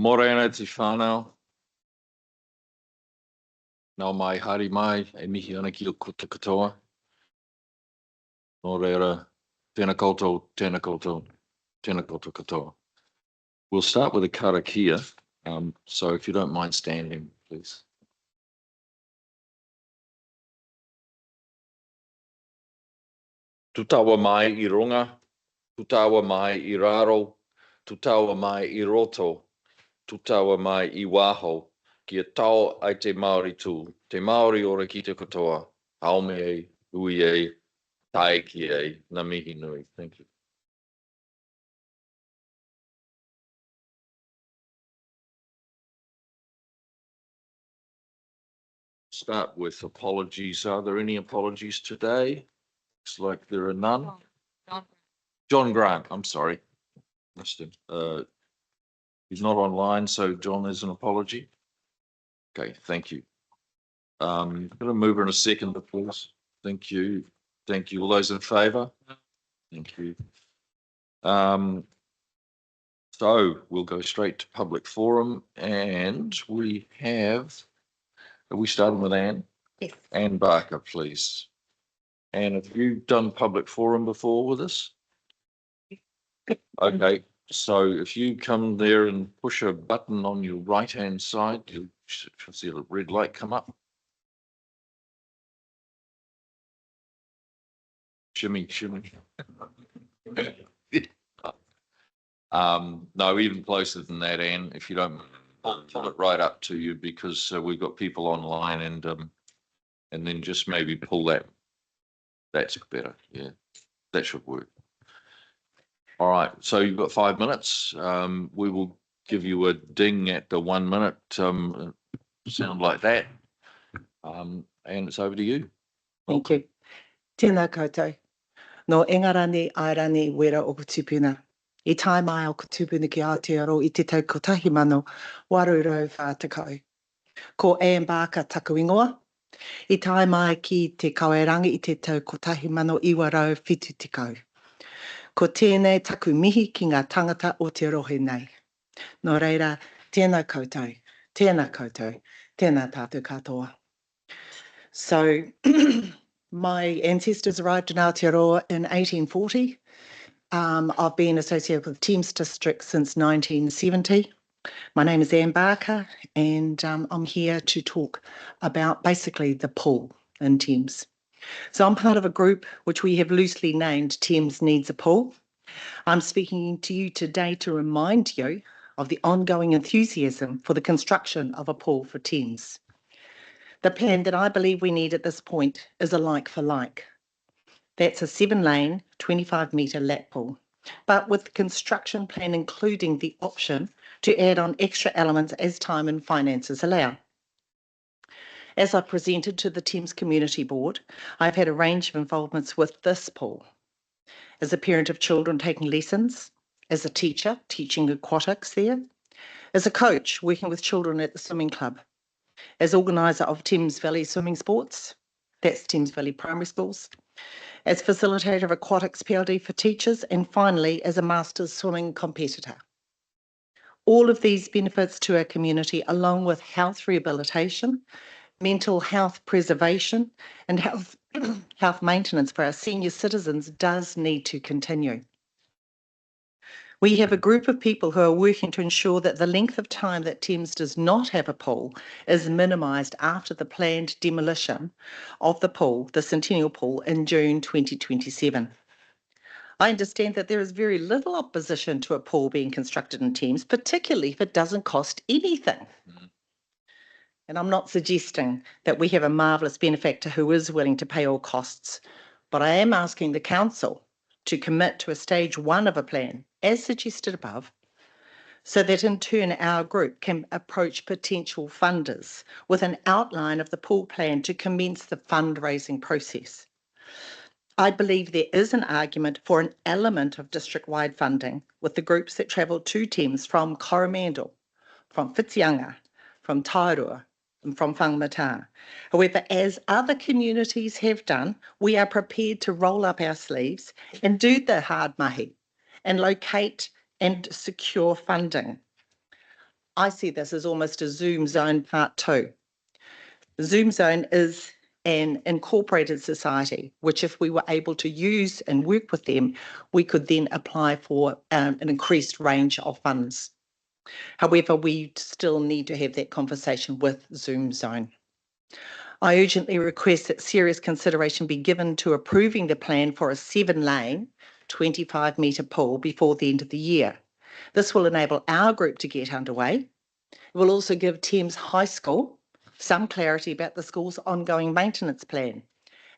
Morena te whānau. Nau mai, hari mai, e mihi ana ki o kuta katoa. Nō reira, tēnā koutou, tēnā koutou, tēnā koutou katoa. We'll start with a karakia, so if you don't mind standing, please. Tutawa mai I runga, tutawa mai I raro, tutawa mai I roto, tutawa mai I waho, kia tau ai te Māori tū, te Māori ora ki te katoa, haume e, ui e, tae ki e, ngā mihi nui. Thank you. Start with apologies. Are there any apologies today? Looks like there are none. John Grant, I'm sorry. Missed him. He's not online, so John is an apology. Okay, thank you. I'm going to move in a second, please. Thank you. Thank you. All those in favour? Thank you. So we'll go straight to public forum, and we have, are we starting with Anne? Yes. Anne Barker, please. Anne, have you done public forum before with us? Okay, so if you come there and push a button on your right-hand side, you'll see a red light come up. Shimmy, shimmy. No, even closer than that, Anne, if you don't, I'll pull it right up to you, because we've got people online, and then just maybe pull that. That's better. Yeah, that should work. All right, so you've got 5 minutes. We will give you a ding at the 1 minute, sound like that. And it's over to you. Thank you. Tēnā koutou. No engarani airani wera o kutupuna. I tai mai o kutupuna ki Aotearoa I te tau kotahi mano, warurau whātakau. Ko Anne Barker taku ingoa. I tai mai ki te kawerangi I te tau kotahi mano iwa rau whitu tikau. Ko tēnei taku mihi ki ngā tangata o te rohe nei. Nō reira, tēnā koutou, tēnā koutou, tēnā tātou katoa. So, my ancestors arrived in Aotearoa in 1840. I've been associated with Thames District since 1970. My name is Anne Barker, and I'm here to talk about basically the pool in Thames. So I'm part of a group which we have loosely named Thames Needs a Pool. I'm speaking to you today to remind you of the ongoing enthusiasm for the construction of a pool for Thames. The plan that I believe we need at this point is a like for like. That's a 7-lane, 25-metre lap pool, but with the construction plan including the option to add on extra elements as time and finances allow. As I presented to the Thames Community Board, I've had a range of involvements with this pool. As a parent of children taking lessons, as a teacher teaching aquatics there, as a coach working with children at the swimming club, as organiser of Thames Valley Swimming Sports, that's Thames Valley Primary Schools, as facilitator of aquatics PLD for teachers, and finally as a masters swimming competitor. All of these benefits to our community, along with health rehabilitation, mental health preservation, and health maintenance for our senior citizens, does need to continue. We have a group of people who are working to ensure that the length of time that Thames does not have a pool is minimised after the planned demolition of the pool, the Centennial Pool, in June 2027. I understand that there is very little opposition to a pool being constructed in Thames, particularly if it doesn't cost anything. And I'm not suggesting that we have a marvellous benefactor who is willing to pay all costs, but I am asking the Council to commit to a stage 1 of a plan, as suggested above, so that in turn our group can approach potential funders with an outline of the pool plan to commence the fundraising process. I believe there is an argument for an element of district-wide funding with the groups that travel to Thames from Coromandel, from Whitianga, from Tairua, and from Whangamata. However, as other communities have done, we are prepared to roll up our sleeves and do the hard mahi and locate and secure funding. I see this as almost a Zoom Zone Part 2. Zoom Zone is an incorporated society, which if we were able to use and work with them, we could then apply for an increased range of funds. However, we still need to have that conversation with Zoom Zone. I urgently request that serious consideration be given to approving the plan for a 7-lane, 25-metre pool before the end of the year. This will enable our group to get underway. It will also give Thames High School some clarity about the school's ongoing maintenance plan,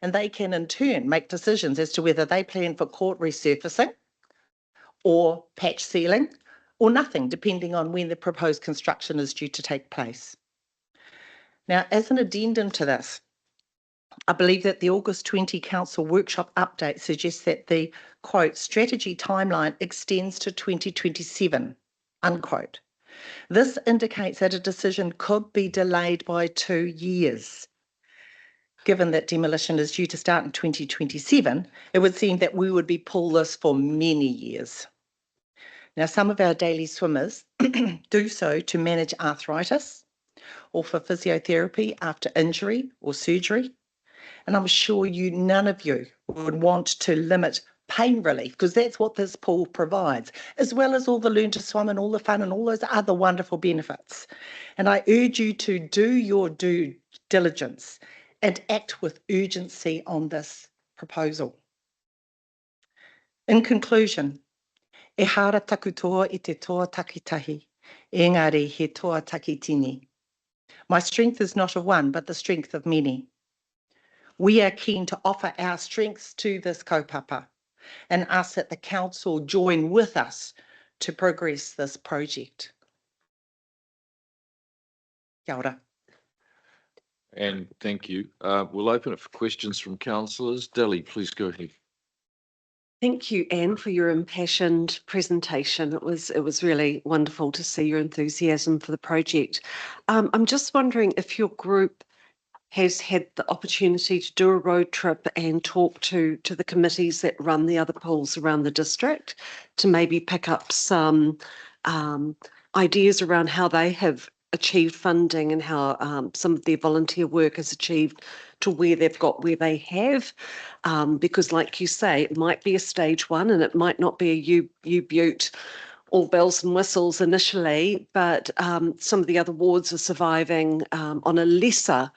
and they can in turn make decisions as to whether they plan for court resurfacing or patch sealing or nothing, depending on when the proposed construction is due to take place. Now, as an addendum to this, I believe that the August 20 Council workshop update suggests that the, quote, strategy timeline extends to 2027, unquote. This indicates that a decision could be delayed by 2 years. Given that demolition is due to start in 2027, it would seem that we would be pulling this for many years. Now, some of our daily swimmers do so to manage arthritis or for physiotherapy after injury or surgery. And I'm sure none of you would want to limit pain relief, because that's what this pool provides, as well as all the learn to swim and all the fun and all those other wonderful benefits. And I urge you to do your due diligence and act with urgency on this proposal. In conclusion, e hara taku toa I te toa takitahi, engari he toa takitini. My strength is not of one, but the strength of many. We are keen to offer our strengths to this kaupapa and ask that the council join with us to progress this project. Kia ora. And thank you. We'll open it for questions from councillors. Deli, please go ahead. Thank you, Anne, for your impassioned presentation. It was really wonderful to see your enthusiasm for the project. I'm just wondering if your group has had the opportunity to do a road trip and talk to the committees that run the other pools around the district to maybe pick up some ideas around how they have achieved funding and how some of their volunteer work has achieved to where they've got where they have, because like you say, it might be a stage one and it might not be a U-Butte all bells and whistles initially, but some of the other wards are surviving on a lesser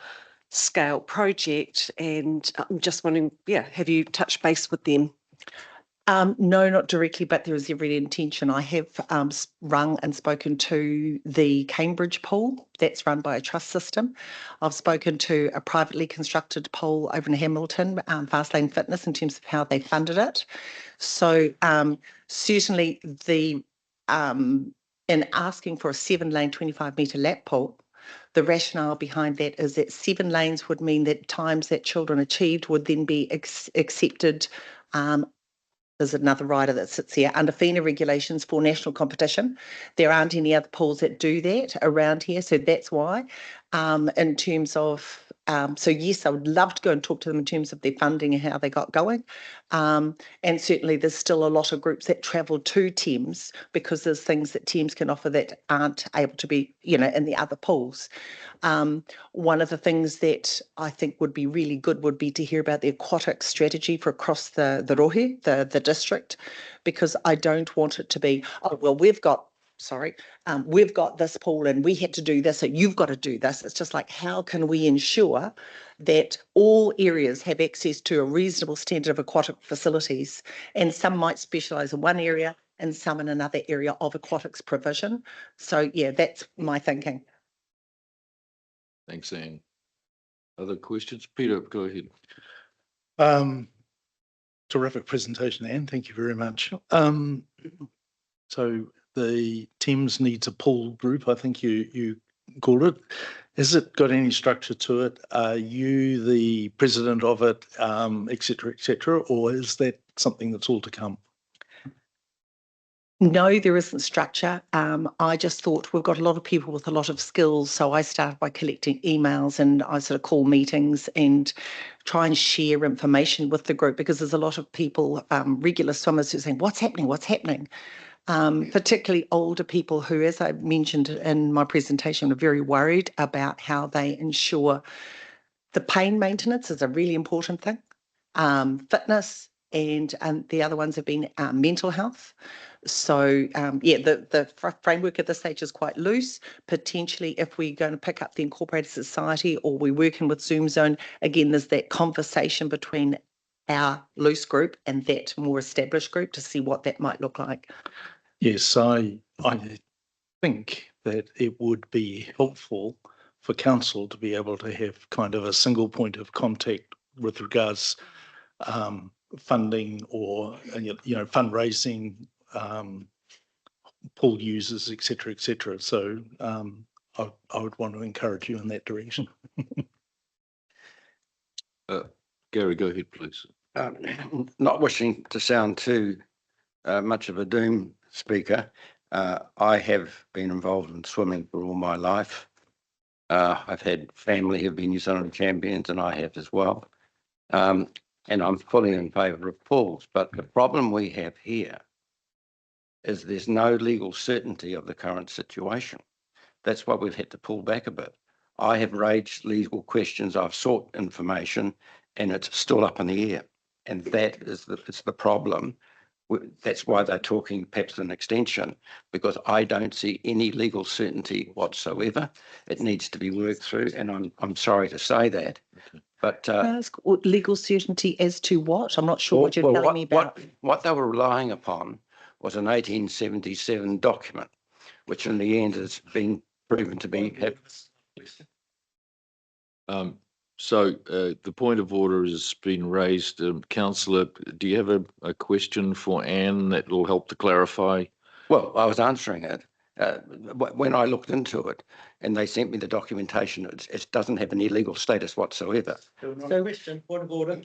scale project, and I'm just wondering, have you touched base with them? No, not directly, but there is every intention. I have rung and spoken to the Cambridge pool that's run by a trust system. I've spoken to a privately constructed pool over in Hamilton, Fastlane Fitness, in terms of how they funded it. So certainly in asking for a 7-lane 25-metre lap pool, the rationale behind that is that 7 lanes would mean that times that children achieved would then be accepted. There's another rider that sits here under FINA regulations for national competition. There aren't any other pools that do that around here, so that's why. In terms of, so yes, I would love to go and talk to them in terms of their funding and how they got going. And certainly there's still a lot of groups that travel to Thames because there's things that Thames can offer that aren't able to be, in the other pools. One of the things that I think would be really good would be to hear about the aquatic strategy for across the rohe, the district, because I don't want it to be, oh, well, we've got this pool and we had to do this, so you've got to do this. It's just like, how can we ensure that all areas have access to a reasonable standard of aquatic facilities? And some might specialise in one area and some in another area of aquatics provision. So, yeah, that's my thinking. Thanks, Anne. Other questions? Peter, go ahead. Terrific presentation, Anne. Thank you very much. So the Thames needs a pool group, I think you called it. Has it got any structure to it? Are you the president of it, et cetera, or is that something that's all to come? No, there isn't structure. I just thought we've got a lot of people with a lot of skills. So I started by collecting emails and I sort of call meetings and try and share information with the group, because there's a lot of people, regular swimmers, who are saying, what's happening? particularly older people who, as I mentioned in my presentation, are very worried about how they ensure the pain maintenance is a really important thing, fitness, and the other ones have been mental health. So, the framework at this stage is quite loose. Potentially, if we're going to pick up the incorporated society or we're working with Zoom Zone, again, there's that conversation between our loose group and that more established group to see what that might look like. Yes, I think that it would be helpful for council to be able to have kind of a single point of contact with regards funding or fundraising, pool users, etc., etc. So I would want to encourage you in that direction. Gary, go ahead, please. Not wishing to sound too much of a doom speaker, I have been involved in swimming for all my life. I've had family who've been New Zealand champions, and I have as well. And I'm fully in favour of pools. But the problem we have here is there's no legal certainty of the current situation. That's why we've had to pull back a bit. I have raised legal questions, I've sought information, and it's still up in the air. And that is the problem. That's why they're talking perhaps an extension, because I don't see any legal certainty whatsoever. It needs to be worked through, and I'm sorry to say that. But Can I ask legal certainty as to what? I'm not sure what you're telling me about. What they were relying upon was an 1877 document, which in the end has been proven to be. So the point of order has been raised. Councillor, do you have a question for Anne that will help to clarify? Well, I was answering it. When I looked into it and they sent me the documentation, it doesn't have any legal status whatsoever. So, question, point of order.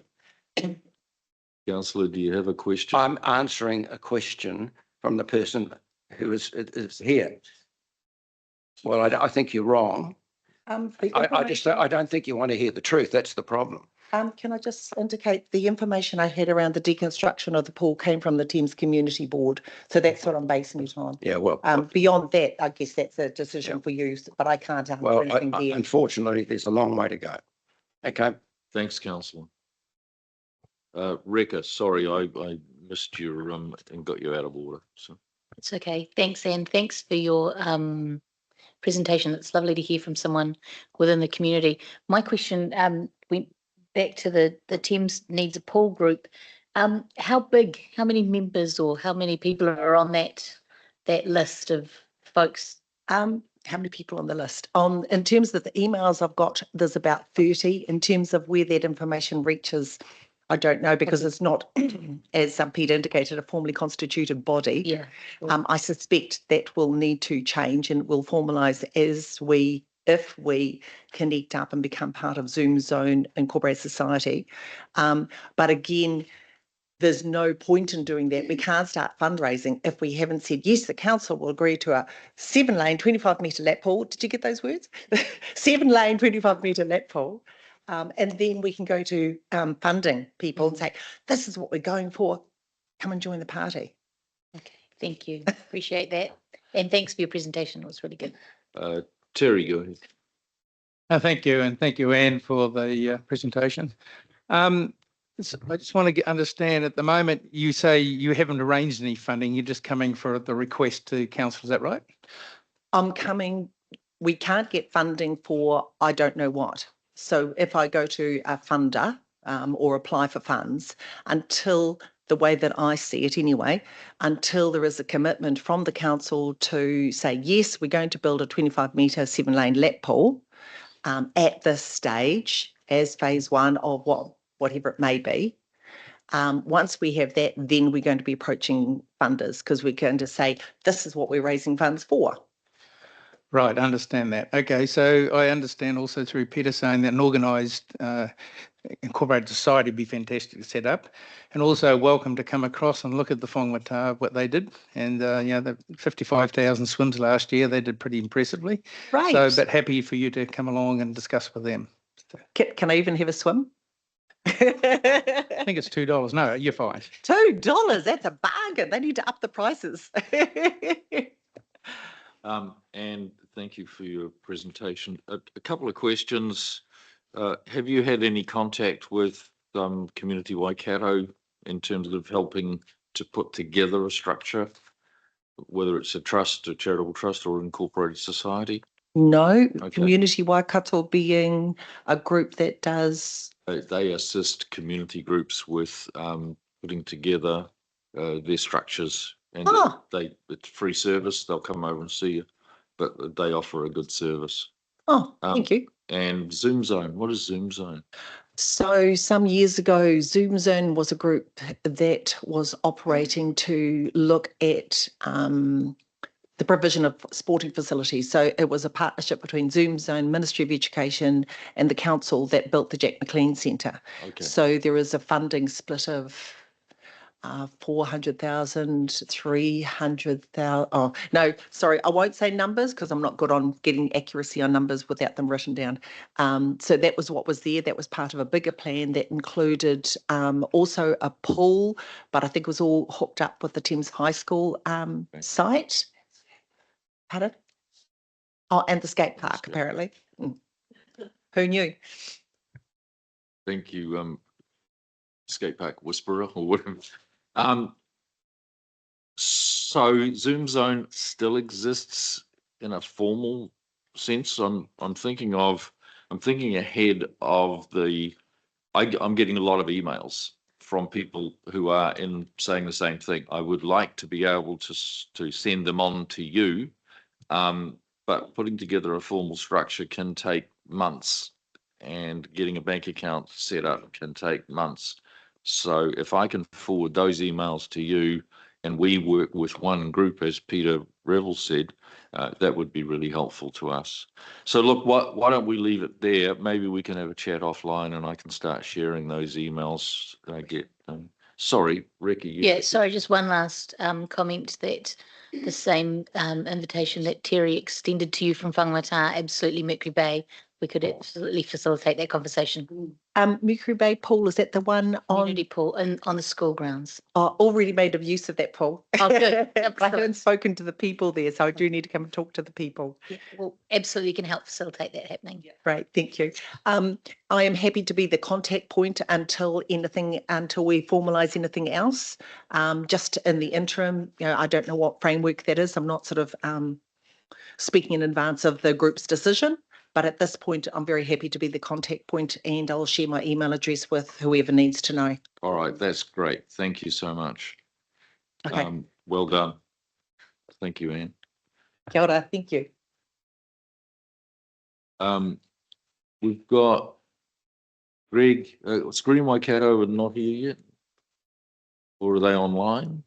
Councillor, do you have a question? I'm answering a question from the person who is here. Well, I think you're wrong. I don't think you want to hear the truth. That's the problem. Can I just indicate the information I had around the deconstruction of the pool came from the Thames Community Board. So that's what I'm basing it on. Yeah, well. Beyond that, I guess that's a decision for you, but I can't answer anything there. Unfortunately, there's a long way to go. Okay. Thanks, Councillor. Rekha, sorry, I missed your and got you out of order. So it's okay. Thanks, Anne. Thanks for your presentation. It's lovely to hear from someone within the community. My question went back to the Thames needs a pool group. How big, how many members or how many people are on that list of folks? How many people on the list? In terms of the emails I've got, there's about 30. In terms of where that information reaches, I don't know, because it's not, as Peter indicated, a formally constituted body. Yeah. I suspect that will need to change and will formalise if we connect up and become part of Zoom Zone Incorporated Society. But again, there's no point in doing that. We can't start fundraising if we haven't said, yes, the council will agree to a 7-lane, 25-metre lap pool. Did you get those words? 7-lane, 25-metre lap pool. And then we can go to funding people and say, this is what we're going for. Come and join the party. Okay, thank you. Appreciate that. And thanks for your presentation. It was really good. Terry, go ahead. Thank you, and thank you, Anne, for the presentation. I just want to understand, at the moment, you say you haven't arranged any funding. You're just coming for the request to council. Is that right? We can't get funding for I don't know what. So if I go to a funder or apply for funds, until the way that I see it anyway, until there is a commitment from the council to say, yes, we're going to build a 25-metre 7-lane lap pool at this stage as phase 1 of whatever it may be. Once we have that, then we're going to be approaching funders because we're going to say, this is what we're raising funds for. Right, I understand that. Okay, so I understand also through Peter saying that an organised incorporated society would be fantastic to set up, and also welcome to come across and look at the Whangwata, what they did, and the 55,000 swims last year, they did pretty impressively. Right. So, but happy for you to come along and discuss with them. Can I even have a swim? I think it's $2. No, you're fine. $2, that's a bargain. They need to up the prices. And thank you for your presentation. A couple of questions. Have you had any contact with Community Waikato in terms of helping to put together a structure, whether it's a trust, a charitable trust, or incorporated society? No, Okay. Community Waikato being a group that does. They assist community groups with putting together their structures, and Ah. it's free service. They'll come over and see you, but they offer a good service. Oh, thank you. And Zoom Zone, what is Zoom Zone? So some years ago, Zoom Zone was a group that was operating to look at the provision of sporting facilities. So it was a partnership between Zoom Zone, Ministry of Education and the council that built the Jack McLean Centre. Okay. So there is a funding split of 400,000, 300,000. Oh, no, sorry, I won't say numbers because I'm not good on getting accuracy on numbers without them written down. So that was what was there. That was part of a bigger plan that included also a pool, but I think it was all hooked up with the Thames High School site. Pardon? Oh, and the skate park, apparently. Who knew? Thank you, skate park whisperer or whatever. So Zoom Zone still exists in a formal sense. I'm thinking ahead of I'm getting a lot of emails from people who are saying the same thing. I would like to be able to send them on to you, but putting together a formal structure can take months, and getting a bank account set up can take months. So if I can forward those emails to you and we work with one group, as Peter Revel said, that would be really helpful to us. So look, why don't we leave it there? Maybe we can have a chat offline and I can start sharing those emails that I get. Sorry, Ricky. Yeah, sorry, just one last comment that the same invitation that Terry extended to you from Whangamata, absolutely Mercury Bay, we could absolutely facilitate that conversation. Mercury Bay Pool, is that the one on? Community pool on the school grounds. Already made of use of that pool. Oh, good. I haven't spoken to the people there, so I do need to come and talk to the people. Yeah, well, absolutely can help facilitate that happening. Yeah. Great, thank you. I am happy to be the contact point until we formalise anything else. Just in the interim, I don't know what framework that is. I'm not sort of speaking in advance of the group's decision. But at this point, I'm very happy to be the contact point, and I'll share my email address with whoever needs to know. All right, that's great. Thank you so much. Okay. Well done. Thank you, Anne. Kia ora, thank you. We've got Greg, Screen Waikato are not here yet? Or are they online?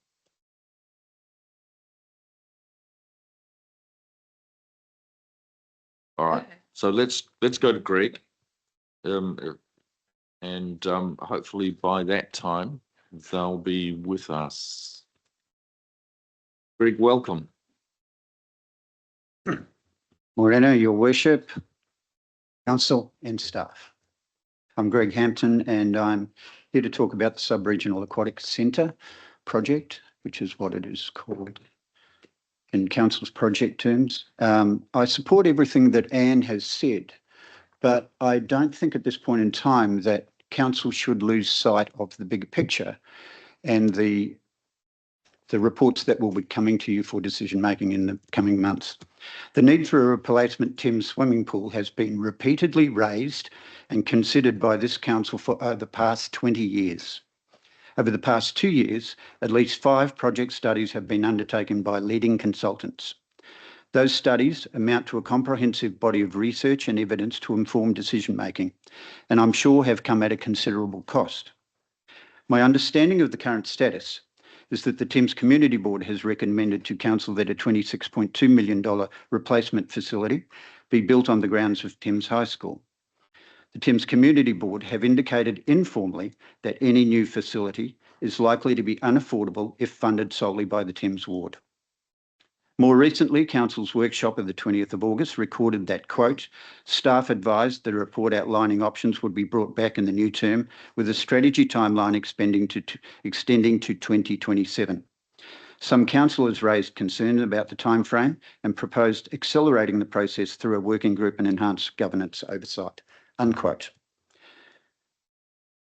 All right. So let's go to Greg, and hopefully by that time they'll be with us. Greg, welcome. Morena, Your Worship, Council and staff. I'm Greg Hampton and I'm here to talk about the Sub-Regional Aquatic Centre project, which is what it is called in Council's project terms. I support everything that Anne has said, but I don't think at this point in time that Council should lose sight of the bigger picture and the reports that will be coming to you for decision making in the coming months. The need for a replacement Thames swimming pool has been repeatedly raised and considered by this council for the past 20 years. Over the past 2 years, at least 5 project studies have been undertaken by leading consultants. Those studies amount to a comprehensive body of research and evidence to inform decision making, and I'm sure have come at a considerable cost. My understanding of the current status is that the Thames Community Board has recommended to Council that a $26.2 million replacement facility be built on the grounds of Thames High School. The Thames Community Board have indicated informally that any new facility is likely to be unaffordable if funded solely by the Thames Ward. More recently, Council's workshop of the 20th of August recorded that, quote, staff advised the report outlining options would be brought back in the new term with a strategy timeline extending to 2027. Some councillors raised concerns about the timeframe and proposed accelerating the process through a working group and enhanced governance oversight, unquote.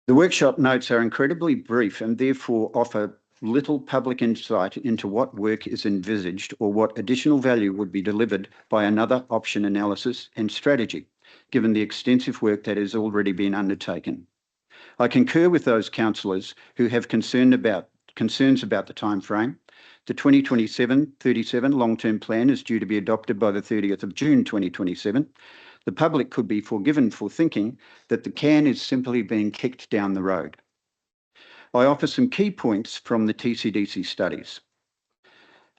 The workshop notes are incredibly brief and therefore offer little public insight into what work is envisaged or what additional value would be delivered by another option analysis and strategy, given the extensive work that has already been undertaken. I concur with those councillors who have concerns about the timeframe. The 2027-37 long-term plan is due to be adopted by the 30th of June 2027. The public could be forgiven for thinking that the can is simply being kicked down the road. I offer some key points from the TCDC studies.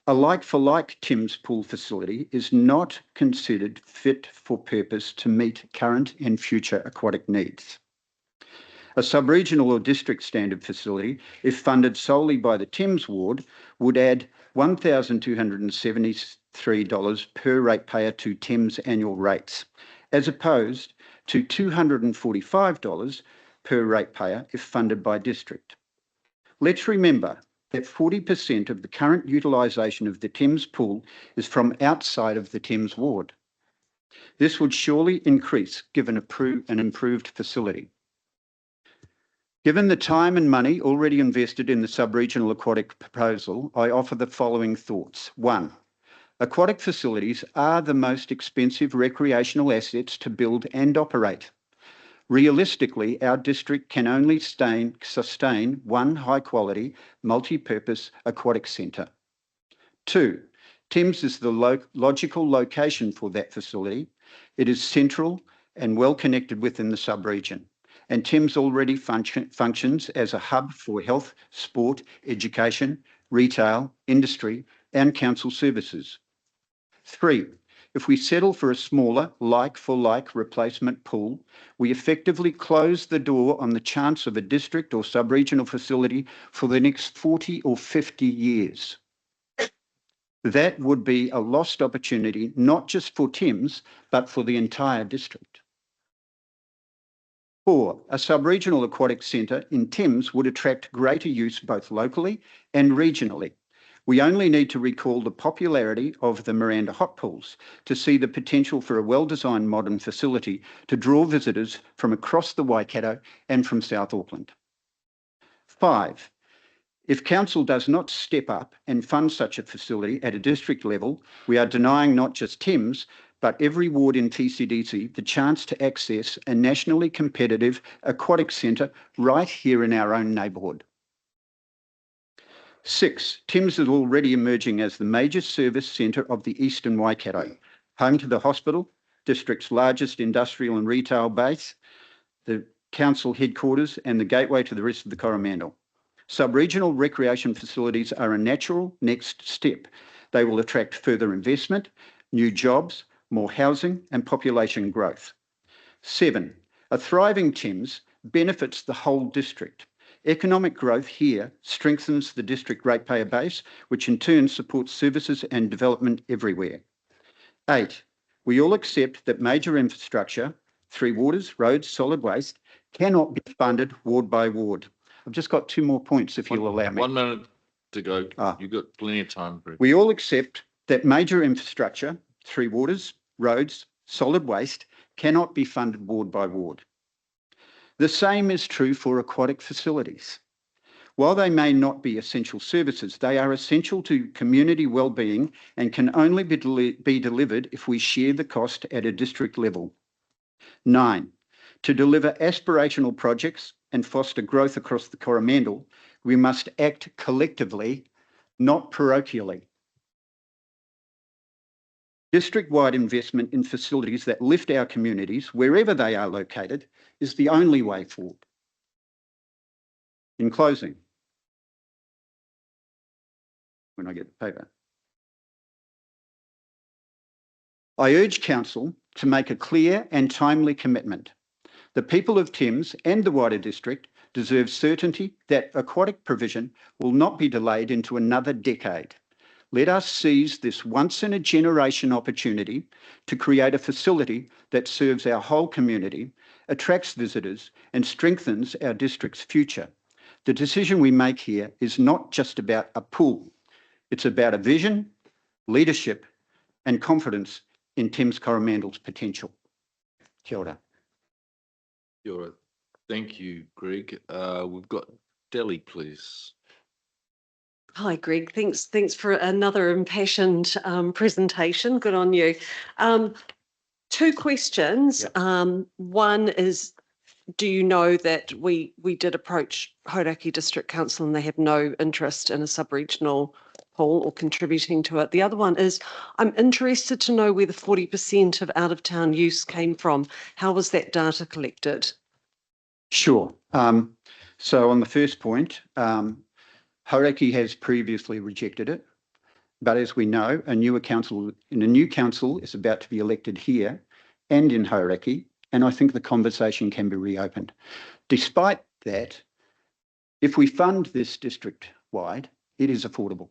A like-for-like Thames pool facility is not considered fit for purpose to meet current and future aquatic needs. A sub-regional or district standard facility, if funded solely by the Thames ward, would add $1,273 per ratepayer to Thames annual rates, as opposed to $245 per ratepayer if funded by district. Let's remember that 40% of the current utilisation of the Thames pool is from outside of the Thames ward. This would surely increase given an improved facility. Given the time and money already invested in the sub-regional aquatic proposal, I offer the following thoughts. 1. Aquatic facilities are the most expensive recreational assets to build and operate. Realistically, our district can only sustain one high-quality, multi-purpose aquatic centre. 2. Thames is the logical location for that facility. It is central and well connected within the sub-region. And Thames already functions as a hub for health, sport, education, retail, industry, and council services. 3. If we settle for a smaller, like-for-like replacement pool, we effectively close the door on the chance of a district or sub-regional facility for the next 40 or 50 years. That would be a lost opportunity, not just for Thames, but for the entire district. 4. A sub-regional aquatic centre in Thames would attract greater use both locally and regionally. We only need to recall the popularity of the Miranda hot pools to see the potential for a well-designed modern facility to draw visitors from across the Waikato and from South Auckland. 5. If Council does not step up and fund such a facility at a district level, we are denying not just Thames, but every ward in TCDC the chance to access a nationally competitive aquatic centre right here in our own neighbourhood. 6. Thames is already emerging as the major service centre of the Eastern Waikato, home to the hospital, district's largest industrial and retail base, the council headquarters, and the gateway to the rest of the Coromandel. Sub-regional recreation facilities are a natural next step. They will attract further investment, new jobs, more housing and population growth. 7. A thriving Thames benefits the whole district. Economic growth here strengthens the district ratepayer base, which in turn supports services and development everywhere. 8. We all accept that major infrastructure, 3 waters, roads, solid waste, cannot be funded ward by ward. I've just got 2 more points if you'll allow me. 1 minute to go. You've got plenty of time, Greg. We all accept that major infrastructure, 3 waters, roads, solid waste, cannot be funded ward by ward. The same is true for aquatic facilities. While they may not be essential services, they are essential to community well-being and can only be delivered if we share the cost at a district level. 9. To deliver aspirational projects and foster growth across the Coromandel, we must act collectively, not parochially. District-wide investment in facilities that lift our communities, wherever they are located, is the only way forward. In closing, when I get the paper, I urge Council to make a clear and timely commitment. The people of Thames and the wider district deserve certainty that aquatic provision will not be delayed into another decade. Let us seize this once-in-a-generation opportunity to create a facility that serves our whole community, attracts visitors, and strengthens our district's future. The decision we make here is not just about a pool. It's about a vision, leadership, and confidence in Thames-Coromandel's potential. Kia ora. Kia ora. Thank you, Greg. We've got Deli, please. Hi, Greg. Thanks for another impassioned presentation. Good on you. Two questions. One is, do you know that we did approach Hauraki District Council and they have no interest in a sub-regional pool or contributing to it? The other one is, I'm interested to know where the 40% of out-of-town use came from. How was that data collected? Sure. So on the first point, Hauraki has previously rejected it, but as we know, a new council is about to be elected here and in Hauraki, and I think the conversation can be reopened. Despite that, if we fund this district-wide, it is affordable.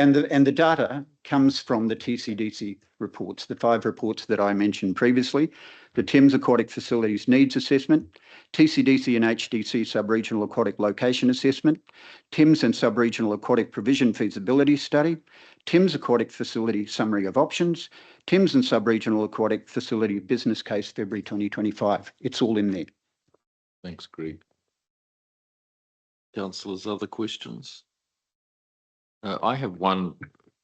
And the data comes from the TCDC reports, the 5 reports that I mentioned previously, the Thames Aquatic Facilities Needs Assessment, TCDC and HDC Sub-Regional Aquatic Location Assessment, Thames and Sub-Regional Aquatic Provision Feasibility Study, Thames Aquatic Facility Summary of Options, Thames and Sub-Regional Aquatic Facility Business Case February 2025. It's all in there. Thanks, Greg. Councillors, other questions? I have one,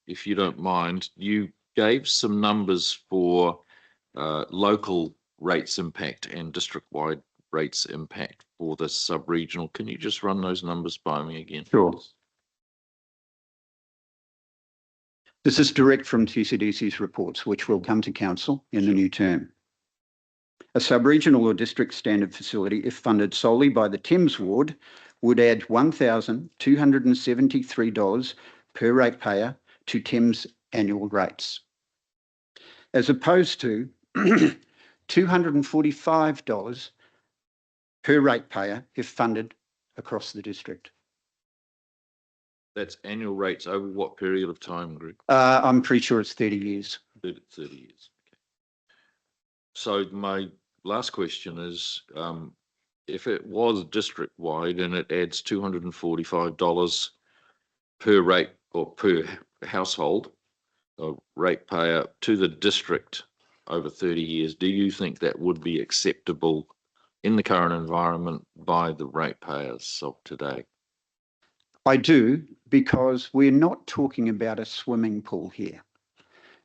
if you don't mind. You gave some numbers for local rates impact and district-wide rates impact for the sub-regional. Can you just run those numbers by me again? Sure. This is direct from TCDC's reports, which will come to council in the new term. A sub-regional or district standard facility, if funded solely by the Thames ward, would add $1,273 per ratepayer to Thames annual rates, as opposed to $245 per ratepayer if funded across the district. That's annual rates over what period of time, Greg? I'm pretty sure it's 30 years. 30 years. Okay. So my last question is, if it was district-wide and it adds $245 per rate or per household, or ratepayer to the district over 30 years, do you think that would be acceptable in the current environment by the ratepayers of today? I do, because we're not talking about a swimming pool here.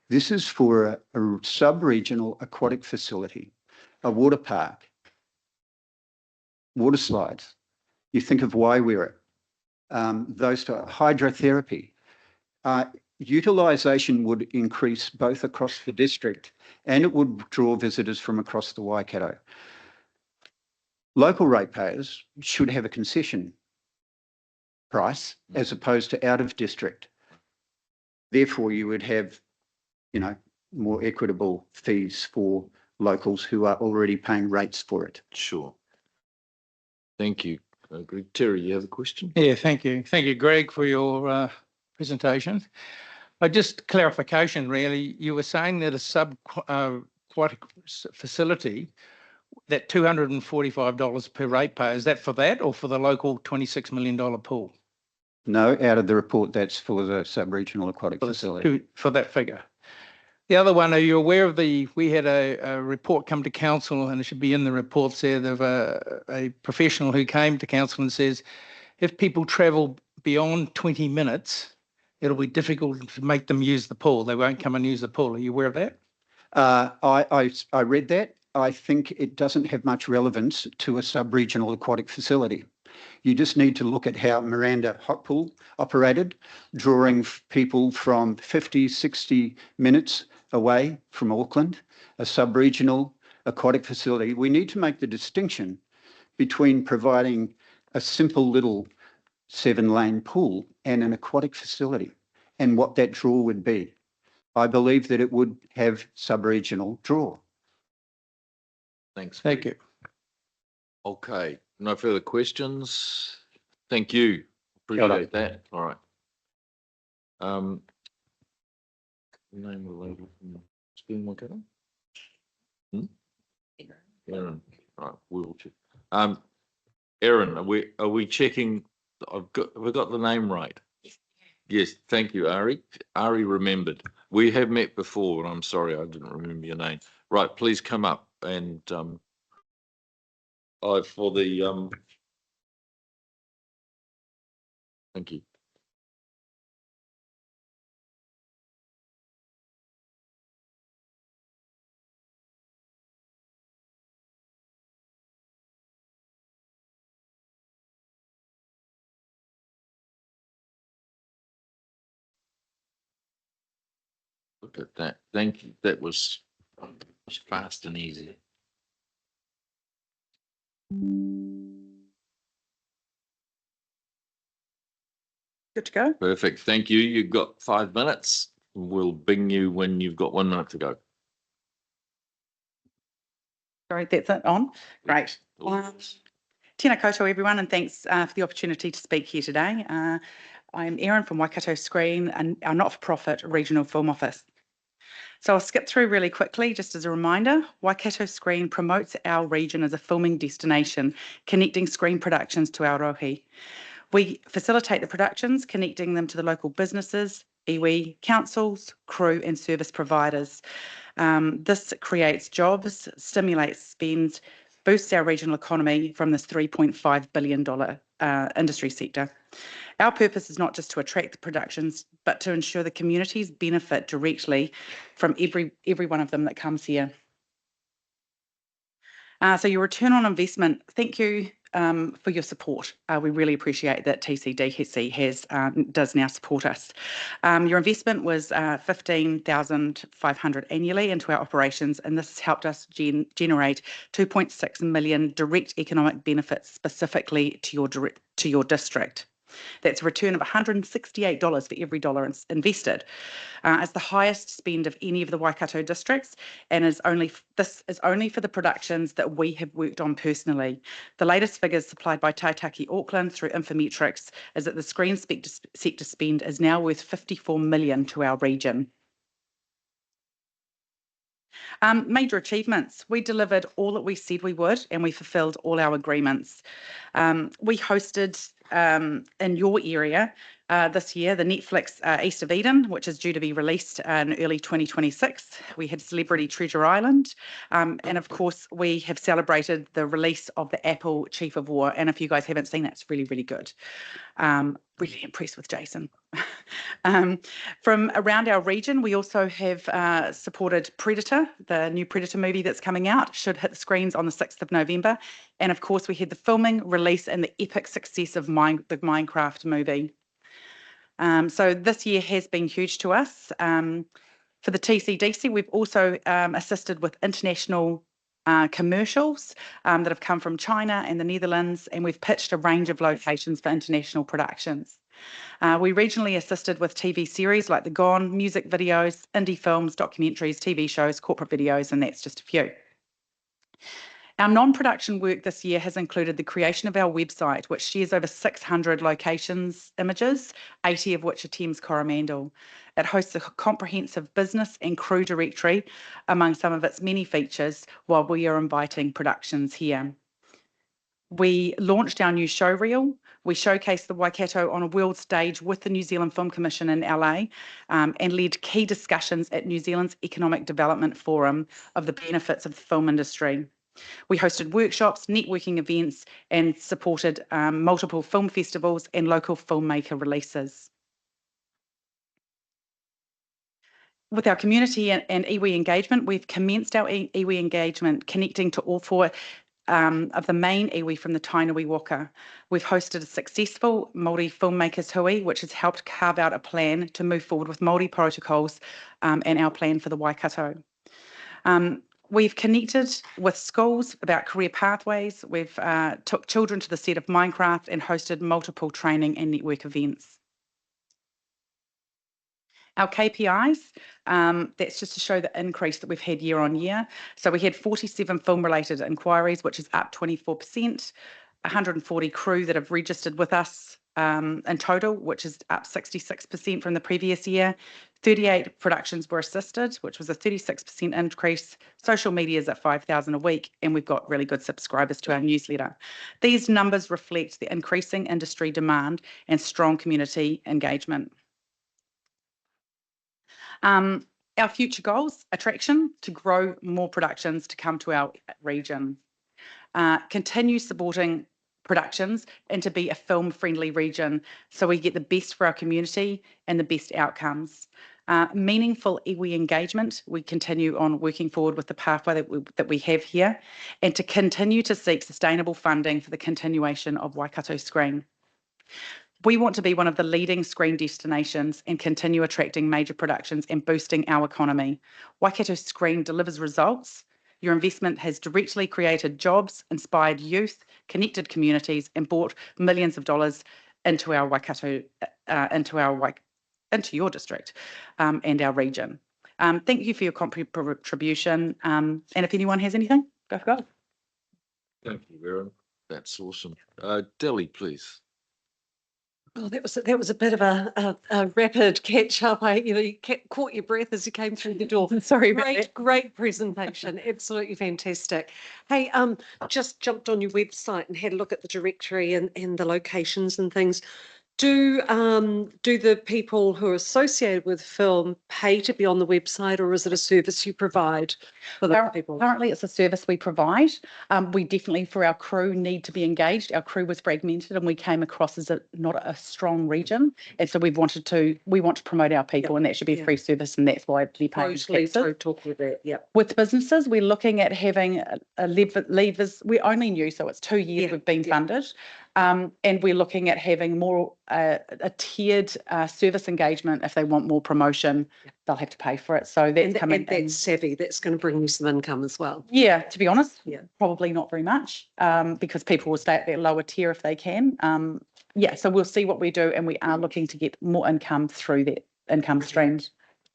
This is for a sub-regional aquatic facility, a water park, water slides. You think of Waiwera, those to hydrotherapy. Utilisation would increase both across the district and it would draw visitors from across the Waikato. Local ratepayers should have a concession price as opposed to out of district. Therefore, you would have, more equitable fees for locals who are already paying rates for it. Sure. Thank you, Greg. Terry, you have a question? Yeah, thank you. Thank you, Greg, for your presentation. Just clarification, really. You were saying that a sub-aquatic facility, that $245 per ratepayer, is that for that or for the local $26 million pool? No, out of the report, that's for the sub-regional aquatic facility. For that figure. The other one, are you aware of we had a report come to council, and it should be in the reports there, of a professional who came to council and says, if people travel beyond 20 minutes, it'll be difficult to make them use the pool. They won't come and use the pool. Are you aware of that? I read that. I think it doesn't have much relevance to a sub-regional aquatic facility. You just need to look at how Miranda Hot Pool operated, drawing people from 50, 60 minutes away from Auckland, a sub-regional aquatic facility. We need to make the distinction between providing a simple little 7-lane pool and an aquatic facility and what that draw would be. I believe that it would have sub-regional draw. Thanks. Thank you. Okay, no further questions. Thank you. Appreciate that. All right. Name of the lady from Spin Waikato? Erin. Right, we'll check. Erin, are we checking? Have we got the name right? Yes, thank you, Ari. Ari remembered. We have met before, and I'm sorry I didn't remember your name. Right, please come up and for the thank you. Look at that. Thank you. That was fast and easy. Good to go. Perfect. Thank you. You've got 5 minutes. We'll bing you when you've got 1 minute to go. Sorry, that's it on. Great. Tēnā koutou, everyone, and thanks for the opportunity to speak here today. I'm Erin from Waikato Screen and our not-for-profit regional film office. So I'll skip through really quickly, just as a reminder. Waikato Screen promotes our region as a filming destination, connecting screen productions to Aotearoa. We facilitate the productions, connecting them to the local businesses, iwi, councils, crew and service providers. This creates jobs, stimulates spend, boosts our regional economy from this $3.5 billion industry sector. Our purpose is not just to attract the productions, but to ensure the communities benefit directly from every one of them that comes here. So your return on investment, thank you for your support. We really appreciate that TCDC does now support us. Your investment was $15,500 annually into our operations, and this has helped us generate 2.6 million direct economic benefits specifically to your district. That's a return of $168 for every dollar invested. It's the highest spend of any of the Waikato districts, and this is only for the productions that we have worked on personally. The latest figures supplied by Taitaki Auckland through Infometrics is that the screen sector spend is now worth $54 million to our region. Major achievements. We delivered all that we said we would, and we fulfilled all our agreements. We hosted in your area this year the Netflix East of Eden, which is due to be released in early 2026. We had Celebrity Treasure Island, and of course we have celebrated the release of the Apple Chief of War, and if you guys haven't seen that, it's really, really good. Really impressed with Jason. From around our region, we also have supported Predator, the new Predator movie that's coming out, should hit the screens on the 6th of November. And of course, we had the filming, release, and the epic success of the Minecraft movie. So this year has been huge to us. For the TCDC, we've also assisted with international commercials that have come from China and the Netherlands, and we've pitched a range of locations for international productions. We regionally assisted with TV series like The Gone, music videos, indie films, documentaries, TV shows, corporate videos, and that's just a few. Our non-production work this year has included the creation of our website, which shares over 600 locations images, 80 of which are Thames-Coromandel. It hosts a comprehensive business and crew directory among some of its many features while we are inviting productions here. We launched our new showreel. We showcased the Waikato on a world stage with the New Zealand Film Commission in LA and led key discussions at New Zealand's Economic Development Forum of the benefits of the film industry. We hosted workshops, networking events, and supported multiple film festivals and local filmmaker releases. With our community and iwi engagement, we've commenced our iwi engagement, connecting to all four of the main iwi from the Tainui Waka. We've hosted a successful Māori filmmakers hui, which has helped carve out a plan to move forward with Māori protocols and our plan for the Waikato. We've connected with schools about career pathways. We've took children to the set of Minecraft and hosted multiple training and network events. Our KPIs, that's just to show the increase that we've had year on year. So we had 47 film-related inquiries, which is up 24%, 140 crew that have registered with us, in total, which is up 66% from the previous year. 38 productions were assisted, which was a 36% increase. Social media is at 5,000 a week, and we've got really good subscribers to our newsletter. These numbers reflect the increasing industry demand and strong community engagement. Our future goals: attraction, to grow more productions to come to our region. Continue supporting productions and to be a film-friendly region so we get the best for our community and the best outcomes. Meaningful iwi engagement, we continue on working forward with the pathway that we have here, and to continue to seek sustainable funding for the continuation of Waikato Screen. We want to be one of the leading screen destinations and continue attracting major productions and boosting our economy. Waikato Screen delivers results. Your investment has directly created jobs, inspired youth, connected communities, and brought millions of dollars into our Waikato, into your district and our region. Thank you for your contribution. And if anyone has anything, go for it. Thank you, Erin. That's awesome. Deli, please. Oh, that was a bit of a rapid catch up. You caught your breath as you came through the door. Sorry about that. Great presentation. Absolutely fantastic. Hey, just jumped on your website and had a look at the directory and the locations and things. Do the people who are associated with film pay to be on the website, or is it a service you provide for the people? Currently, it's a service we provide. We definitely, for our crew, need to be engaged. Our crew was fragmented, and we came across as not a strong region, and so we want to promote our people, and that should be a free service, and that's why they're paying taxes. Talk with that. Yeah. With businesses, we're looking at having a levers. We're only new, so it's 2 years we've been funded. And we're looking at having more a tiered service engagement. If they want more promotion, they'll have to pay for it. So that's coming. And that's savvy. That's going to bring you some income as well. Yeah, to be honest, probably not very much because people will stay at that lower tier if they can. So we'll see what we do, and we are looking to get more income through that income streams.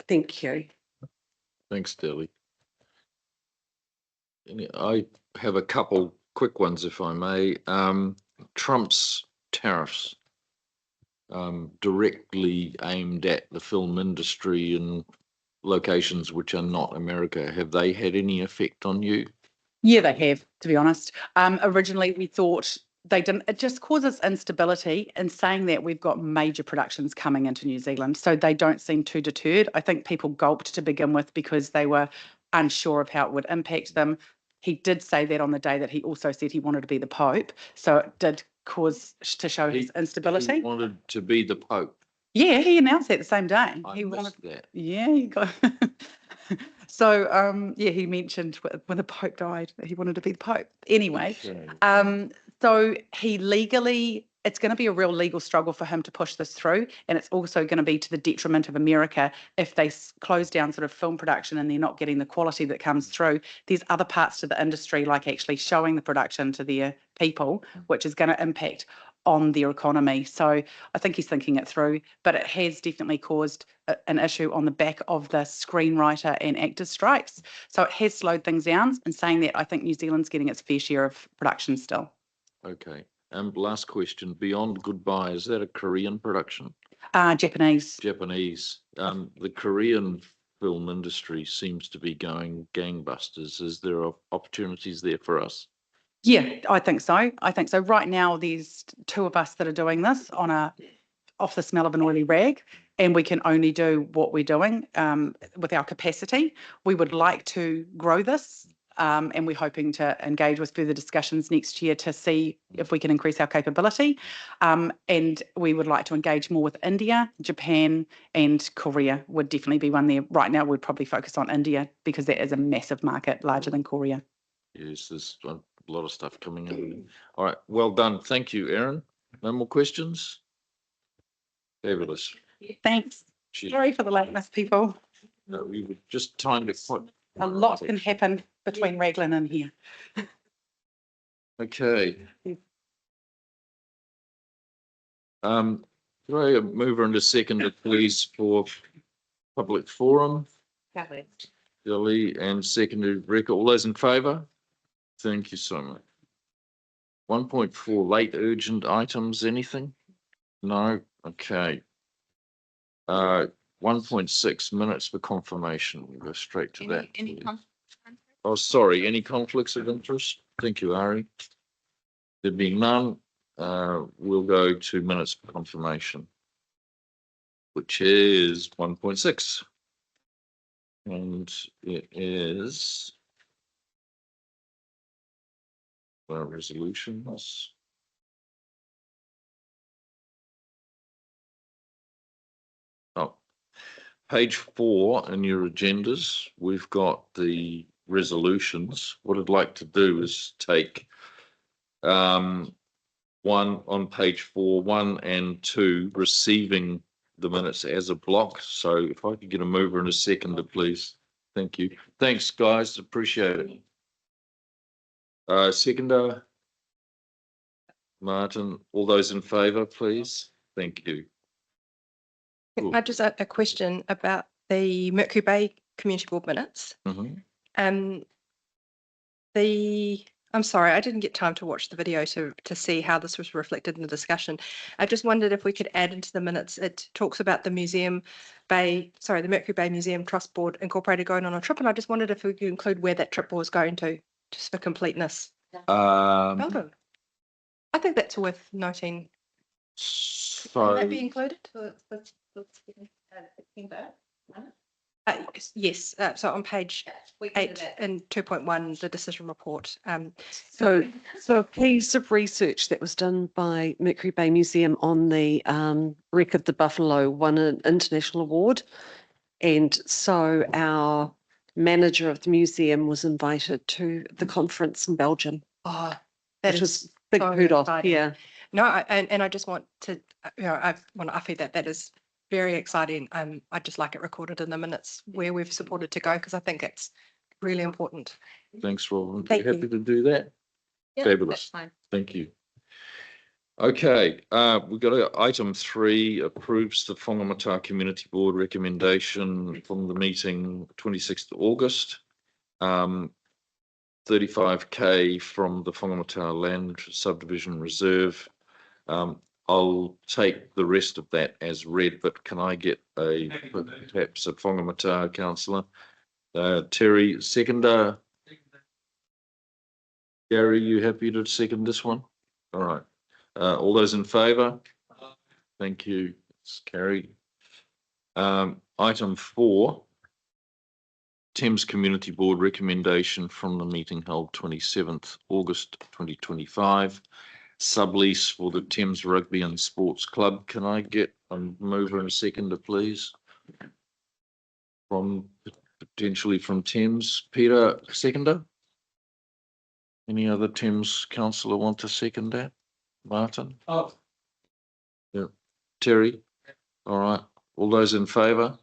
Thank you. Thanks, Deli. I have a couple quick ones, if I may. Trump's tariffs directly aimed at the film industry in locations which are not America. Have they had any effect on you? Yeah, they have, to be honest. Originally, we thought they didn't. It just causes instability. In saying that, we've got major productions coming into New Zealand, so they don't seem too deterred. I think people gulped to begin with because they were unsure of how it would impact them. He did say that on the day that he also said he wanted to be the Pope. So it did cause to show his instability. He wanted to be the Pope. Yeah, he announced that the same day. He wanted that. Yeah, he got. So he mentioned when the Pope died, he wanted to be the Pope. Anyway, so he legally, it's going to be a real legal struggle for him to push this through, and it's also going to be to the detriment of America if they close down sort of film production and they're not getting the quality that comes through. There's other parts to the industry, like actually showing the production to their people, which is going to impact on their economy. So I think he's thinking it through, but it has definitely caused an issue on the back of the screenwriter and actors strikes. So it has slowed things down. And saying that, I think New Zealand's getting its fair share of production still. Okay. Last question, Beyond Goodbye, is that a Korean production? Japanese. Japanese. The Korean film industry seems to be going gangbusters. Is there opportunities there for us? Yeah, I think so. Right now, there's 2 of us that are doing this off the smell of an oily rag, and we can only do what we're doing with our capacity. We would like to grow this, and we're hoping to engage with further discussions next year to see if we can increase our capability. And we would like to engage more with India, Japan, and Korea would definitely be one there. Right now, we'd probably focus on India because that is a massive market, larger than Korea. Yes, there's a lot of stuff coming in. All right, well done. Thank you, Erin. No more questions? Fabulous. Thanks. Cheers. Sorry for the lateness, people. No, we were just trying to put. A lot can happen between Raglan and here. Okay. Could I move her into second, please, for public forum? Kelly, and seconded Rebecca. All those in favour? Thank you so much. 1.4 late urgent items, anything? No, okay. 1.6 minutes for confirmation. We'll go straight to that. Any please. Oh, sorry, any conflicts of interest? Thank you, Ari. There being none, we'll go to minutes for confirmation, which is 1.6. And it is resolutions. Oh, page 4 in your agendas, we've got the resolutions. What I'd like to do is take one on page 4, 1 and 2, receiving the minutes as a block. So if I could get a mover and a seconder, please. Thank you. Thanks, guys. Appreciate it. Seconder, Martin, all those in favour, please. Thank you. Cool. I just a question about the Mercury Bay Community Board minutes. Mhm. I'm sorry, I didn't get time to watch the video to see how this was reflected in the discussion. I just wondered if we could add into the minutes. It talks about the the Mercury Bay Museum Trust Board Incorporated going on a trip, and I just wondered if we could include where that trip was going to, just for completeness. Melbourne. I think that's worth noting. Can that be included? Yes, so on page 8 and 2.1, the decision report. So a piece of research that was done by Mercury Bay Museum on the wreck of the Buffalo won an international award. And so our manager of the museum was invited to the conference in Belgium. Oh, that which is was big so kudos. exciting. Yeah. No, and I just want to, I want to offer that is very exciting. I'd just like it recorded in the minutes where we've supported to go, because I think it's really important. Thanks, Robin. Thank Happy you. to do that. Yeah, Fabulous. that's fine. Thank you. Okay, we've got item 3, approves the Whangamata Community Board recommendation from the meeting 26th of August. 35K from the Whangamata Land Subdivision Reserve. I'll take the rest of that as read, but can I get perhaps a Whangamata councillor? Terry, seconder. Gary, you happy to second this one? All right. All those in favour? Thank you. It's carried. Item 4, Thames Community Board recommendation from the meeting held 27th August 2025. Sublease for the Thames Rugby and Sports Club. Can I get a mover and a seconder, please? Potentially from Thames. Peter, seconder? Any other Thames councillor want to second that? Martin? Oh. Yeah. Terry? All right. All those in favour?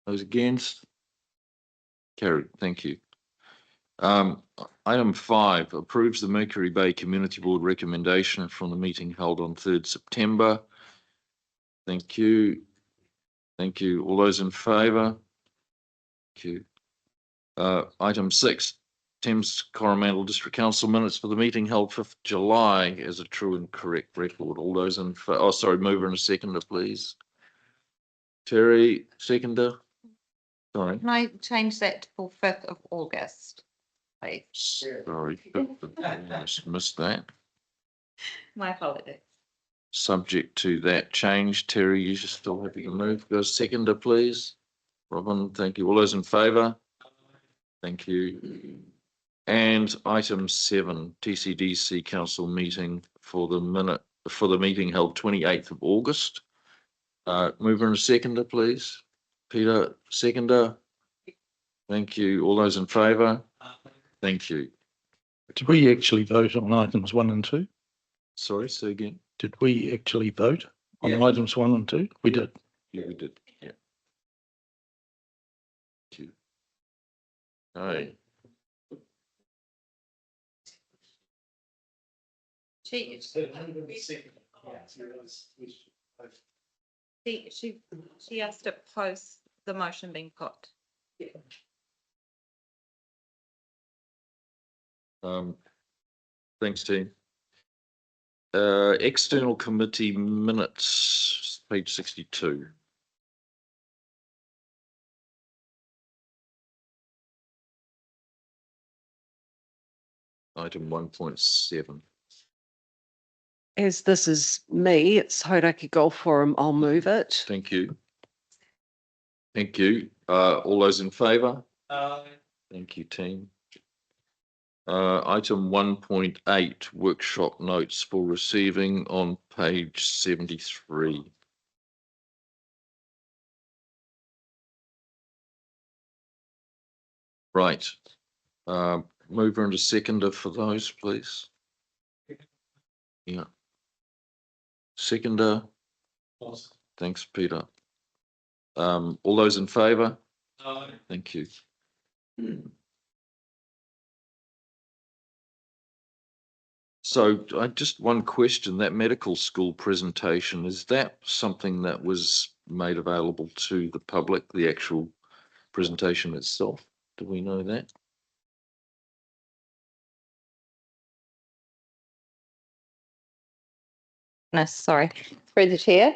Those against? Carried. Thank you. Item 5, approves the Mercury Bay Community Board recommendation from the meeting held on 3rd September. Thank you. Thank you. All those in favour? Thank you. Item 6, Thames-Coromandel District Council minutes for the meeting held 5th July as a true and correct record. All those in favour? Oh, sorry, mover and a seconder, please. Terry, seconder. Sorry. Can I change that for 5th of August? Please? Sorry, I just missed that. My apologies. Subject to that change, Terry, you just still happy to move? Go seconder, please. Robin, thank you. All those in favour? Thank you. And item 7, TCDC Council meeting for the meeting held 28th of August. Mover and a seconder, please. Peter, seconder. Thank you. All those in favour? Thank you. Did we actually vote on items 1 and 2? Sorry, say again. Did we actually vote on items 1 and 2? We did. Yeah, we did. Yeah. Thank you. Hey. She has to post the motion being put. Thanks, team. External committee minutes, page 62. Item 1.7. As this is me, it's Hauraki Golf Forum, I'll move it. Thank you. Thank you. All those in favour? Thank you, team. Item 1.8, workshop notes for receiving on page 73. Right. Mover and a seconder for those, please. Yeah. Seconder. Thanks, Peter. All those in favour? Thank you. So I just one question, that medical school presentation, is that something that was made available to the public, the actual presentation itself? Do we know that? No, sorry, through the chair.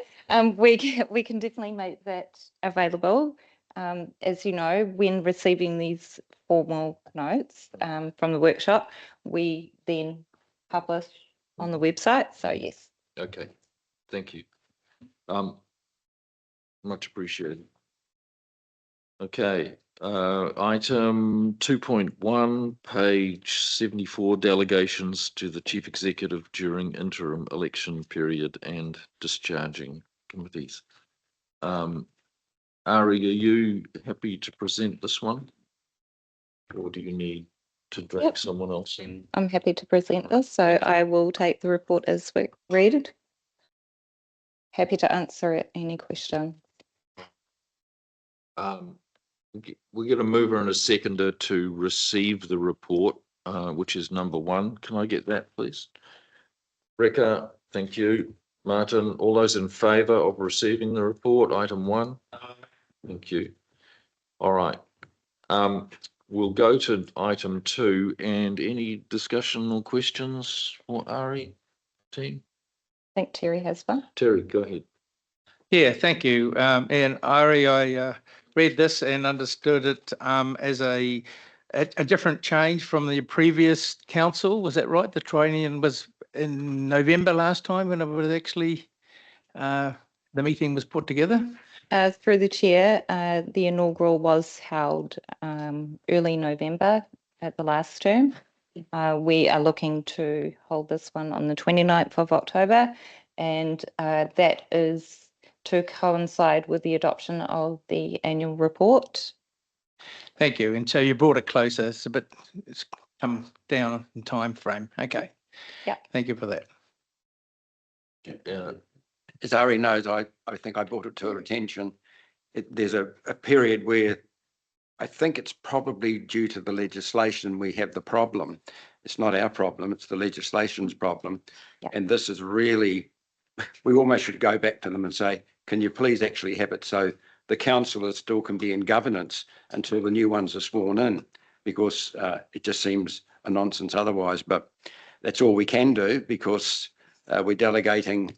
We can definitely make that available. As you know, when receiving these formal notes from the workshop, we then publish on the website. So yes. Okay, thank you. Much appreciated. Okay, item 2.1, page 74, delegations to the chief executive during interim election period and discharging committees. Ari, are you happy to present this one? Or do you need to drag someone else in? I'm happy to present this, so I will take the report as read. Happy to answer any question. We're going to move her in a seconder to receive the report, which is number 1. Can I get that, please? Rebecca, thank you. Martin, all those in favour of receiving the report, item 1? Thank you. All right. We'll go to item 2, and any discussion or questions for Ari, team? I think Terry has one. Terry, go ahead. Yeah, thank you. And Ari, I read this and understood it as a different change from the previous council. Was that right? The training was in November last time when it was actually the meeting was put together? Through the chair, the inaugural was held early November at the last term. We are looking to hold this one on the 29th of October, and that is to coincide with the adoption of the annual report. Thank you. And so you brought it closer. It's come down in time frame. Okay. Yeah. Thank you for that. As Ari knows, I think I brought it to her attention. There's a period where I think it's probably due to the legislation we have the problem. It's not our problem, it's the legislation's problem. Yeah. And this is really, we almost should go back to them and say, can you please actually have it so the councillors still can be in governance until the new ones are sworn in, because it just seems a nonsense otherwise. But that's all we can do, because we're delegating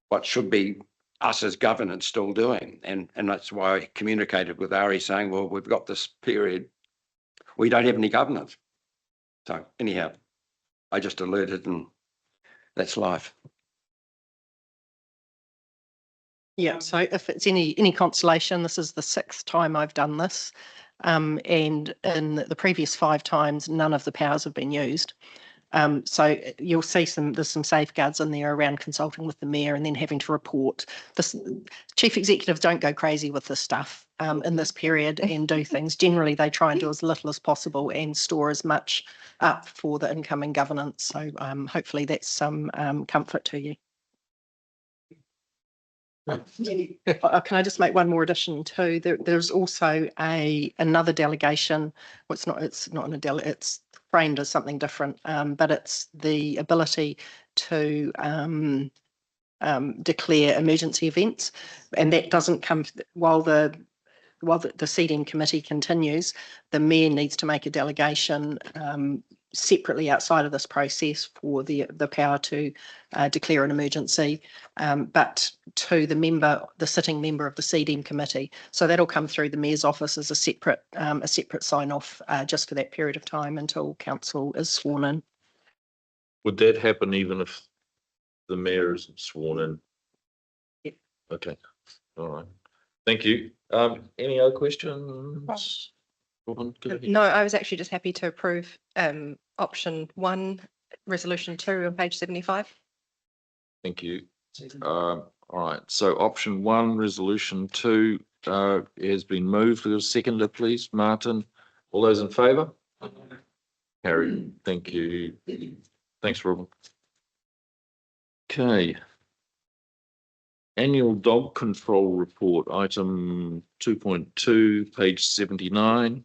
what should be us as governance still doing. And that's why I communicated with Ari saying, well, we've got this period, we don't have any governance. So anyhow, I just alerted, and that's life. Yeah, so if it's any consolation, this is the 6th time I've done this. And in the previous 5 times, none of the powers have been used. So you'll see there's some safeguards in there around consulting with the mayor and then having to report. This chief executives don't go crazy with this stuff in this period and do things. Generally, they try and do as little as possible and store as much up for the incoming governance. So hopefully that's some comfort to you. Can I just make one more addition too? There's also another delegation. Well, it's not it's framed as something different, but it's the ability to declare emergency events, and that doesn't come while the seating committee continues. The mayor needs to make a delegation separately outside of this process for the power to declare an emergency, but to the sitting member of the CDM committee. So that'll come through the mayor's office as a separate sign off just for that period of time until council is sworn in. Would that happen even if the mayor isn't sworn in? Yep. Okay, all right. Thank you. Any other questions? Robin, go ahead. No, I was actually just happy to approve option 1, resolution 2 on page 75. Thank you. All right, so option 1, resolution 2 has been moved. A seconder, please. Martin. All those in favour? Carried. Thank you. Thanks, Robin. Okay. Annual Dog Control Report, item 2.2, page 79.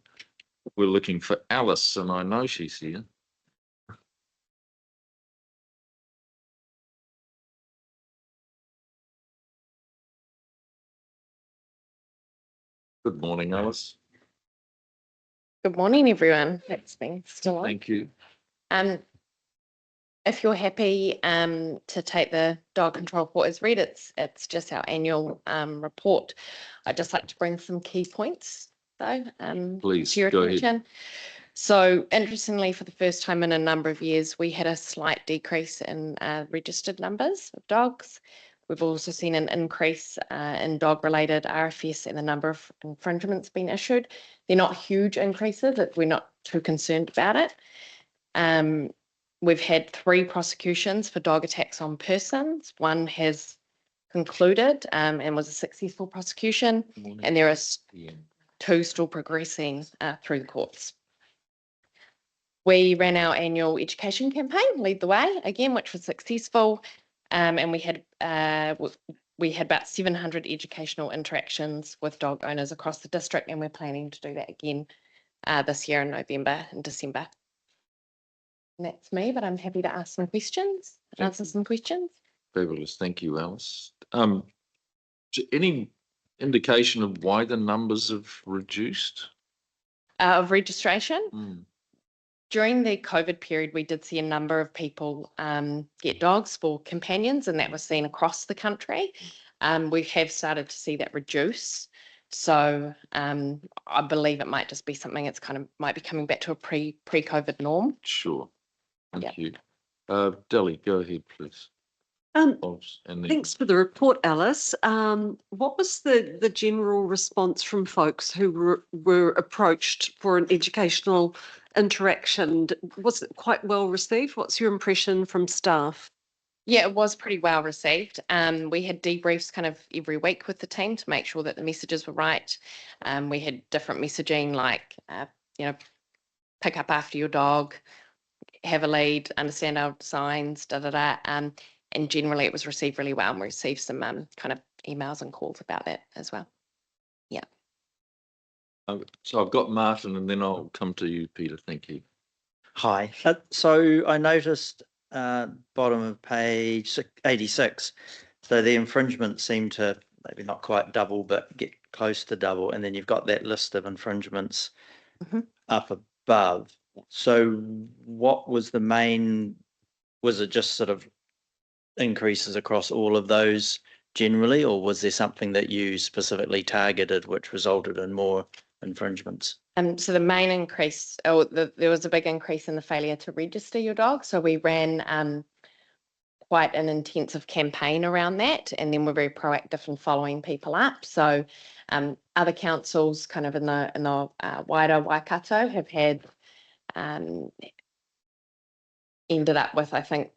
We're looking for Alice, and I know she's here. Good morning, Alice. Good morning, everyone. That's been still on. Thank you. If you're happy to take the dog control report as read, it's just our annual report. I'd just like to bring some key points though. Please, to your go ahead. attention. So interestingly, for the first time in a number of years, we had a slight decrease in registered numbers of dogs. We've also seen an increase in dog-related RFS and the number of infringements being issued. They're not huge increases, we're not too concerned about it. We've had 3 prosecutions for dog attacks on persons. One has concluded and was a successful prosecution, and there are 2 still progressing through the courts. We ran our annual education campaign, Lead the Way, again, which was successful, and we had about 700 educational interactions with dog owners across the district, and we're planning to do that again this year in November and December. And that's me, but I'm happy to ask some questions, answer some questions. Fabulous. Thank you, Alice. Any indication of why the numbers have reduced? Of registration? During the COVID period, we did see a number of people get dogs for companions, and that was seen across the country. We have started to see that reduce. So I believe it might just be something that's might be coming back to a pre-COVID norm. Sure. Thank you. Deli, go ahead, please. Thanks for the report, Alice. What was the general response from folks who were approached for an educational interaction? Was it quite well received? What's your impression from staff? Yeah, it was pretty well received. We had debriefs every week with the team to make sure that the messages were right. We had different messaging like, pick up after your dog, have a lead, understand our signs, and generally it was received really well, and we received some emails and calls about that as well. Yeah. So I've got Martin, and then I'll come to you, Peter. Thank you. Hi. So I noticed bottom of page 86. So the infringements seem to maybe not quite double, but get close to double. And then you've got that list of infringements up above. So what was the main, was it just sort of increases across all of those generally, or was there something that you specifically targeted which resulted in more infringements? So the main increase, there was a big increase in the failure to register your dog. So we ran quite an intensive campaign around that, and then we're very proactive in following people up. So other councils in the wider Waikato have had ended up with, I think,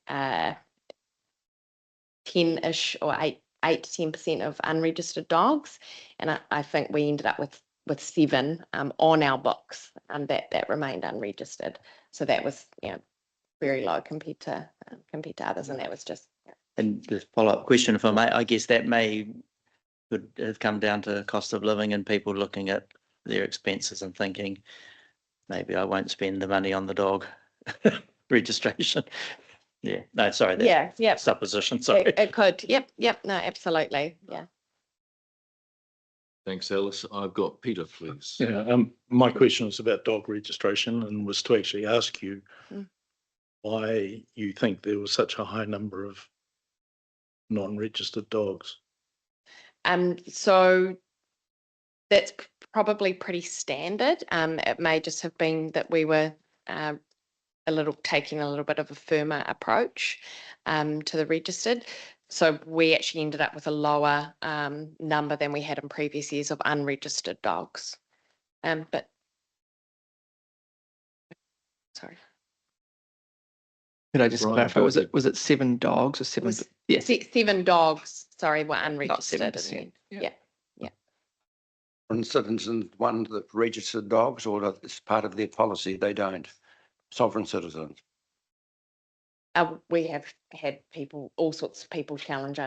10-ish or 8 to 10% of unregistered dogs, and I think we ended up with 7 on our books that remained unregistered. So that was very low compared to others, and that was just. And the follow-up question, if I may, I guess that could have come down to cost of living and people looking at their expenses and thinking, maybe I won't spend the money on the dog registration. Yeah, no, sorry. That's supposition, sorry. It could, yep, no, absolutely, yeah. Thanks, Alice. I've got Peter, please. Yeah, my question was about dog registration and was to actually ask you why you think there was such a high number of non-registered dogs. So that's probably pretty standard. It may just have been that we were taking a little bit of a firmer approach to the registered. So we actually ended up with a lower number than we had in previous years of unregistered dogs. But sorry. Could I just Right, clarify? go Was ahead. it 7 dogs or 7? Yeah, 7 dogs, sorry, were unregistered. Not 7%. Yeah. And citizens, one that registered dogs, or that it's part of their policy, they don't. Sovereign citizens. We have had people, all sorts of people challenge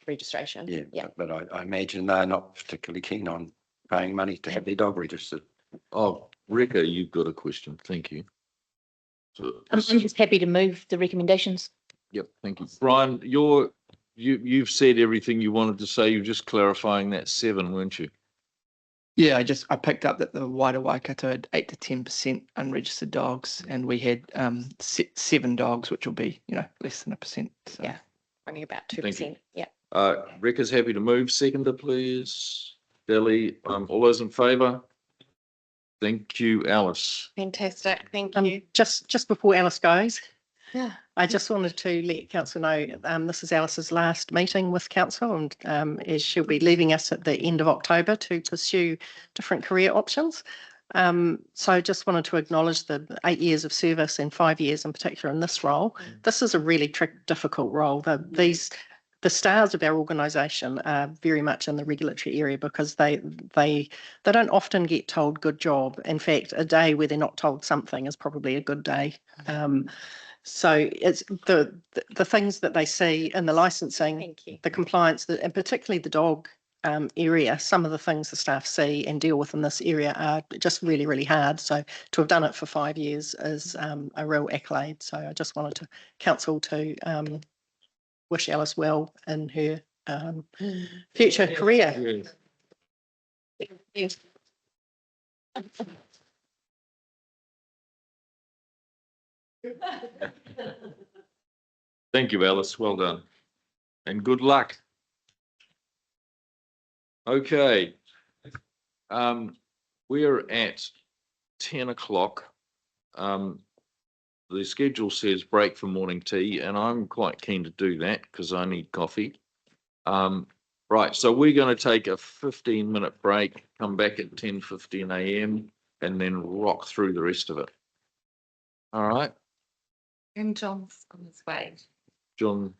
registration. Yeah, but I imagine they're not particularly keen on paying money to have their dog registered. Oh, Rika, you've got a question. Thank you. So, I'm just happy to move the recommendations. Yep, thank you. Brian, you've said everything you wanted to say. You're just clarifying that 7, weren't you? yeah. I picked up that the wider Waikato had 8 to 10% unregistered dogs, and we had 7 dogs, which will be less than 1%. So. Yeah, only about Thank you. 2%. Yeah. Rika's happy to move. Seconder, please. Delhi, all those in favour? Thank you, Alice. Fantastic. Thank you. Just before Alice goes, Yeah. I just wanted to let council know this is Alice's last meeting with council, and as she'll be leaving us at the end of October to pursue different career options. So just wanted to acknowledge the 8 years of service and 5 years in particular in this role. This is a really difficult role. The stars of our organisation are very much in the regulatory area because they don't often get told good job. In fact, a day where they're not told something is probably a good day. So it's the things that they see in the licensing, the compliance, and particularly the dog area. Some of the things the staff see and deal with in this area are just really, really hard. So to have done it for 5 years is a real accolade. So I just wanted to council to wish Alice well in her future career. Yes. Thank you, Alice. Well done. And good luck. Okay. We're at 10 o'clock. The schedule says break for morning tea, and I'm quite keen to do that because I need coffee. Right, so we're going to take a 15-minute break, come back at 10:15 a.m. and then rock through the rest of it. All right. And John's on his way. John,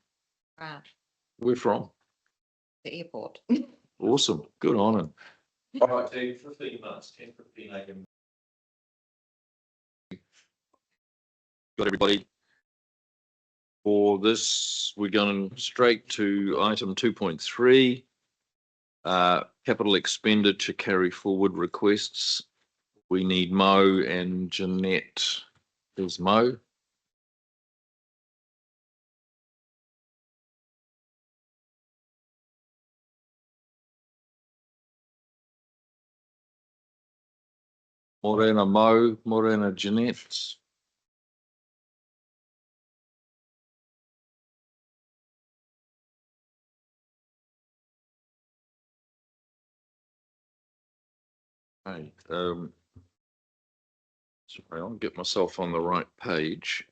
where from? The airport. Awesome. Good on him. All right, Dave, 15 minutes, 10:15 a.m. Got everybody. For this, we're going straight to item 2.3, capital expenditure carry forward requests. We need Mo and Jeanette. There's Mo. Morena Mo, Morena Jeanette. Hey, sorry, I'll get myself on the right page.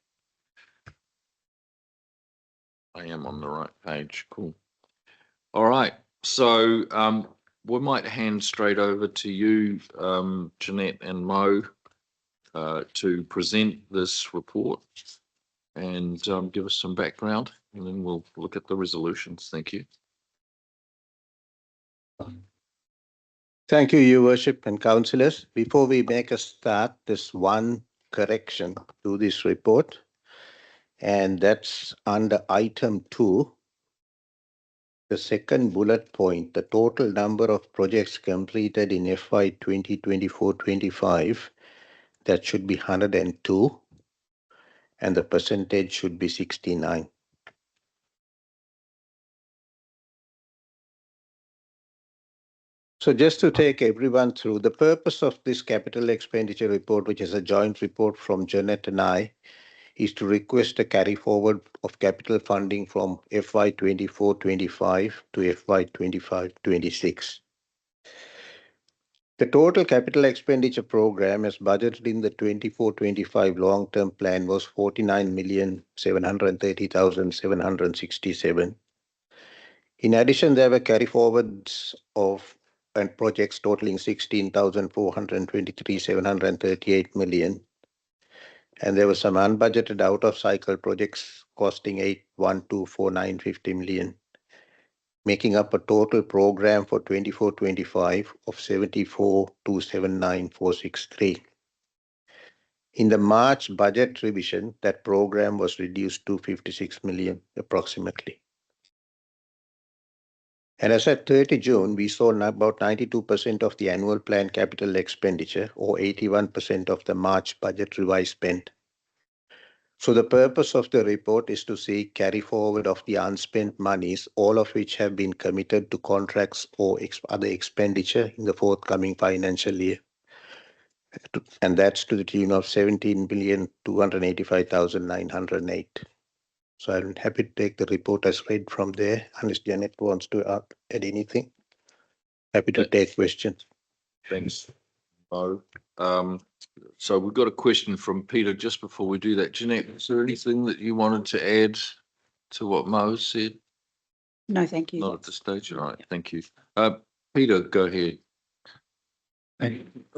I am on the right page. Cool. All right. So we might hand straight over to you, Jeanette and Mo, to present this report and give us some background, and then we'll look at the resolutions. Thank you. Thank you, Your Worship and councillors. Before we make a start, there's one correction to this report, and that's under item 2, the second bullet point, the total number of projects completed in FY 2024-25, that should be 102, and the percentage should be 69. So just to take everyone through, the purpose of this capital expenditure report, which is a joint report from Janet and I, is to request a carry forward of capital funding from FY 24-25 to FY 25-26. The total capital expenditure program as budgeted in the 24-25 long-term plan was 49,730,767. In addition, there were carry forwards of and projects totaling 16,423,738 million. And there were some unbudgeted out-of-cycle projects costing 8,124,950 million, making up a total program for 24-25 of 74,279,463. In the March budget revision, that program was reduced to 56 million approximately. And as at 30 June, we saw about 92% of the annual planned capital expenditure or 81% of the March budget revised spend. So the purpose of the report is to see carry forward of the unspent monies, all of which have been committed to contracts or other expenditure in the forthcoming financial year. And that's to the tune of 17,285,908. So I'm happy to take the report as read from there, unless Janet wants to add anything. Happy to take questions. Thanks, Mo. So we've got a question from Peter just before we do that. Jeanette, is there anything that you wanted to add to what Mo said? No, thank you. Not at this stage. All right, thank you. Peter, go ahead.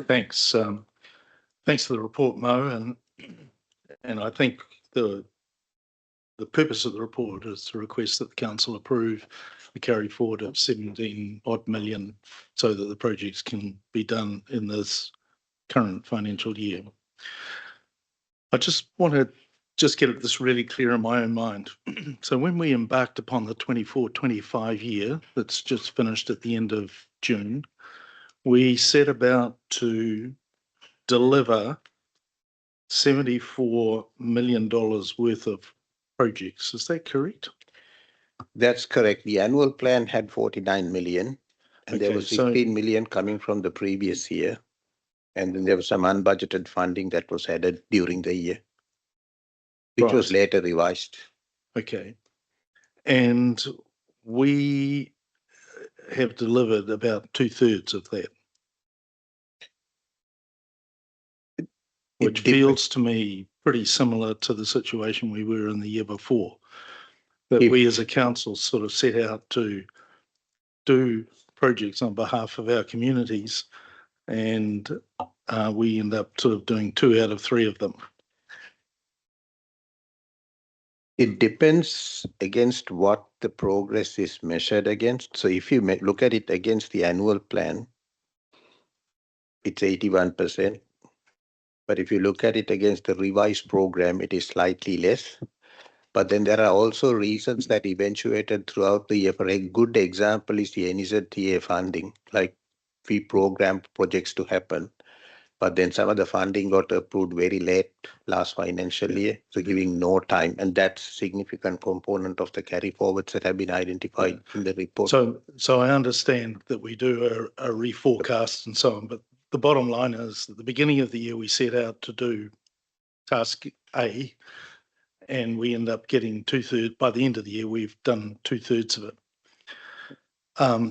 Thanks. Thanks for the report, Mo. And I think the purpose of the report is to request that the council approve the carry forward of 17 odd million so that the projects can be done in this current financial year. I just want to get this really clear in my own mind. So when we embarked upon the 24-25 year that's just finished at the end of June, we set about to deliver $74 million worth of projects. Is that correct? That's correct. The annual plan had 49 million and there was 16 million coming from the previous year. And then there was some unbudgeted funding that was added during the year, which was later revised. Okay. And we have delivered about 2/3 of that. Which feels to me pretty similar to the situation we were in the year before. That we as a council sort of set out to do projects on behalf of our communities and we end up sort of doing 2 out of 3 of them. It depends against what the progress is measured against. So if you look at it against the annual plan, it's 81%. But if you look at it against the revised program, it is slightly less. But then there are also reasons that eventuated throughout the year. For a good example is the NZTA funding, like we programmed projects to happen. But then some of the funding got approved very late last financial year, so giving no time. And that's a significant component of the carry forwards that have been identified in the report. So I understand that we do a reforecast and so on, but the bottom line is at the beginning of the year, we set out to do task A and we end up getting 2/3. By the end of the year, we've done 2/3 of it,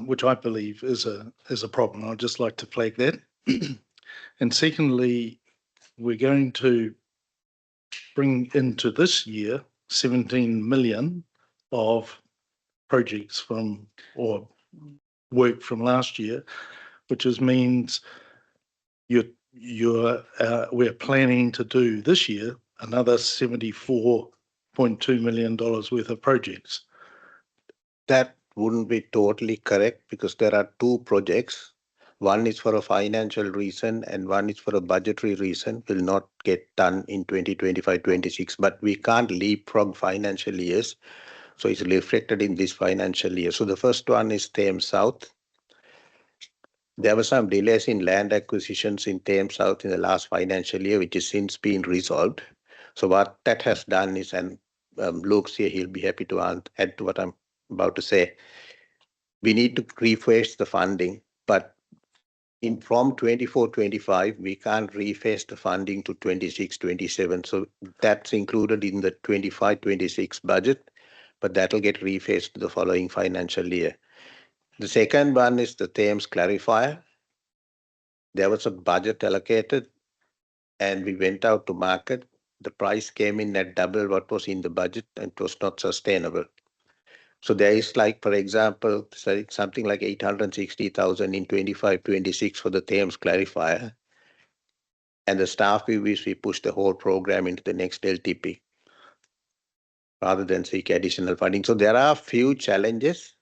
which I believe is a problem. I'd just like to flag that. And secondly, we're going to bring into this year 17 million of projects from or work from last year, which means we're planning to do this year another $74.2 million worth of projects. That wouldn't be totally correct because there are 2 projects. One is for a financial reason and one is for a budgetary reason, will not get done in 2025-26, but we can't leapfrog financial years. So it's reflected in this financial year. So the first one is Thames South. There were some delays in land acquisitions in Thames South in the last financial year, which has since been resolved. So what that has done is, and Luke's here, he'll be happy to add to what I'm about to say. We need to refresh the funding, but from 24-25, we can't rephase the funding to 26-27. So that's included in the 25-26 budget, but that'll get rephased to the following financial year. The second one is the Thames clarifier. There was a budget allocated and we went out to market. The price came in at double what was in the budget and it was not sustainable. So there is like, for example, something like 860,000 in 25-26 for the Thames clarifier. And the staff we wish we push the whole program into the next LTP rather than seek additional funding. So there are a few challenges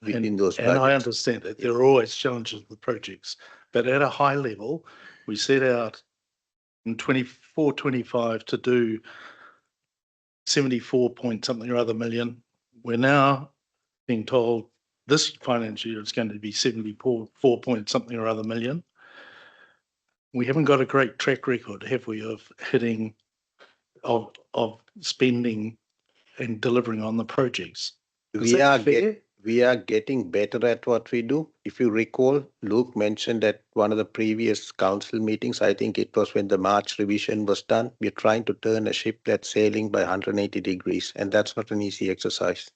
within those budgets. And I understand that there are always challenges with projects, but at a high level, we set out in 24-25 to do 74 point something or other million. We're now being told this financial year it's going to be 74 point something or other million. We haven't got a great track record, have we, of hitting, of spending and delivering on the projects. We are getting better at what we do. If you recall, Luke mentioned at one of the previous council meetings, I think it was when the March revision was done, we're trying to turn a ship that's sailing by 180 degrees, and that's not an easy exercise.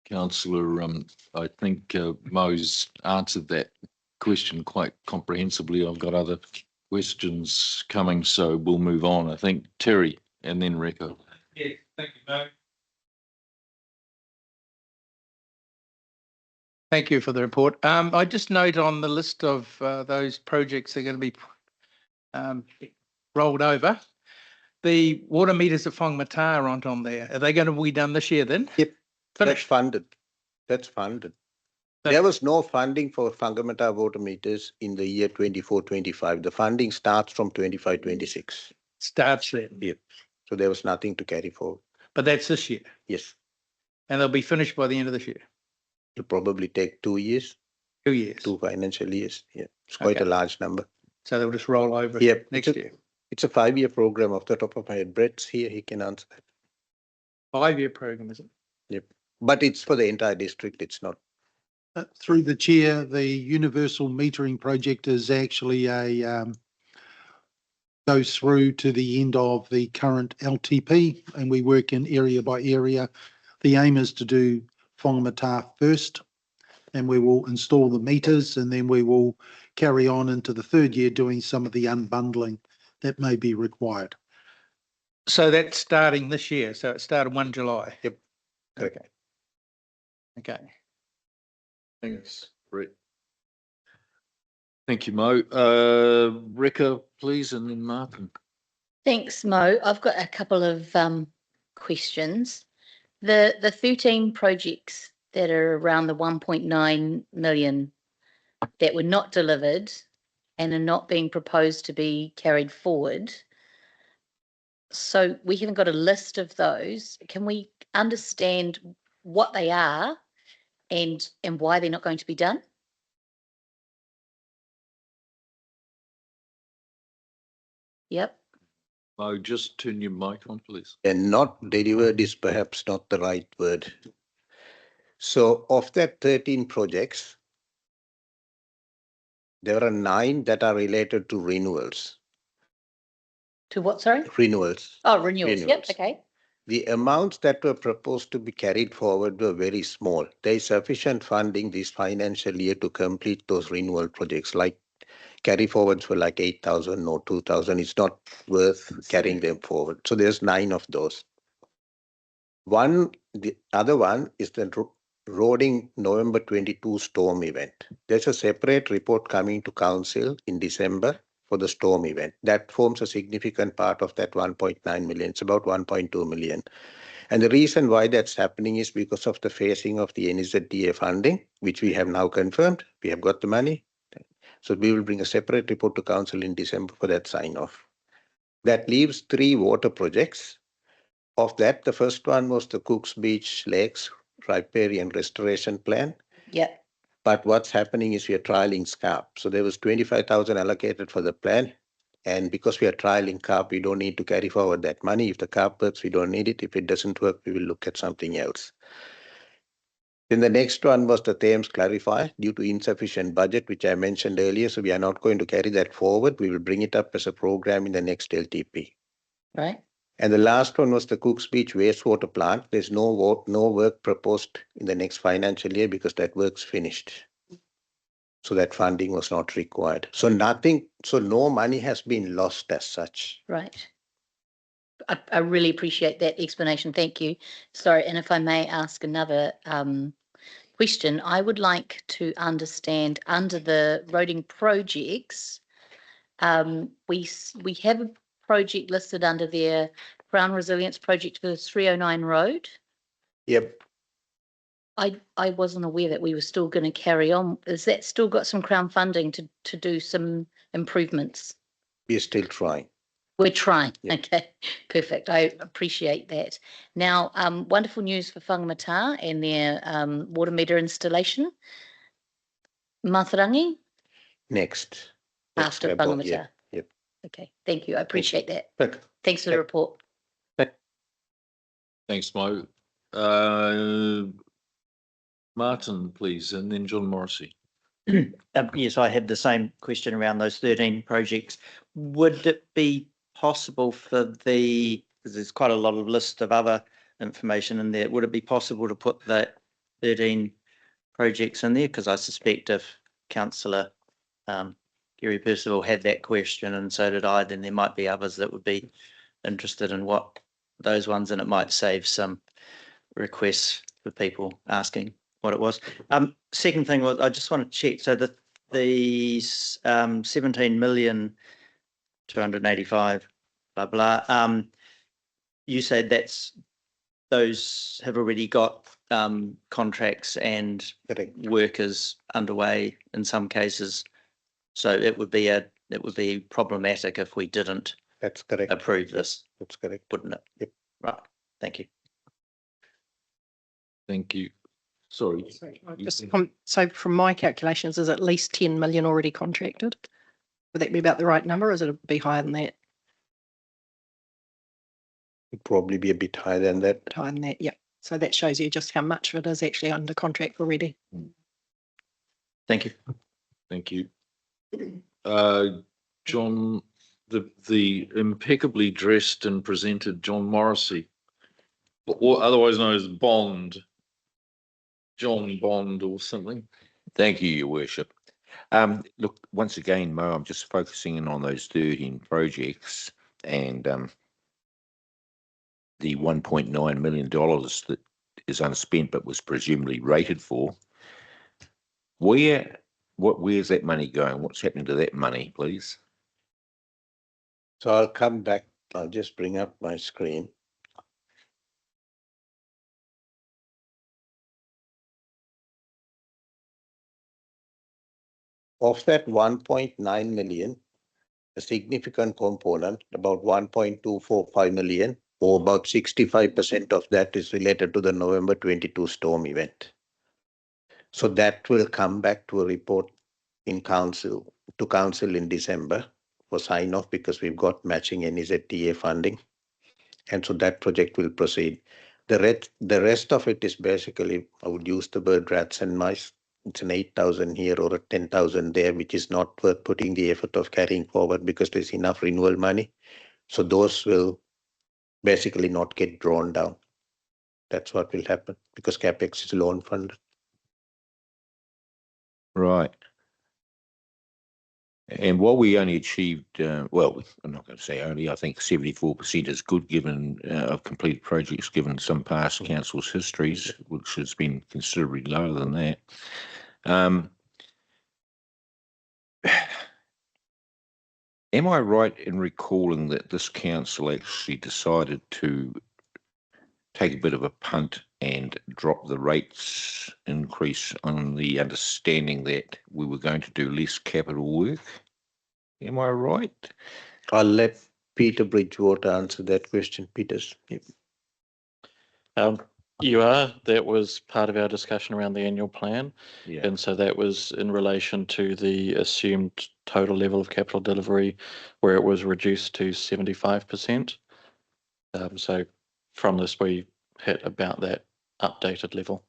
Councillor, I think Mo's answered that question quite comprehensively. I've got other questions coming, so we'll move on. I think Terry and then Rico. Yeah, thank you, Mo. Thank you for the report. I just note on the list of those projects that are going to be rolled over, the water meters at Whangamata aren't on there. Are they going to be done this year then? Yep, finished. That's funded. That's funded. There was no funding for Whangamata water meters in the year 24-25. The funding starts from 25-26. Starts then? Yep. So there was nothing to carry forward. But that's this year? Yes. And they'll be finished by the end of this year? It'll probably take 2 years. 2 years? 2 financial years. Yeah, it's quite a large number. So they'll just roll over next year? It's a 5-year program off the top of my head. Brett's here, he can answer that. 5-year program, is it? Yep. But it's for the entire district, it's not. Through the chair, the universal metering project is actually goes through to the end of the current LTP and we work in area by area. The aim is to do Whangamata first and we will install the meters and then we will carry on into the 3rd year doing some of the unbundling that may be required. So that's starting this year. So it started 1 July. Yep. Okay. Okay. Thanks, Brett. Thank you, Mo. Rico, please, and then Martin. Thanks, Mo. I've got a couple of questions. The 13 projects that are around the 1.9 million that were not delivered and are not being proposed to be carried forward. So we haven't got a list of those. Can we understand what they are and why they're not going to be done? Yep. Mo, just turn your mic on, please. And not delivered is perhaps not the right word. So of that 13 projects, there are 9 that are related to renewals. To what, sorry? Renewals. Oh, renewals. Yep, okay. The amounts that were proposed to be carried forward were very small. There is sufficient funding this financial year to complete those renewal projects. Like carry forwards were like 8,000 or 2,000. It's not worth carrying them forward. So there's 9 of those. The other one is the Roading November 22 storm event. There's a separate report coming to council in December for the storm event. That forms a significant part of that 1.9 million. It's about 1.2 million. And the reason why that's happening is because of the phasing of the NZDA funding, which we have now confirmed. We have got the money. So we will bring a separate report to council in December for that sign off. That leaves 3 water projects. Of that, the first one was the Cooks Beach Lakes Riparian Restoration Plan. Yeah. But what's happening is we are trialing SCARP. So there was 25,000 allocated for the plan. And because we are trialing CARP, we don't need to carry forward that money. If the CARP works, we don't need it. If it doesn't work, we will look at something else. Then the next one was the Thames clarifier due to insufficient budget, which I mentioned earlier. So we are not going to carry that forward. We will bring it up as a program in the next LTP. Right. And the last one was the Cooks Beach wastewater plant. There's no work proposed in the next financial year because that work's finished. So that funding was not required. So no money has been lost as such. Right. I really appreciate that explanation. Thank you. Sorry, and if I may ask another question, I would like to understand under the roading projects, we have a project listed under their Crown Resilience Project for the 309 Road. Yep. I wasn't aware that we were still going to carry on. Is that still got some Crown funding to do some improvements? We're still trying. We're trying. Yeah. Okay, perfect. I appreciate that. Now, wonderful news for Whangamata and their water meter installation. Mātarangi? Next After report, Whangamata. Yep. Okay, thank you. I appreciate that. Okay. Thanks for the report. Thanks, Mo. Martin, please, and then John Morrissey. Yes, I had the same question around those 13 projects. Would it be possible for because there's quite a lot of list of other information in there, would it be possible to put that 13 projects in there? Because I suspect if Councillor Gary Percival had that question and so did I, then there might be others that would be interested in what those ones, and it might save some requests for people asking what it was. Second thing was I just want to check. So the 17,285,000 blah blah. You said those have already got contracts and workers underway in some cases. So it would be problematic if we didn't. That's correct. Approve this. That's correct. Wouldn't it? Yep. Right. Thank you. Thank you. Sorry. So from my calculations, is at least 10 million already contracted? Would that be about the right number, or is it be higher than that? It'd probably be a bit higher than that. Higher than that, yeah. So that shows you just how much of it is actually under contract already. Thank you. Thank you. John, the impeccably dressed and presented John Morrissey, or otherwise known as Bond. John Bond or something. Thank you, Your Worship. Look, once again, Mo, I'm just focusing in on those 13 projects and the $1.9 million that is unspent but was presumably rated for. Where's that money going? What's happening to that money, please? So I'll come back. I'll just bring up my screen. Of that 1.9 million, a significant component, about 1.245 million, or about 65% of that is related to the November 22 storm event. So that will come back to a report to council in December for sign off, because we've got matching NZTA funding. And so that project will proceed. The rest of it is basically, I would use the word rats and mice. It's an 8,000 here or a 10,000 there, which is not worth putting the effort of carrying forward because there's enough renewal money. So those will basically not get drawn down. That's what will happen because CapEx is loan funded. Right. And while we only achieved, well, I'm not going to say only, I think 74% is good given of completed projects, given some past council's histories, which has been considerably lower than that. Am I right in recalling that this council actually decided to take a bit of a punt and drop the rates increase on the understanding that we were going to do less capital work? Am I right? I'll let Peter Bridgewater answer that question. Peters. Yep. You are. That was part of our discussion around the annual plan. Yeah. And so that was in relation to the assumed total level of capital delivery, where it was reduced to 75%. So from this, we hit about that updated level.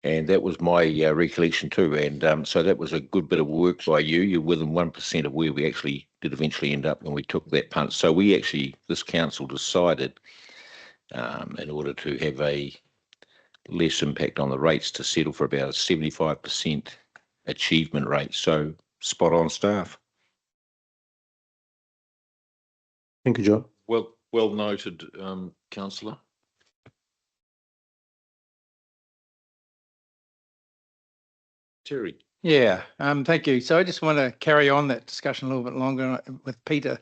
And that was my recollection too. And so that was a good bit of work by you. You're within 1% of where we actually did eventually end up when we took that punt. So we actually, this council decided in order to have a less impact on the rates to settle for about a 75% achievement rate. So spot on staff. Thank you, John. Well noted, councillor. Terry. Yeah, thank you. So I just want to carry on that discussion a little bit longer with Peter.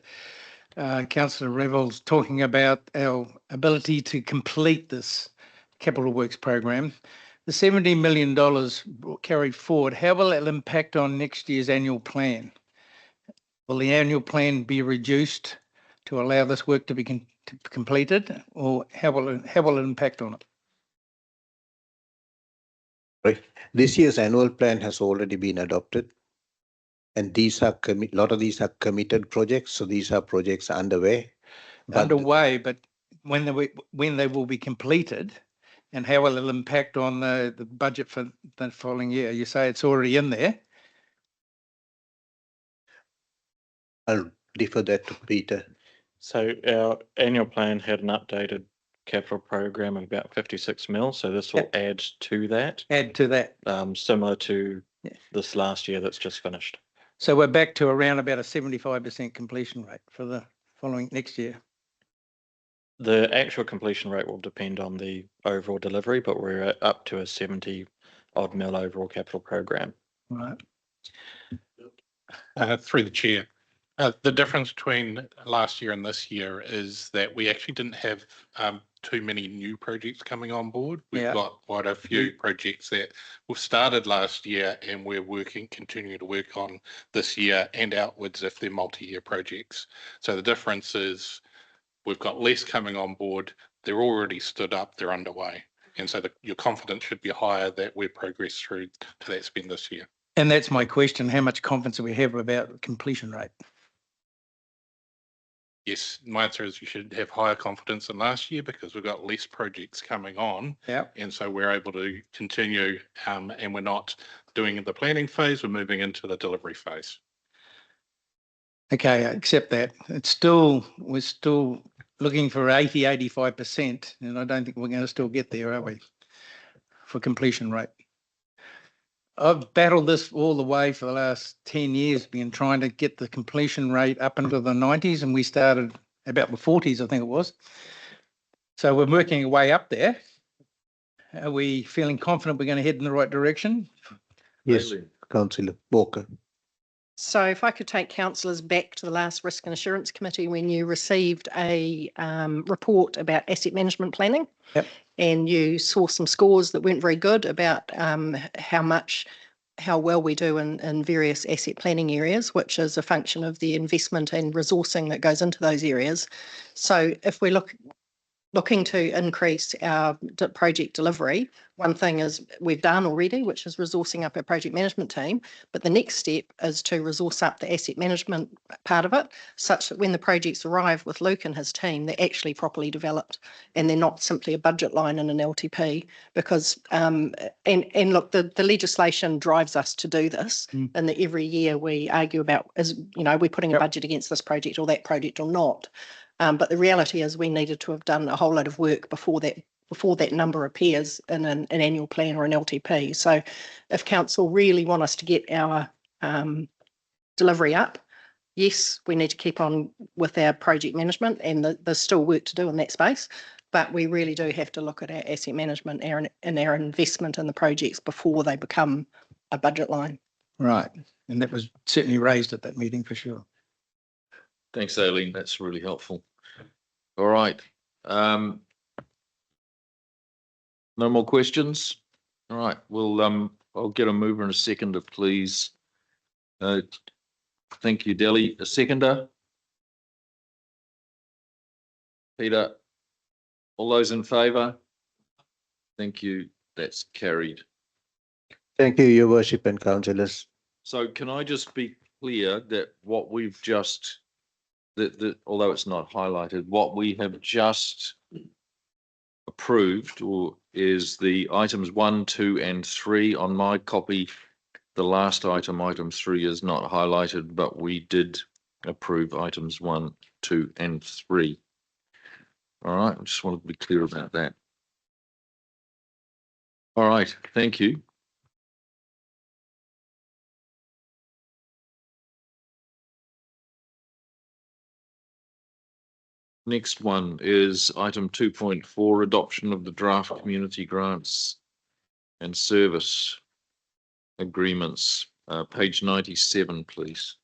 Councillor Revels talking about our ability to complete this capital works program. The $70 million carried forward, how will it impact on next year's annual plan? Will the annual plan be reduced to allow this work to be completed, or how will it impact on it? Right. This year's annual plan has already been adopted. And these are a lot of these are committed projects. So these are projects underway. But when they will be completed, and how will it impact on the budget for the following year? You say it's already in there. I'll defer that to Peter. So our annual plan had an updated capital program of about 56 mil. So this will add to that. Add to that. Similar to this last year that's just finished. So we're back to around about a 75% completion rate for the following next year. The actual completion rate will depend on the overall delivery, but we're up to a 70 odd mil overall capital program. Right. Through the chair. The difference between last year and this year is that we actually didn't have too many new projects coming on board. We've got quite a few projects that were started last year and we're continuing to work on this year and outwards if they're multi-year projects. So the difference is we've got less coming on board. They're already stood up, they're underway. And so your confidence should be higher that we've progressed through to that spend this year. And that's my question, how much confidence do we have about completion rate? Yes, my answer is you should have higher confidence than last year because we've got less projects coming on. Yeah. And so we're able to continue and we're not doing the planning phase, we're moving into the delivery phase. Okay, I accept that. We're still looking for 85%, and I don't think we're going to still get there, are we? For completion rate. I've battled this all the way for the last 10 years, been trying to get the completion rate up into the 90s, and we started about the 40s, I think it was. So we're working our way up there. Are we feeling confident we're going to head in the right direction? Yes, Councillor Walker. So if I could take councillors back to the last Risk and Assurance Committee when you received a report about asset management planning. Yep. And you saw some scores that weren't very good about how well we do in various asset planning areas, which is a function of the investment and resourcing that goes into those areas. So if we're looking to increase our project delivery, one thing is we've done already, which is resourcing up our project management team. But the next step is to resource up the asset management part of it, such that when the projects arrive with Luke and his team, they're actually properly developed and they're not simply a budget line in an LTP. Because and look, the legislation drives us to do this, and that every year we argue about we're putting a budget against this project or that project or not. But the reality is we needed to have done a whole lot of work before that number appears in an annual plan or an LTP. So if council really want us to get our delivery up, yes, we need to keep on with our project management, and there's still work to do in that space. But we really do have to look at our asset management and our investment in the projects before they become a budget line. Right. And that was certainly raised at that meeting for sure. Thanks, Aileen. That's really helpful. All right. No more questions? All right. Well, I'll get a mover and a seconder, please. Thank you, Deli. A seconder? Peter? All those in favour? Thank you. That's carried. Thank you, Your Worship and councillors. So can I just be clear that what we've just although it's not highlighted, what we have just approved or is the items 1, 2 and 3. On my copy, the last item, item 3, is not highlighted, but we did approve items 1, 2 and 3. All right, I just wanted to be clear about that. All right, thank you. Next one is item 2.4, adoption of the draft community grants and service agreements. Page 97, please.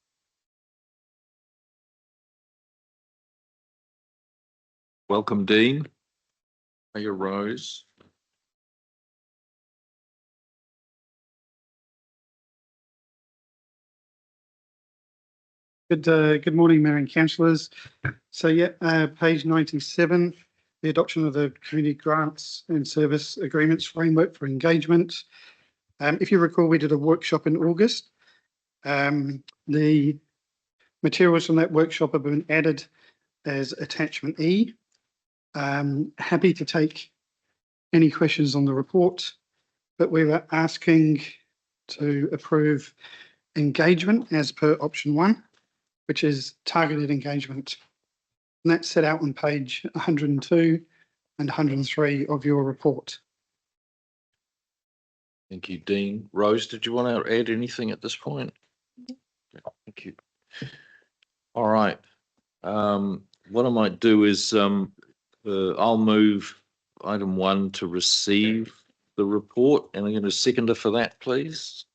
Welcome, Dean. Hiya, Rose. Good morning, Mayor and councillors. So yeah, page 97, the adoption of the community grants and service agreements framework for engagement. If you recall, we did a workshop in August. The materials from that workshop have been added as attachment E. Happy to take any questions on the report, but we were asking to approve engagement as per option 1, which is targeted engagement. And that's set out on page 102 and 103 of your report. Thank you, Dean. Rose, did you want to add anything at this point? Thank you. All right. What I might do is I'll move item 1 to receive the report, and I'm going to seconder for that, please.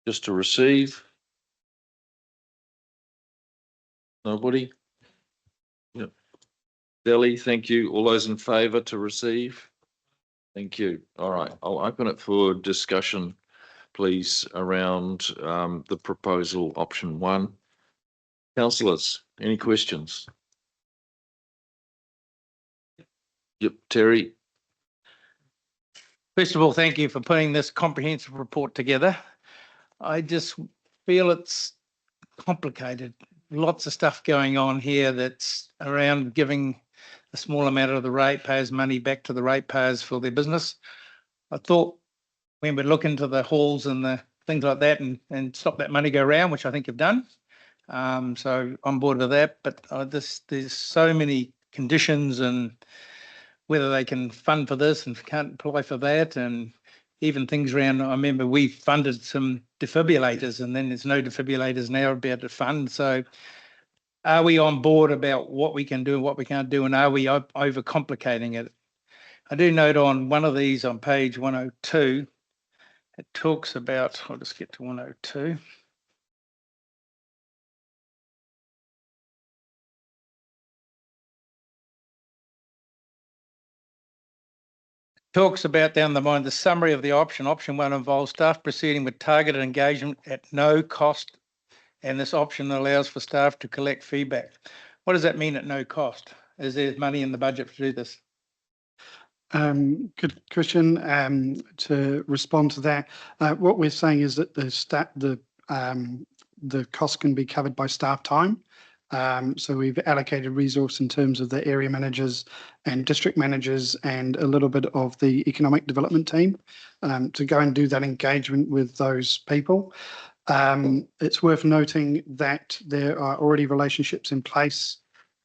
Just to receive. Nobody? Yep. Deli, thank you. All those in favour to receive? Thank you. All right, I'll open it for discussion, please, around the proposal option 1. Councillors, any questions? Yep, Terry. First of all, thank you for putting this comprehensive report together. I just feel it's complicated. Lots of stuff going on here that's around giving a small amount of the ratepayers' money back to the ratepayers for their business. I thought when we look into the halls and the things like that and stop that money go around, which I think you've done. So I'm on board with that, but there's so many conditions and whether they can fund for this and can't apply for that, and even things around, I remember we funded some defibrillators and then there's no defibrillators now about to fund. So are we on board about what we can do and what we can't do, and are we overcomplicating it? I do note on one of these on page 102, it talks about, I'll just get to 102. Talks about down the line, the summary of the option. Option 1 involves staff proceeding with targeted engagement at no cost, and this option allows for staff to collect feedback. What does that mean at no cost? Is there money in the budget to do this? Good question. To respond to that, what we're saying is that the cost can be covered by staff time. So we've allocated resource in terms of the area managers and district managers and a little bit of the economic development team to go and do that engagement with those people. It's worth noting that there are already relationships in place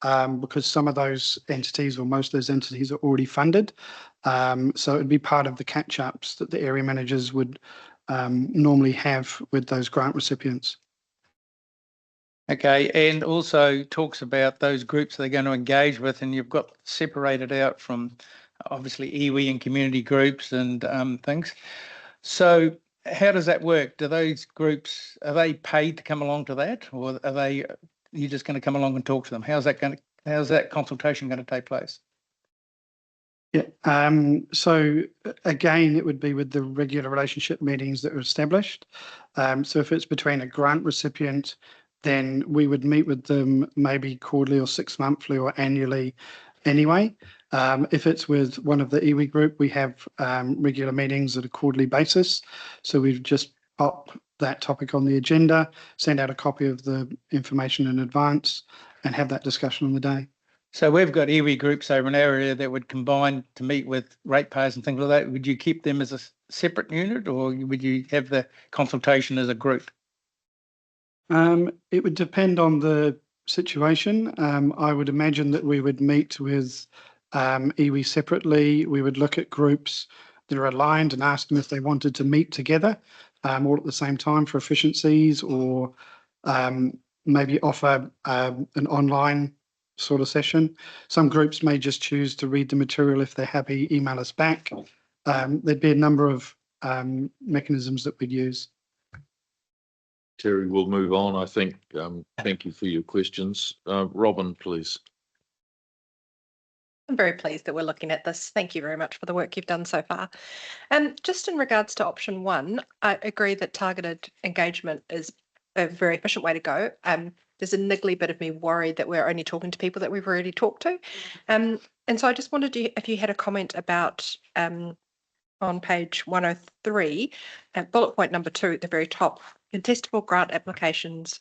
because some of those entities or most of those entities are already funded. So it'd be part of the catch-ups that the area managers would normally have with those grant recipients. Okay, and also talks about those groups they're going to engage with, and you've got separated out from obviously iwi and community groups and things. So how does that work? Do those groups, are they paid to come along to that, or are you just going to come along and talk to them? How's that consultation going to take place? Yeah, so again, it would be with the regular relationship meetings that are established. So if it's between a grant recipient, then we would meet with them maybe quarterly or 6 monthly or annually anyway. If it's with one of the iwi group, we have regular meetings at a quarterly basis. So we've just pop that topic on the agenda, send out a copy of the information in advance and have that discussion on the day. So we've got iwi groups over an area that would combine to meet with ratepayers and things like that. Would you keep them as a separate unit, or would you have the consultation as a group? It would depend on the situation. I would imagine that we would meet with iwi separately. We would look at groups that are aligned and ask them if they wanted to meet together all at the same time for efficiencies, or maybe offer an online sort of session. Some groups may just choose to read the material. If they're happy, email us back. There'd be a number of mechanisms that we'd use. Terry, we'll move on, I think. Thank you for your questions. Robin, please. I'm very pleased that we're looking at this. Thank you very much for the work you've done so far. Just in regards to option 1, I agree that targeted engagement is a very efficient way to go. There's a niggly bit of me worried that we're only talking to people that we've already talked to. And so I just wondered if you had a comment about on page 103, bullet point number 2 at the very top, contestable grant applicants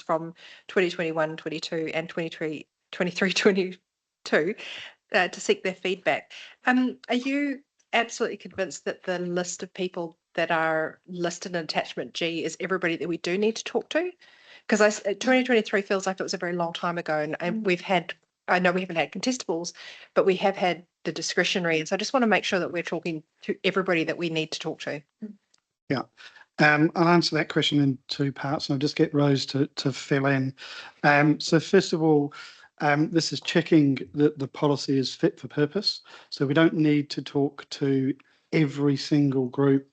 from 2021-22 and 23-22 to seek their feedback. Are you absolutely convinced that the list of people that are listed in attachment G is everybody that we do need to talk to? Because 2023 feels like it was a very long time ago, and we've had, I know we haven't had contestables, but we have had the discretionary. And so I just want to make sure that we're talking to everybody that we need to talk to. Yeah. I'll answer that question in 2 parts, and I'll just get Rose to fill in. So first of all, this is checking that the policy is fit for purpose. So we don't need to talk to every single group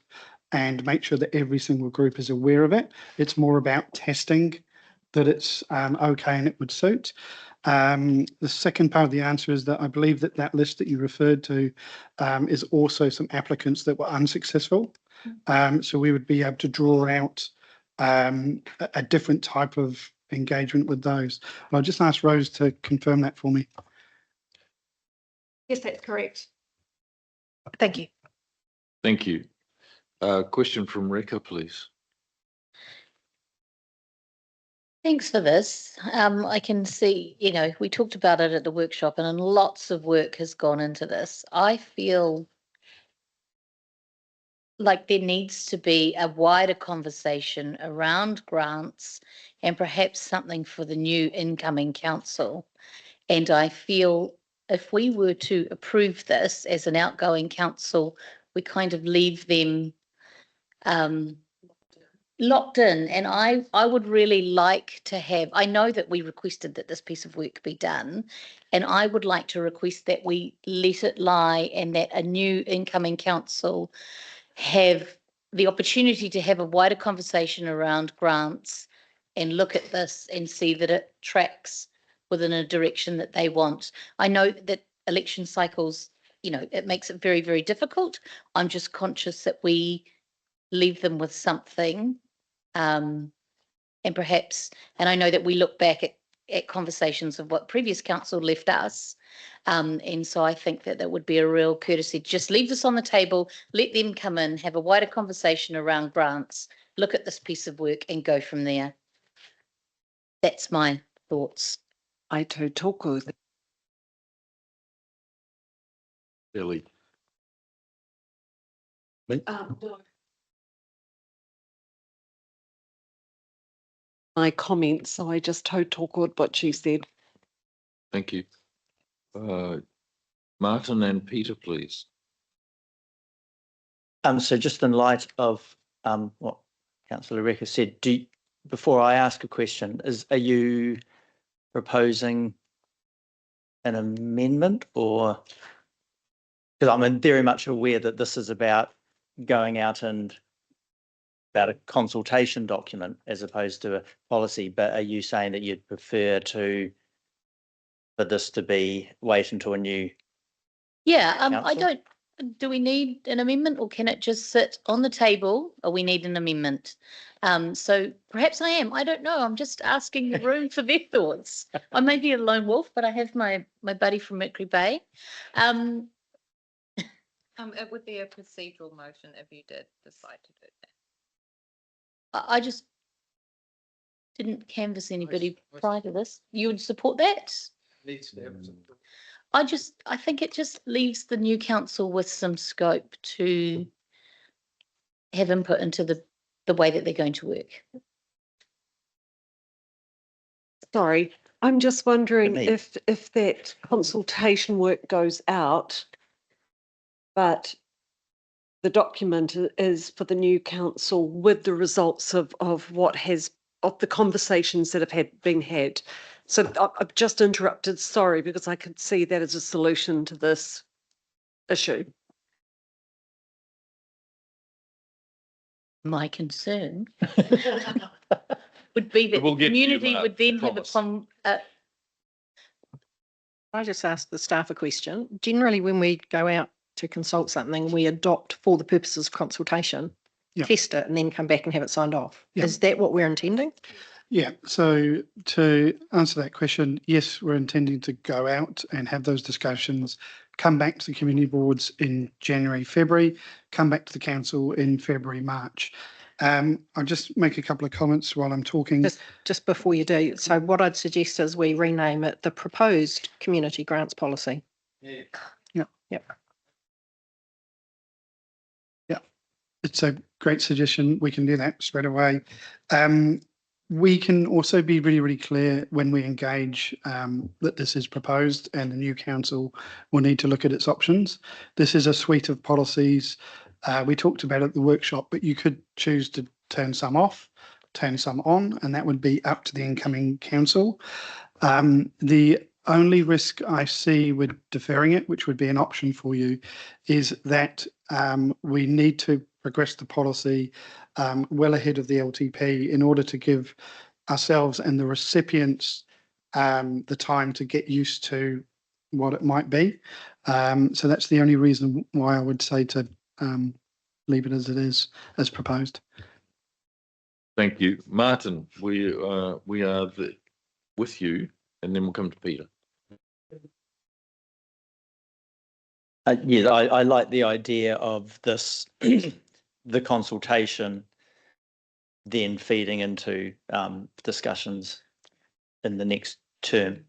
and make sure that every single group is aware of it. It's more about testing that it's okay and it would suit. The second part of the answer is that I believe that that list that you referred to is also some applicants that were unsuccessful. So we would be able to draw out a different type of engagement with those. But I'll just ask Rose to confirm that for me. Yes, that's correct. Thank you. Thank you. Question from Reka, please. Thanks for this. I can see, we talked about it at the workshop, and lots of work has gone into this. I feel like there needs to be a wider conversation around grants and perhaps something for the new incoming council. And I feel if we were to approve this as an outgoing council, we kind of leave them locked in. And I would really like to have, I know that we requested that this piece of work be done, and I would like to request that we let it lie and that a new incoming council have the opportunity to have a wider conversation around grants and look at this and see that it tracks within a direction that they want. I know that election cycles, it makes it very, very difficult. I'm just conscious that we leave them with something. And perhaps, and I know that we look back at conversations of what previous council left us. And so I think that would be a real courtesy. Just leave this on the table, let them come in, have a wider conversation around grants, look at this piece of work and go from there. That's my thoughts. I too tōku. Billy. My comments, so I just tōku what you said. Thank you. Martin and Peter, please. So just in light of what Councillor Reka said, before I ask a question, are you proposing an amendment, or because I'm very much aware that this is about going out and about a consultation document as opposed to a policy, but are you saying that you'd prefer for this to be wait until a new council? Do we need an amendment, or can it just sit on the table, or we need an amendment? So perhaps I don't know. I'm just asking the room for their thoughts. I may be a lone wolf, but I have my buddy from Mercury Bay. It would be a procedural motion if you did decide to do that. I just didn't canvass anybody prior to this. You would support that? I think it just leaves the new council with some scope to have input into the way that they're going to work. Sorry, I'm just wondering me. if that consultation work goes out, but the document is for the new council with the results of of the conversations that have been had. So I've just interrupted, sorry, because I could see that as a solution to this issue. My concern would be that We'll the get to you, community Mark, would then I have a I just asked the staff a question. Generally, when we go out to consult something, we adopt for the purposes of consultation, Yeah. test it, and then come back and have it signed off. Yeah. Is that what we're intending? Yeah, so to answer that question, yes, we're intending to go out and have those discussions, come back to the community boards in January, February, come back to the council in February, March. I'll just make a couple of comments while I'm talking. Just before you do, so what I'd suggest is we rename it the proposed community grants policy. Yeah. Yep. Yeah, it's a great suggestion. We can do that straight away. We can also be really, really clear when we engage that this is proposed and the new council will need to look at its options. This is a suite of policies. We talked about it at the workshop, but you could choose to turn some off, turn some on, and that would be up to the incoming council. The only risk I see with deferring it, which would be an option for you, is that we need to progress the policy well ahead of the LTP in order to give ourselves and the recipients the time to get used to what it might be. So that's the only reason why I would say to leave it as it is, as proposed. Thank you. Martin, we are with you, and then we'll come to Peter. Yeah, I like the idea of this, the consultation then feeding into discussions in the next term.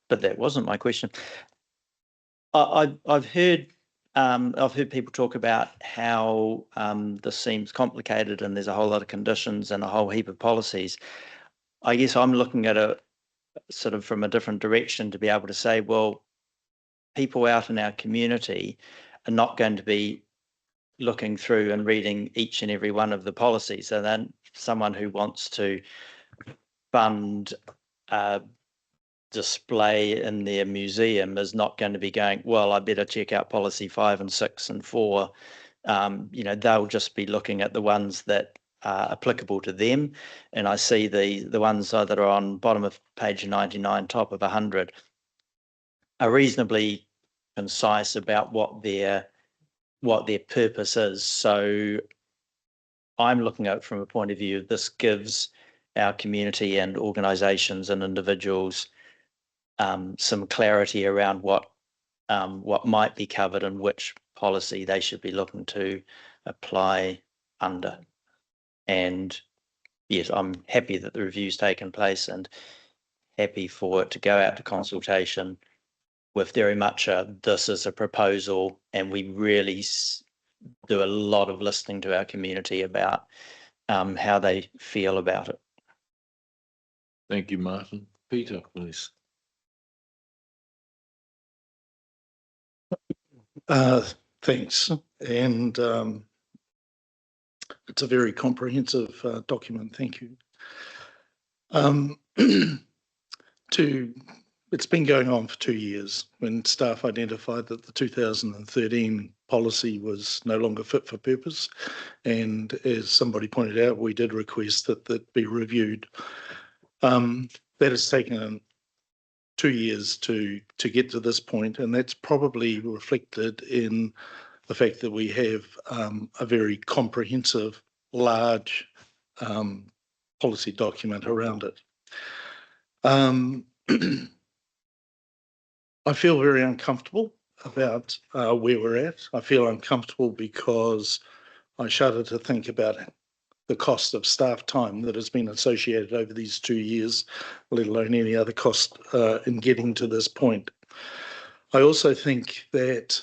But that wasn't my question. I've heard people talk about how this seems complicated and there's a whole lot of conditions and a whole heap of policies. I guess I'm looking at it sort of from a different direction to be able to say, well, people out in our community are not going to be looking through and reading each and every one of the policies. So then someone who wants to fund a display in their museum is not going to be going, well, I better check out policy 5 and 6 and 4. They'll just be looking at the ones that are applicable to them. And I see the ones that are on bottom of page 99, top of 100 are reasonably concise about what their purpose is. So I'm looking at it from a point of view, this gives our community and organisations and individuals some clarity around what might be covered and which policy they should be looking to apply under. And yes, I'm happy that the review's taken place and happy for it to go out to consultation with very much this is a proposal, and we really do a lot of listening to our community about how they feel about it. Thank you, Martin. Peter, please. Thanks. And it's a very comprehensive document. Thank you. It's been going on for 2 years when staff identified that the 2013 policy was no longer fit for purpose. And as somebody pointed out, we did request that that be reviewed. That has taken 2 years to get to this point, and that's probably reflected in the fact that we have a very comprehensive, large policy document around it. I feel very uncomfortable about where we're at. I feel uncomfortable because I shudder to think about the cost of staff time that has been associated over these 2 years, let alone any other cost in getting to this point. I also think that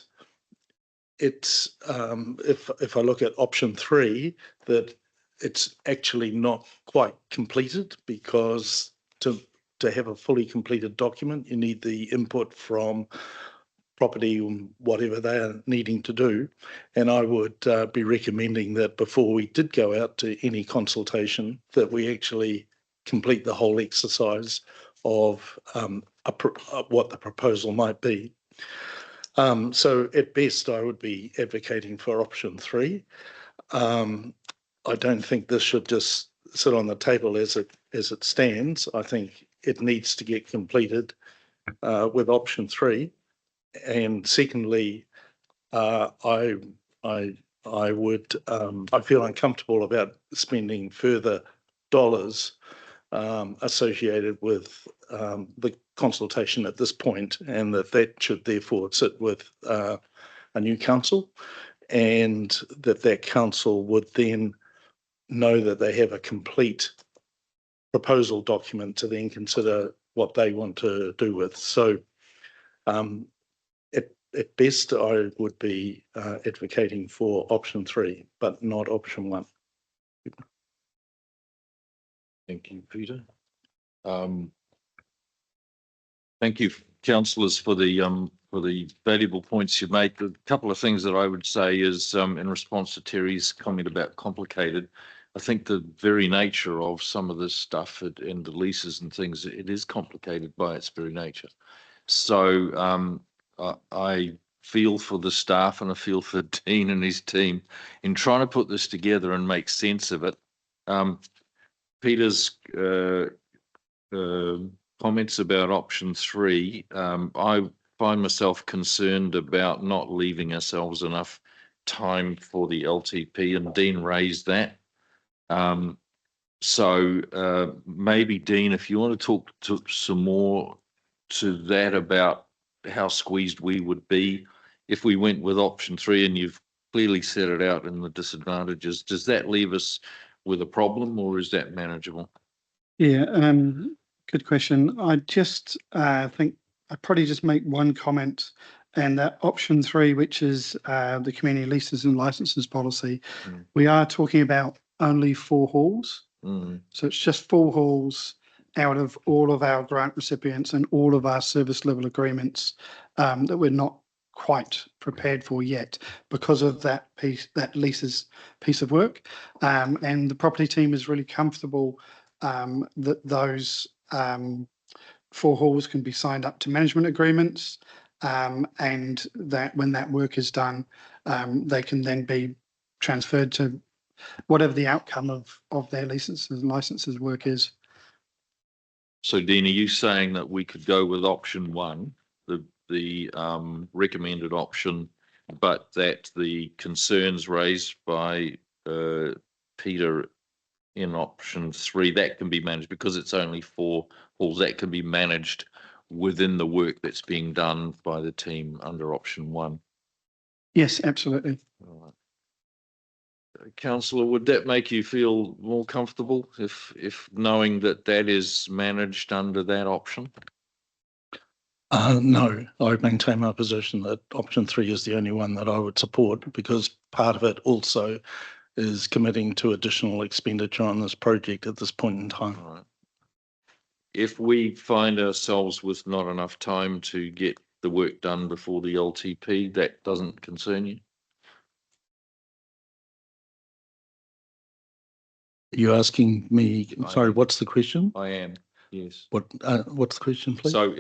it's, if I look at option 3, that it's actually not quite completed, because to have a fully completed document, you need the input from property and whatever they are needing to do. And I would be recommending that before we did go out to any consultation, that we actually complete the whole exercise of what the proposal might be. So at best, I would be advocating for option 3. I don't think this should just sit on the table as it stands. I think it needs to get completed with option 3. And secondly, I would I feel uncomfortable about spending further dollars associated with the consultation at this point, and that should therefore sit with a new council, and that council would then know that they have a complete proposal document to then consider what they want to do with. So at best, I would be advocating for option 3, but not option 1. Thank you, Peter. Thank you, councillors, for the valuable points you make. A couple of things that I would say is in response to Terry's comment about complicated. I think the very nature of some of this stuff and the leases and things, it is complicated by its very nature. So I feel for the staff, and I feel for Dean and his team in trying to put this together and make sense of it. Peter's comments about option 3, I find myself concerned about not leaving ourselves enough time for the LTP, and Dean raised that. So maybe, Dean, if you want to talk to some more to that about how squeezed we would be if we went with option 3, and you've clearly set it out in the disadvantages, does that leave us with a problem, or is that manageable? Yeah, good question. I just think I'd probably just make one comment, and that option 3, which is the community leases and licenses policy, we are talking about only 4 halls. So it's just 4 halls out of all of our grant recipients and all of our service level agreements that we're not quite prepared for yet because of that leases piece of work. And the property team is really comfortable that those 4 halls can be signed up to management agreements, and that when that work is done, they can then be transferred to whatever the outcome of their leases and licenses work is. So, Dean, are you saying that we could go with option 1, the recommended option, but that the concerns raised by Peter in option 3, that can be managed because it's only 4 halls, that can be managed within the work that's being done by the team under option 1? Yes, absolutely. All right. Councillor, would that make you feel more comfortable if knowing that that is managed under that option? No, I maintain my position that option 3 is the only one that I would support, because part of it also is committing to additional expenditure on this project at this point in time. All right. If we find ourselves with not enough time to get the work done before the LTP, that doesn't concern you? You're asking me, sorry, what's the question? I am, yes. What's the question, please? So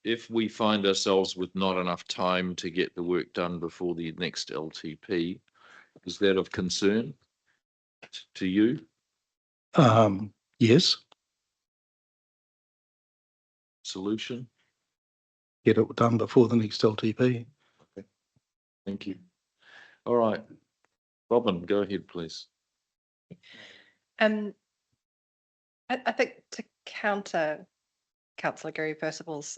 if we find ourselves with not enough time to get the work done before the next LTP, is that of concern to you? Yes. Solution? Get it done before the next LTP. Okay. Thank you. All right. Robin, go ahead, please. I think to counter Councillor Gary Percival's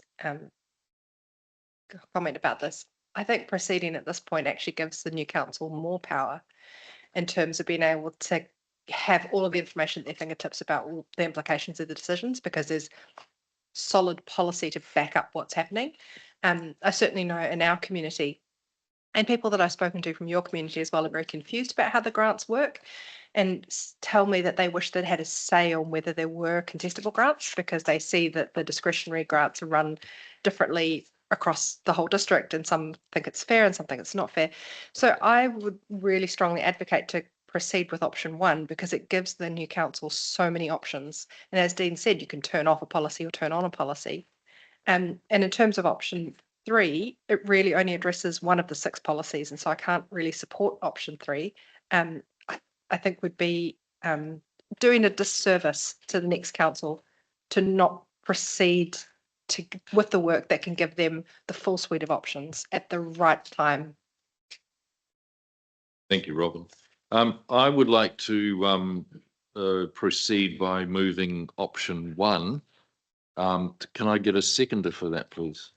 comment about this, I think proceeding at this point actually gives the new council more power in terms of being able to have all of the information at their fingertips about all the implications of the decisions, because there's solid policy to back up what's happening. I certainly know in our community, and people that I've spoken to from your community as well, are very confused about how the grants work, and tell me that they wish they'd had a say on whether there were contestable grants, because they see that the discretionary grants are run differently across the whole district, and some think it's fair and some think it's not fair. So I would really strongly advocate to proceed with option 1, because it gives the new council so many options. And as Dean said, you can turn off a policy or turn on a policy. And in terms of option 3, it really only addresses one of the 6 policies, and so I can't really support option 3. I think would be doing a disservice to the next council to not proceed with the work that can give them the full suite of options at the right time. Thank you, Robin. I would like to proceed by moving option 1. Can I get a seconder for that, please?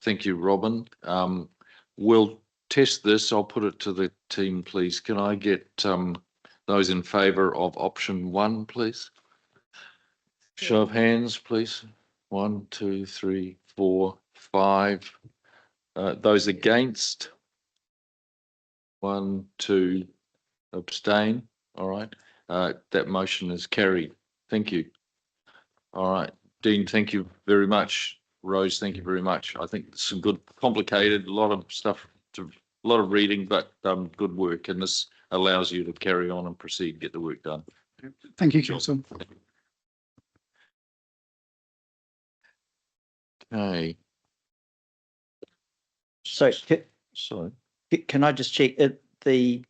Thank you, Robin. We'll test this. I'll put it to the team, please. Can I get those in favour of option 1, please? Show of hands, please. 1, 2, 3, 4, 5. Those against? 1, 2, abstain. All right. That motion is carried. Thank you. All right. Dean, thank you very much. Rose, thank you very much. I think it's some good, complicated, a lot of stuff, a lot of reading, but good work. And this allows you to carry on and proceed, get the work done. Thank you, Council. Okay. So, Sorry. can I just check it? The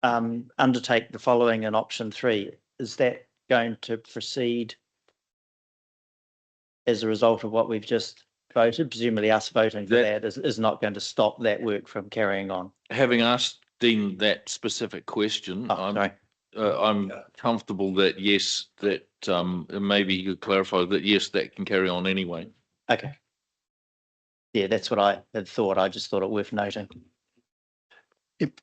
undertake the following in option 3, is that going to proceed as a result of what we've just voted? Presumably us voting for that is not going to stop that work from carrying on. Having asked Dean that specific question, I'm comfortable that yes, that maybe you could clarify that yes, that can carry on anyway. Okay. Yeah, that's what I had thought. I just thought it worth noting. Yep.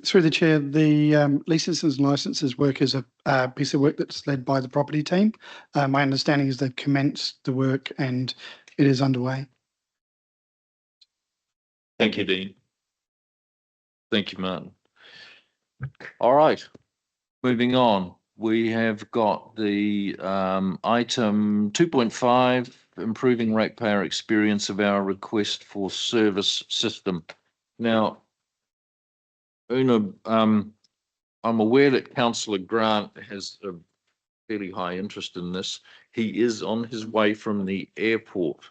Through the chair, the leases and licenses work is a piece of work that's led by the property team. My understanding is they've commenced the work and it is underway. Thank you, Dean. Thank you, Martin. All right, moving on. We have got the item 2.5, improving ratepayer experience of our request for service system. Now, Una, I'm aware that Councillor Grant has a fairly high interest in this. He is on his way from the airport.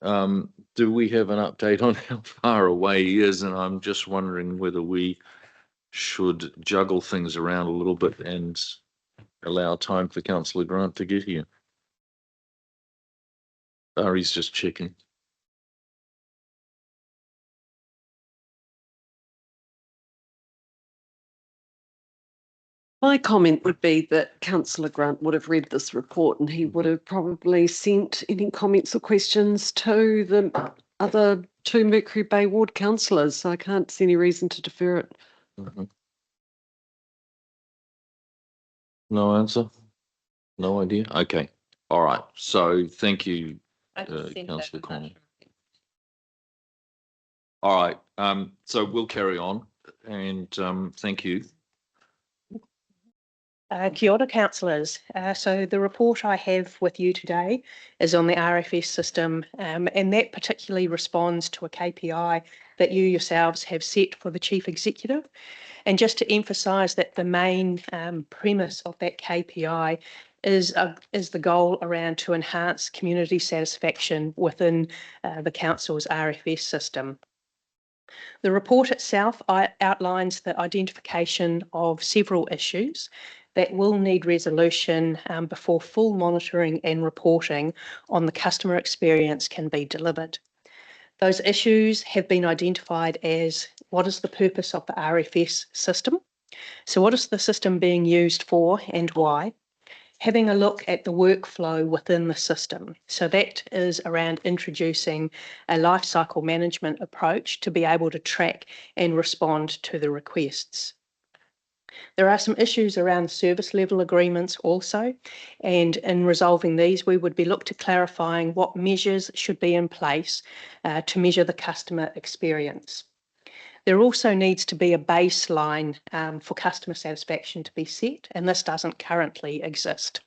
Do we have an update on how far away he is? And I'm just wondering whether we should juggle things around a little bit and allow time for Councillor Grant to get here. Oh, he's just checking. My comment would be that Councillor Grant would have read this report and he would have probably sent any comments or questions to the other 2 Mercury Bay Ward councillors. So I can't see any reason to defer it. No answer? No idea? Okay. All right. So thank you, Councillor Connell. All right. So we'll carry on and thank you. Kia ora, councillors. So the report I have with you today is on the RFS system, and that particularly responds to a KPI that you yourselves have set for the Chief Executive. And just to emphasise that the main premise of that KPI is the goal around to enhance community satisfaction within the council's RFS system. The report itself outlines the identification of several issues that will need resolution before full monitoring and reporting on the customer experience can be delivered. Those issues have been identified as what is the purpose of the RFS system? So what is the system being used for and why? Having a look at the workflow within the system. So that is around introducing a life cycle management approach to be able to track and respond to the requests. There are some issues around service level agreements also, and in resolving these, we would be looked to clarifying what measures should be in place to measure the customer experience. There also needs to be a baseline for customer satisfaction to be set, and this doesn't currently exist.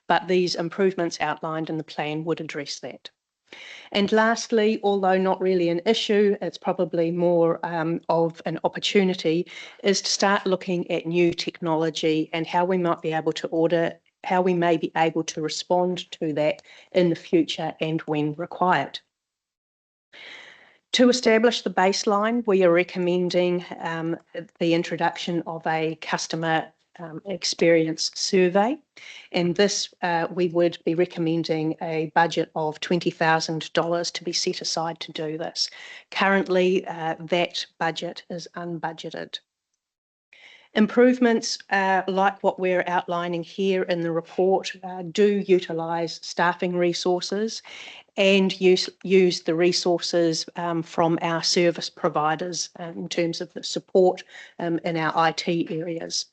But these improvements outlined in the plan would address that. And lastly, although not really an issue, it's probably more of an opportunity, is to start looking at new technology and how we might be able to how we may be able to respond to that in the future and when required. To establish the baseline, we are recommending the introduction of a customer experience survey, and this we would be recommending a budget of $20,000 to be set aside to do this. Currently, that budget is unbudgeted. Improvements like what we're outlining here in the report do utilise staffing resources and use the resources from our service providers in terms of the support in our IT areas.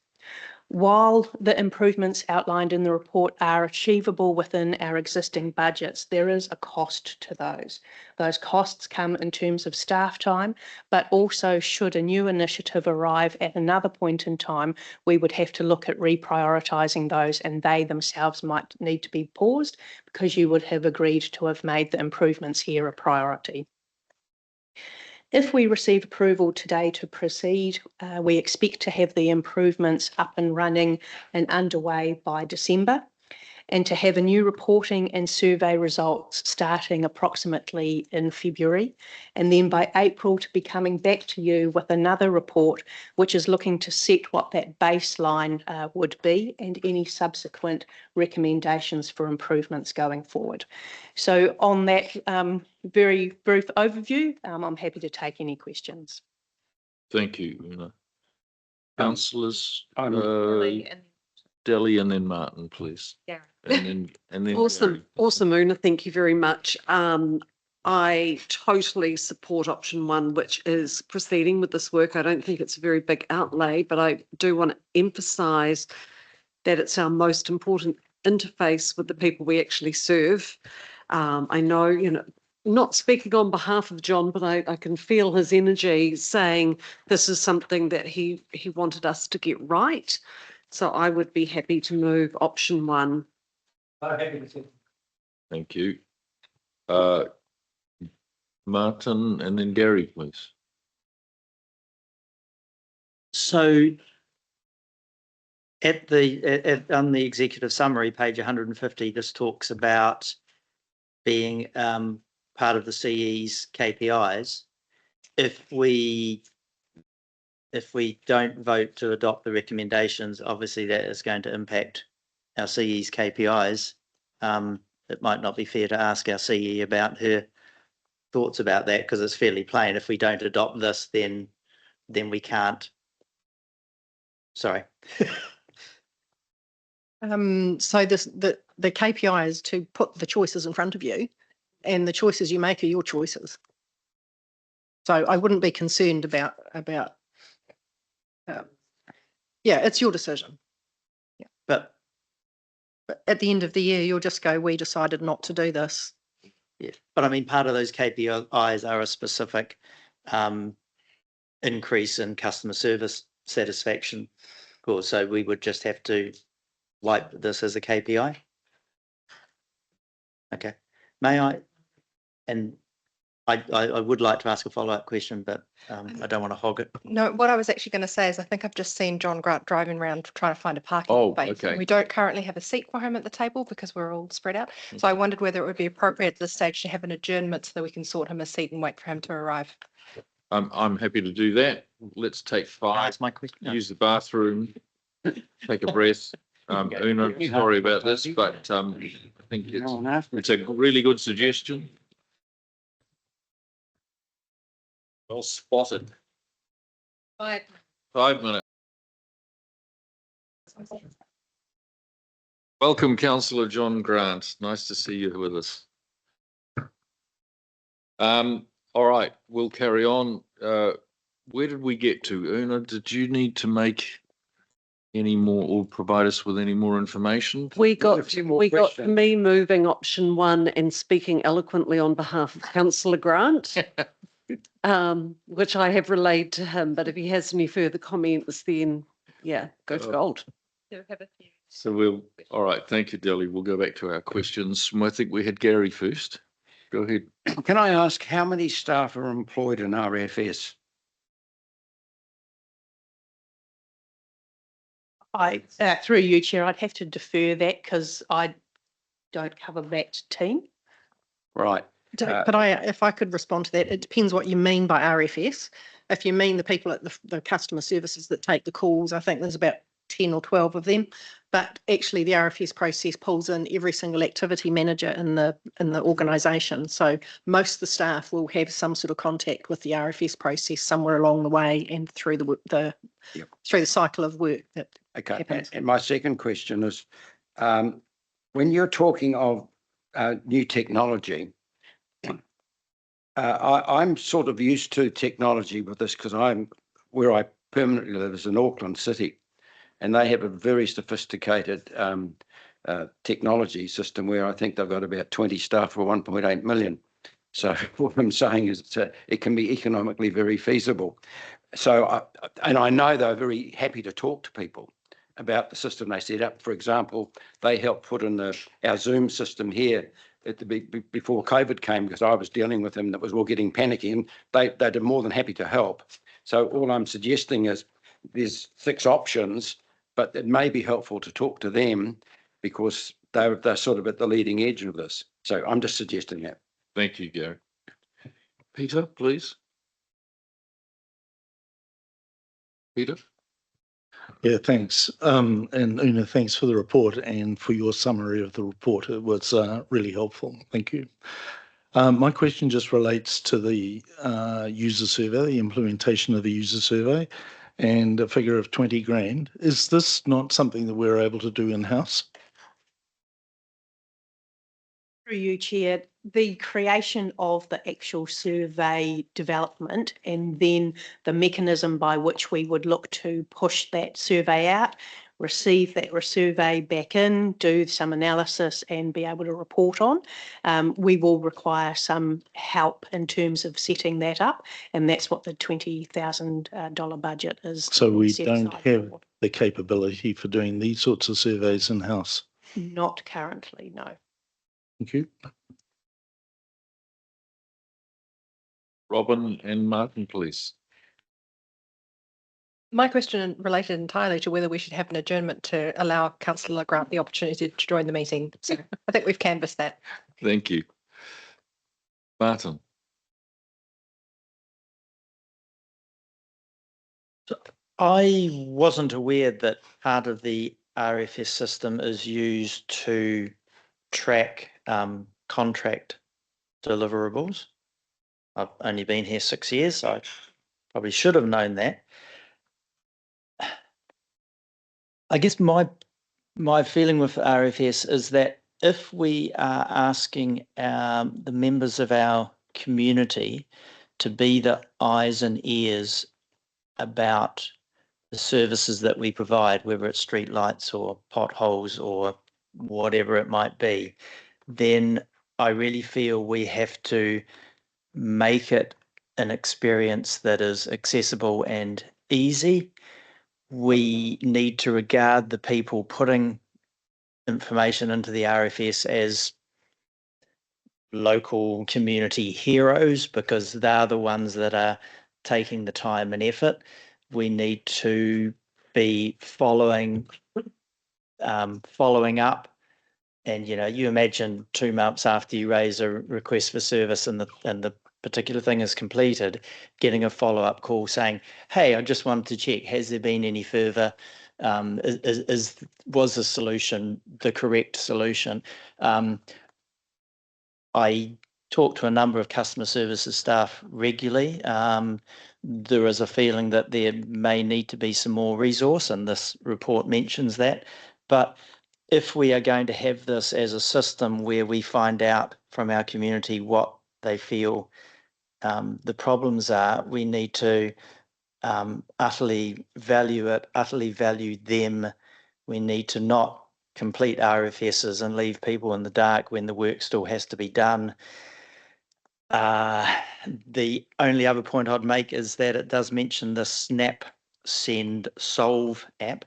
While the improvements outlined in the report are achievable within our existing budgets, there is a cost to those. Those costs come in terms of staff time, but also should a new initiative arrive at another point in time, we would have to look at reprioritising those, and they themselves might need to be paused because you would have agreed to have made the improvements here a priority. If we receive approval today to proceed, we expect to have the improvements up and running and underway by December, and to have a new reporting and survey results starting approximately in February, and then by April to be coming back to you with another report which is looking to set what that baseline would be and any subsequent recommendations for improvements going forward. So on that very brief overview, I'm happy to take any questions. Thank you, Una. Councillors, Delly and then Martin, please. Yeah. And then Awesome, awesome, Una. Thank you very much. I totally support option one, which is proceeding with this work. I don't think it's a very big outlay, but I do want to emphasise that it's our most important interface with the people we actually serve. I know, not speaking on behalf of John, but I can feel his energy saying this is something that he wanted us to get right. So I would be happy to move option one. Thank you. Martin and then Gary, please. So on the executive summary, page 150, this talks about being part of the CE's KPIs. If we don't vote to adopt the recommendations, obviously that is going to impact our CE's KPIs. It might not be fair to ask our CE about her thoughts about that, because it's fairly plain. If we don't adopt this, then we can't. Sorry. So the KPI is to put the choices in front of you, and the choices you make are your choices. So I wouldn't be concerned about yeah, it's your decision. Yeah. But at the end of the year, you'll just go, we decided not to do this. Yeah, but I mean, part of those KPIs are a specific increase in customer service satisfaction. Cool. So we would just have to wipe this as a KPI. Okay. May I? And I would like to ask a follow-up question, but I don't want to hog it. No, what I was actually going to say is I think I've just seen John Grant driving around trying to find a parking space. Okay. We don't currently have a seat for him at the table because we're all spread out. So I wondered whether it would be appropriate at this stage to have an adjournment so that we can sort him a seat and wait for him to arrive. I'm happy to do that. Let's take 5. That's my question. Use the bathroom. Take a breath. Una, sorry about this, but I think it's a really good suggestion. Well spotted. 5 minutes. Welcome, Councillor John Grant. Nice to see you with us. All right, we'll carry on. Where did we get to? Una, did you need to make any more, or provide us with any more information? We got, a few more we got questions. me moving option 1 and speaking eloquently on behalf of councillor Grant, which I have relayed to him, but if he has any further comments, then yeah, go for gold. So all right, thank you, Deli. We'll go back to our questions. I think we had Gary first. Go ahead. Can I ask how many staff are employed in RFS? Through you, Chair, I'd have to defer that because I don't cover that team. Right. But if I could respond to that, it depends what you mean by RFS. If you mean the people at the customer services that take the calls, I think there's about 10 or 12 of them. But actually, the RFS process pulls in every single activity manager in the organisation. So most of the staff will have some sort of contact with the RFS process somewhere along the way and through the through the cycle of work that happens. And my second question is, when you're talking of new technology, I'm sort of used to technology with this because where I permanently live is in Auckland City, and they have a very sophisticated technology system where I think they've got about 20 staff for 1.8 million. So what I'm saying is it can be economically very feasible. So, and I know they're very happy to talk to people about the system they set up. For example, they helped put in our Zoom system here at before COVID came, because I was dealing with them that was all getting panicky, and they're more than happy to help. So all I'm suggesting is there's 6 options, but it may be helpful to talk to them because they're sort of at the leading edge of this. So I'm just suggesting that. Thank you, Gary. Peter, please. Peter? Yeah, thanks. And Una, thanks for the report and for your summary of the report. It was really helpful. Thank you. My question just relates to the user survey, the implementation of the user survey, and a figure of 20 grand. Is this not something that we're able to do in-house? Through you, Chair, the creation of the actual survey development and then the mechanism by which we would look to push that survey out, receive that survey back in, do some analysis and be able to report on. We will require some help in terms of setting that up, and that's what the $20,000 budget is. So we don't have the capability for doing these sorts of surveys in-house? Not currently, no. Thank you. Robin and Martin, please. My question related entirely to whether we should have an adjournment to allow Councillor Grant the opportunity to join the meeting. So I think we've canvassed that. Thank you. Martin. I wasn't aware that part of the RFS system is used to track contract deliverables. I've only been here 6 years, so I probably should have known that. I guess my feeling with RFS is that if we are asking the members of our community to be the eyes and ears about the services that we provide, whether it's street lights or potholes or whatever it might be, then I really feel we have to make it an experience that is accessible and easy. We need to regard the people putting information into the RFS as local community heroes, because they're the ones that are taking the time and effort. We need to be following up, and you imagine 2 months after you raise a request for service and the particular thing is completed, getting a follow-up call saying, hey, I just wanted to check, has there been any further, was the solution the correct solution? I talk to a number of customer services staff regularly. There is a feeling that there may need to be some more resource, and this report mentions that. But if we are going to have this as a system where we find out from our community what they feel the problems are, we need to utterly value it, utterly value them. We need to not complete RFSs and leave people in the dark when the work still has to be done. The only other point I'd make is that it does mention the Snap Send Solve app,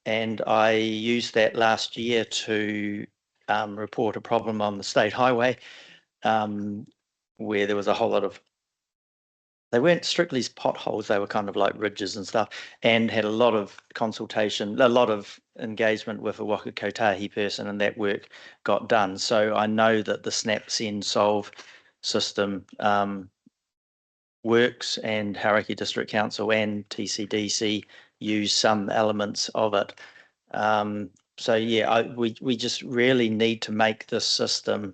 and I used that last year to report a problem on the state highway where there was a whole lot of, they weren't strictly potholes, they were kind of like ridges and stuff, and had a lot of consultation, a lot of engagement with a Waka Kotahi person, and that work got done. So I know that the Snap Send Solve system works, and Karakia District Council and TCDC use some elements of it. So yeah, we just really need to make this system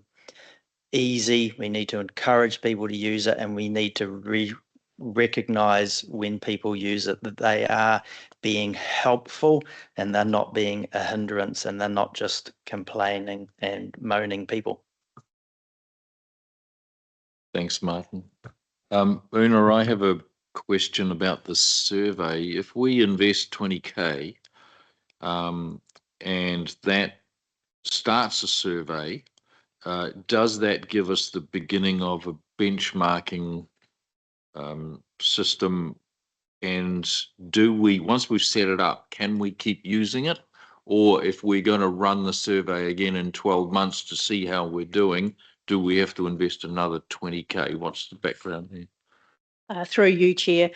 easy. We need to encourage people to use it, and we need to recognize when people use it that they are being helpful and they're not being a hindrance, and they're not just complaining and moaning people. Thanks, Martin. Una, I have a question about the survey. If we invest 20K and that starts a survey, does that give us the beginning of a benchmarking system? And do we, once we've set it up, can we keep using it? Or if we're going to run the survey again in 12 months to see how we're doing, do we have to invest another 20K? What's the background here? Through you, Chair.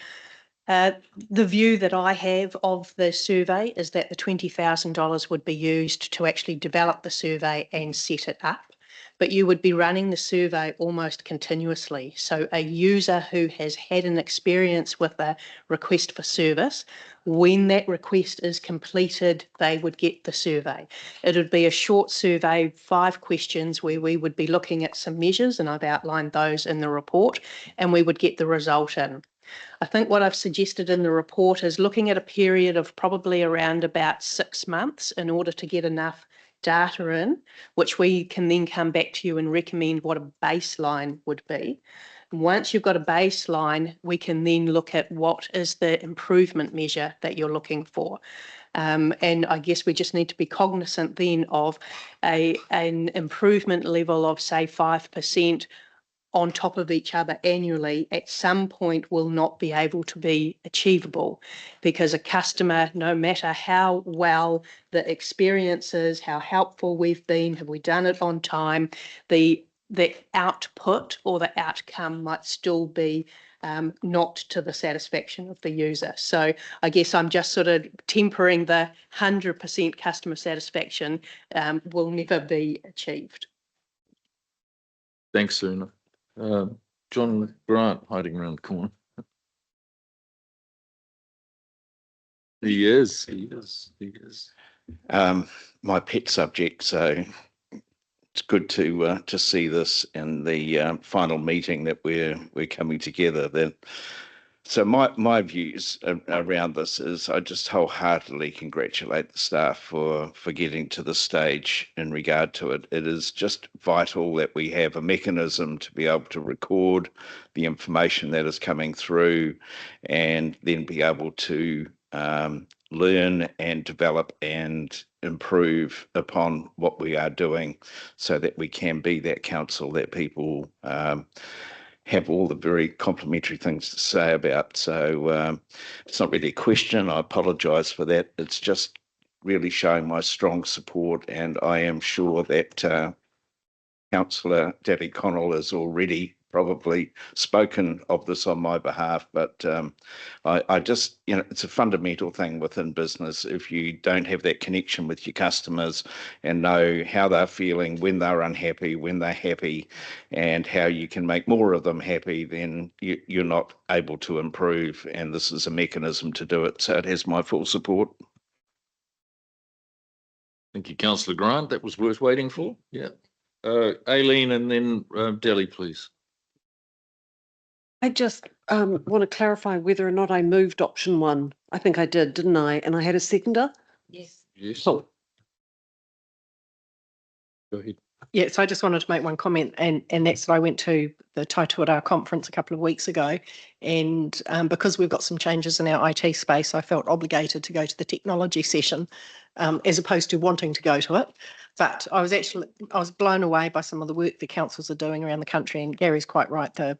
The view that I have of the survey is that the $20,000 would be used to actually develop the survey and set it up, but you would be running the survey almost continuously. So a user who has had an experience with a request for service, when that request is completed, they would get the survey. It would be a short survey, 5 questions, where we would be looking at some measures, and I've outlined those in the report, and we would get the result in. I think what I've suggested in the report is looking at a period of probably around about 6 months in order to get enough data in, which we can then come back to you and recommend what a baseline would be. Once you've got a baseline, we can then look at what is the improvement measure that you're looking for. And I guess we just need to be cognizant then of an improvement level of, say, 5% on top of each other annually at some point will not be able to be achievable, because a customer, no matter how well the experience is, how helpful we've been, have we done it on time, the output or the outcome might still be not to the satisfaction of the user. So I guess I'm just sort of tempering the 100% customer satisfaction will never be achieved. Thanks, Una. John Grant hiding around the corner. He is. My pet subject, so it's good to see this in the final meeting that we're coming together. Then, so my views around this is I just wholeheartedly congratulate the staff for getting to this stage in regard to it. It is just vital that we have a mechanism to be able to record the information that is coming through, and then be able to learn and develop and improve upon what we are doing, so that we can be that council that people have all the very complimentary things to say about. So it's not really a question. I apologise for that. It's just really showing my strong support, and I am sure that Councillor Daddy Connell has already probably spoken of this on my behalf, but I just, it's a fundamental thing within business. If you don't have that connection with your customers and know how they're feeling when they're unhappy, when they're happy, and how you can make more of them happy, then you're not able to improve, and this is a mechanism to do it. So it has my full support. Thank you, Councillor Grant. That was worth waiting for. Yeah. Aileen, and then Delhi, please. I just want to clarify whether or not I moved option 1. I think I did, didn't I? And I had a seconder? Yes. Cool. Go ahead. Yeah, so I just wanted to make one comment, and that's that I went to the Taituara conference a couple of weeks ago, and because we've got some changes in our IT space, I felt obligated to go to the technology session as opposed to wanting to go to it. But I was blown away by some of the work the councils are doing around the country, and Gary's quite right. There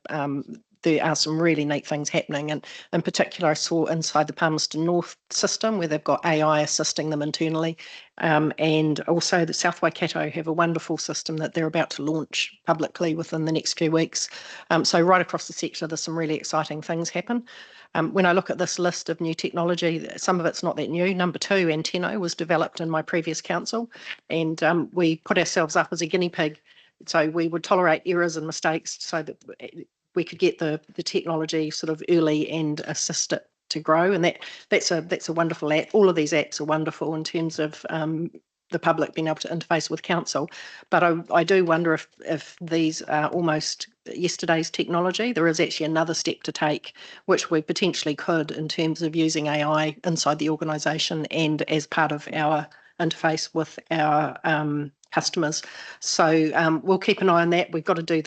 are some really neat things happening, and in particular, I saw inside the Palmerston North system where they've got AI assisting them internally, and also the South Waikato have a wonderful system that they're about to launch publicly within the next few weeks. So right across the sector, there's some really exciting things happen. When I look at this list of new technology, some of it's not that new. Number 2, Antenno, was developed in my previous council, and we put ourselves up as a guinea pig. So we would tolerate errors and mistakes so that we could get the technology sort of early and assist it to grow. And that's a wonderful app. All of these apps are wonderful in terms of the public being able to interface with council. But I do wonder if these are almost yesterday's technology. There is actually another step to take, which we potentially could in terms of using AI inside the organisation and as part of our interface with our customers. So we'll keep an eye on that. We've got to do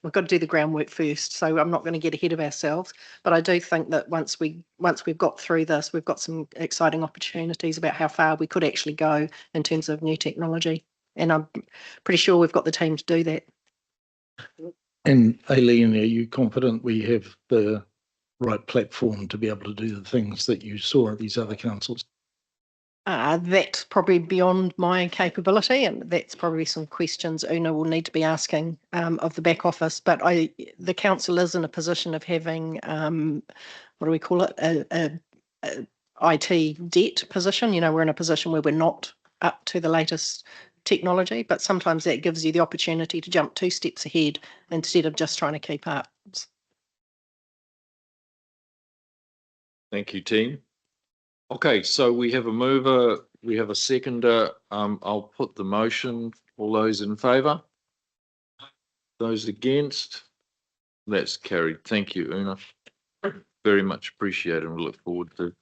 we've got to do the groundwork first. So I'm not going to get ahead of ourselves, but I do think that once we've got through this, we've got some exciting opportunities about how far we could actually go in terms of new technology. And I'm pretty sure we've got the team to do that. And Aileen, are you confident we have the right platform to be able to do the things that you saw at these other councils? That's probably beyond my capability, and that's probably some questions Una will need to be asking of the back office. But the council is in a position of having, what do we call it, a IT debt position. You know, we're in a position where we're not up to the latest technology, but sometimes that gives you the opportunity to jump 2 steps ahead instead of just trying to keep up. Thank you, team. Okay, so we have a mover, we have a seconder. I'll put the motion. All those in favour? Those against? That's carried. Thank you, Una. Very much appreciated, and we look forward to.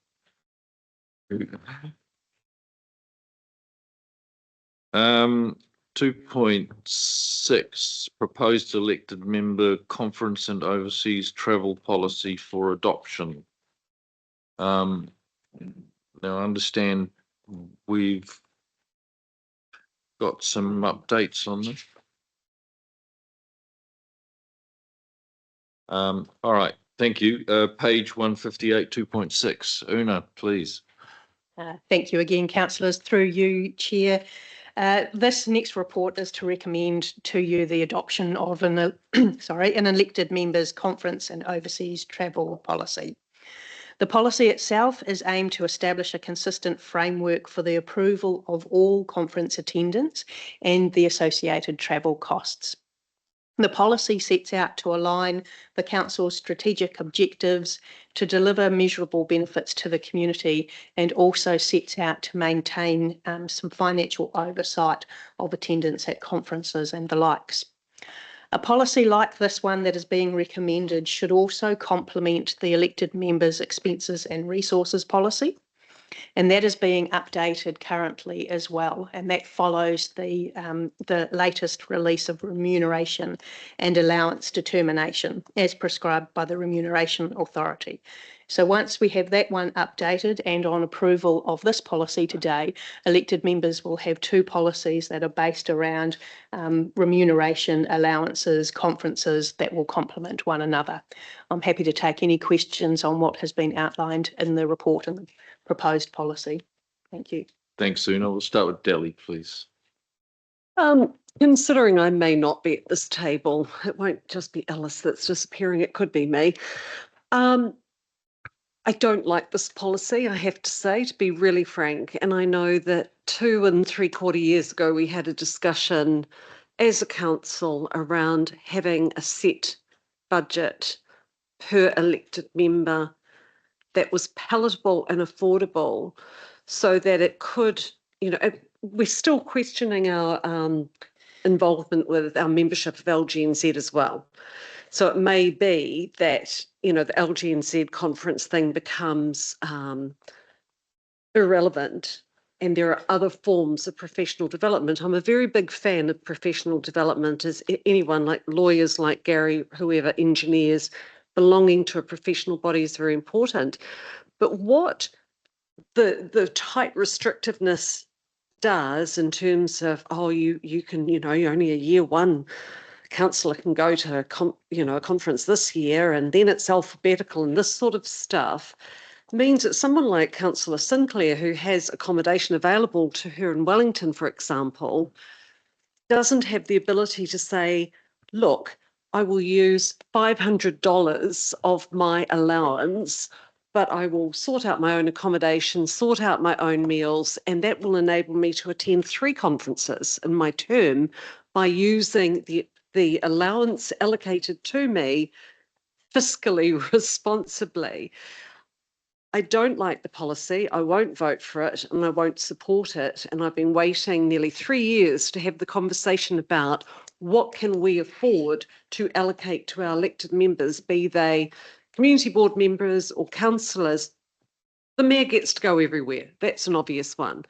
2.6 proposed elected member conference and overseas travel policy for adoption. Now I understand we've got some updates on this. All right, thank you. Page 158, 2.6. Una, please. Thank you again, councillors. Through you, Chair. This next report is to recommend to you the adoption of an elected members conference and overseas travel policy. The policy itself is aimed to establish a consistent framework for the approval of all conference attendance and the associated travel costs. The policy sets out to align the Council's strategic objectives to deliver measurable benefits to the community, and also sets out to maintain some financial oversight of attendance at conferences and the likes. A policy like this one that is being recommended should also complement the elected members' expenses and resources policy, and that is being updated currently as well, and that follows the latest release of remuneration and allowance determination as prescribed by the Remuneration Authority. So once we have that one updated and on approval of this policy today, elected members will have 2 policies that are based around remuneration, allowances, conferences that will complement one another. I'm happy to take any questions on what has been outlined in the report and the proposed policy. Thank you. Thanks, Una. We'll start with Delly, please. Considering I may not be at this table, it won't just be Alice that's disappearing, it could be me. I don't like this policy, I have to say, to be really frank. And I know that 2 3/4 years ago, we had a discussion as a council around having a set budget per elected member that was palatable and affordable, so that it could, you know, we're still questioning our involvement with our membership of LGNZ as well. So it may be that, you know, the LGNZ conference thing becomes irrelevant and there are other forms of professional development. I'm a very big fan of professional development, as anyone, like lawyers like Gary, whoever, engineers, belonging to a professional body is very important. But what the tight restrictiveness does in terms of, oh, you can, you're only a year one councillor can go to a conference this year, and then it's alphabetical and this sort of stuff, means that someone like Councillor Sinclair, who has accommodation available to her in Wellington, for example, doesn't have the ability to say, look, I will use $500 of my allowance, but I will sort out my own accommodation, sort out my own meals, and that will enable me to attend 3 conferences in my term by using the allowance allocated to me fiscally responsibly. I don't like the policy. I won't vote for it and I won't support it. And I've been waiting nearly 3 years to have the conversation about what can we afford to allocate to our elected members, be they community board members or councillors. The mayor gets to go everywhere. That's an obvious one.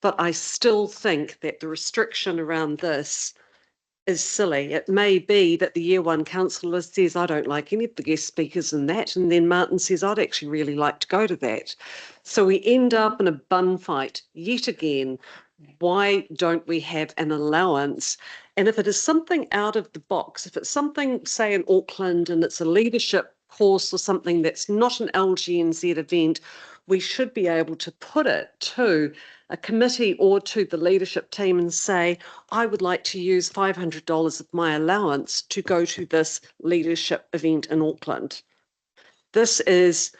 But I still think that the restriction around this is silly. It may be that the year one councillor says, I don't like any of the guest speakers in that. And then Martin says, I'd actually really like to go to that. So we end up in a bun fight yet again. Why don't we have an allowance? And if it is something out of the box, if it's something, say, in Auckland and it's a leadership course or something that's not an LGNZ event, we should be able to put it to a committee or to the leadership team and say, I would like to use $500 of my allowance to go to this leadership event in Auckland. This is,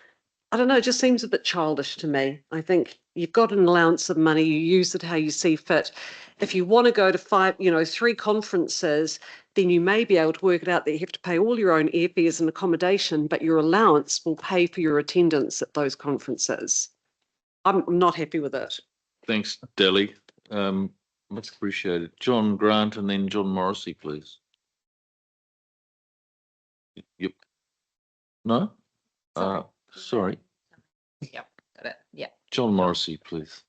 I don't know, it just seems a bit childish to me. I think you've got an allowance of money, you use it how you see fit. If you want to go to 3 conferences, then you may be able to work it out that you have to pay all your own airfares and accommodation, but your allowance will pay for your attendance at those conferences. I'm not happy with it. Thanks, Deli. Much appreciated. John Grant and then John Morrissey, please. Yep. No? Sorry. Yep, got it. Yep. John Morrissey, please.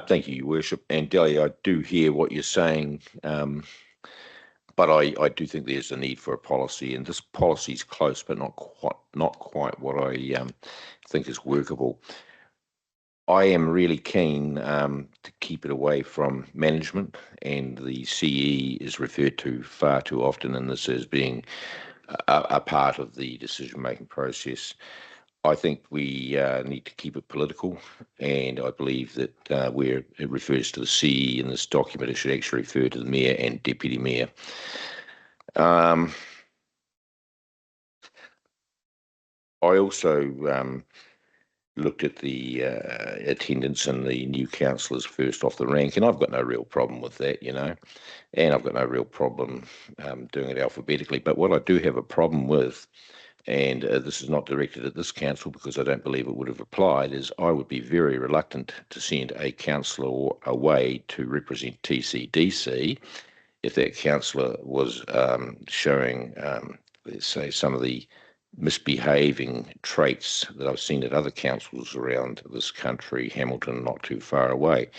Thank you, Your Worship. And Deli, I do hear what you're saying, but I do think there's a need for a policy, and this policy is close, but not quite what I think is workable. I am really keen to keep it away from management, and the CE is referred to far too often in this as being a part of the decision-making process. I think we need to keep it political, and I believe that where it refers to the CE in this document, it should actually refer to the mayor and deputy mayor. I also looked at the attendance and the new councillors first off the rank, and I've got no real problem with that, and I've got no real problem doing it alphabetically. But what I do have a problem with, and this is not directed at this council because I don't believe it would have applied, is I would be very reluctant to send a councillor away to represent TCDC if that councillor was showing, let's say, some of the misbehaving traits that I've seen at other councils around this country, Hamilton not too far away.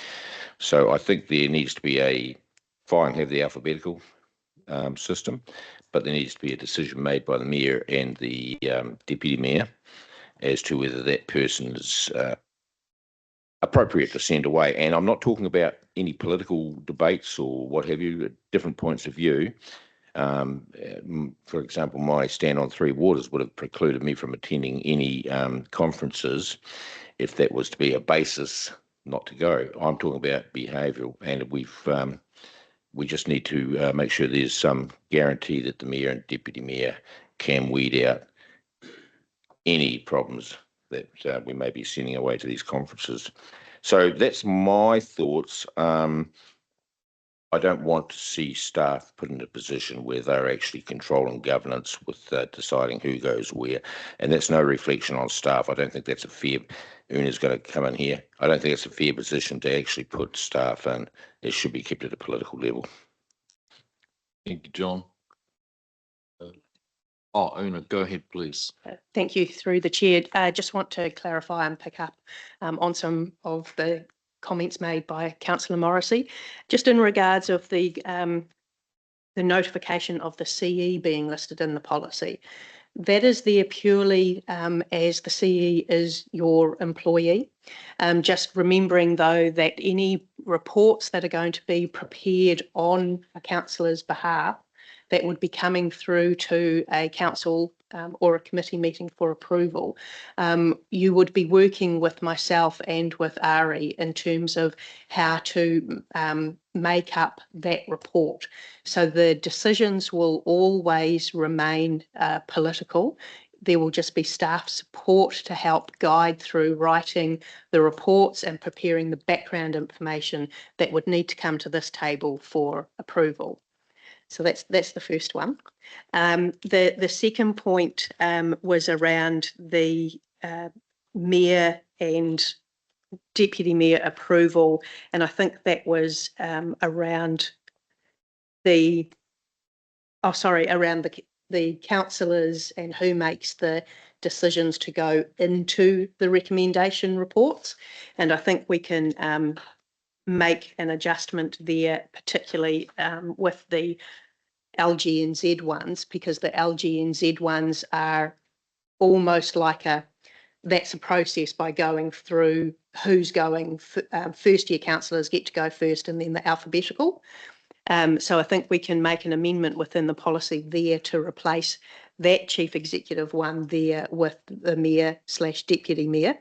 So I think there needs to be have the alphabetical system, but there needs to be a decision made by the mayor and the deputy mayor as to whether that person is appropriate to send away. And I'm not talking about any political debates or what have you, different points of view. For example, my stand on Three Waters would have precluded me from attending any conferences if that was to be a basis not to go. I'm talking about behavioural, and we just need to make sure there's some guarantee that the mayor and deputy mayor can weed out any problems that we may be sending away to these conferences. So that's my thoughts. I don't want to see staff put in a position where they're actually controlling governance with deciding who goes where. And that's no reflection on staff. I don't think that's a fair, Una's going to come in here. I don't think it's a fair position to actually put staff in. It should be kept at a political level. Thank you, John. Oh, Una, go ahead, please. Thank you through the chair. I just want to clarify and pick up on some of the comments made by Councillor Morrissey, just in regards of the notification of the CE being listed in the policy. That is there purely as the CE is your employee. Just remembering though that any reports that are going to be prepared on a councillor's behalf that would be coming through to a council or a committee meeting for approval, you would be working with myself and with Ari in terms of how to make up that report. So the decisions will always remain political. There will just be staff support to help guide through writing the reports and preparing the background information that would need to come to this table for approval. So that's the first one. The second point was around the mayor and deputy mayor approval, and I think that was around the councillors and who makes the decisions to go into the recommendation reports. And I think we can make an adjustment there, particularly with the LGNZ ones, because the LGNZ ones are almost like that's a process by going through who's going, first year councillors get to go first and then the alphabetical. So I think we can make an amendment within the policy there to replace that chief executive one there with the mayor/deputy mayor.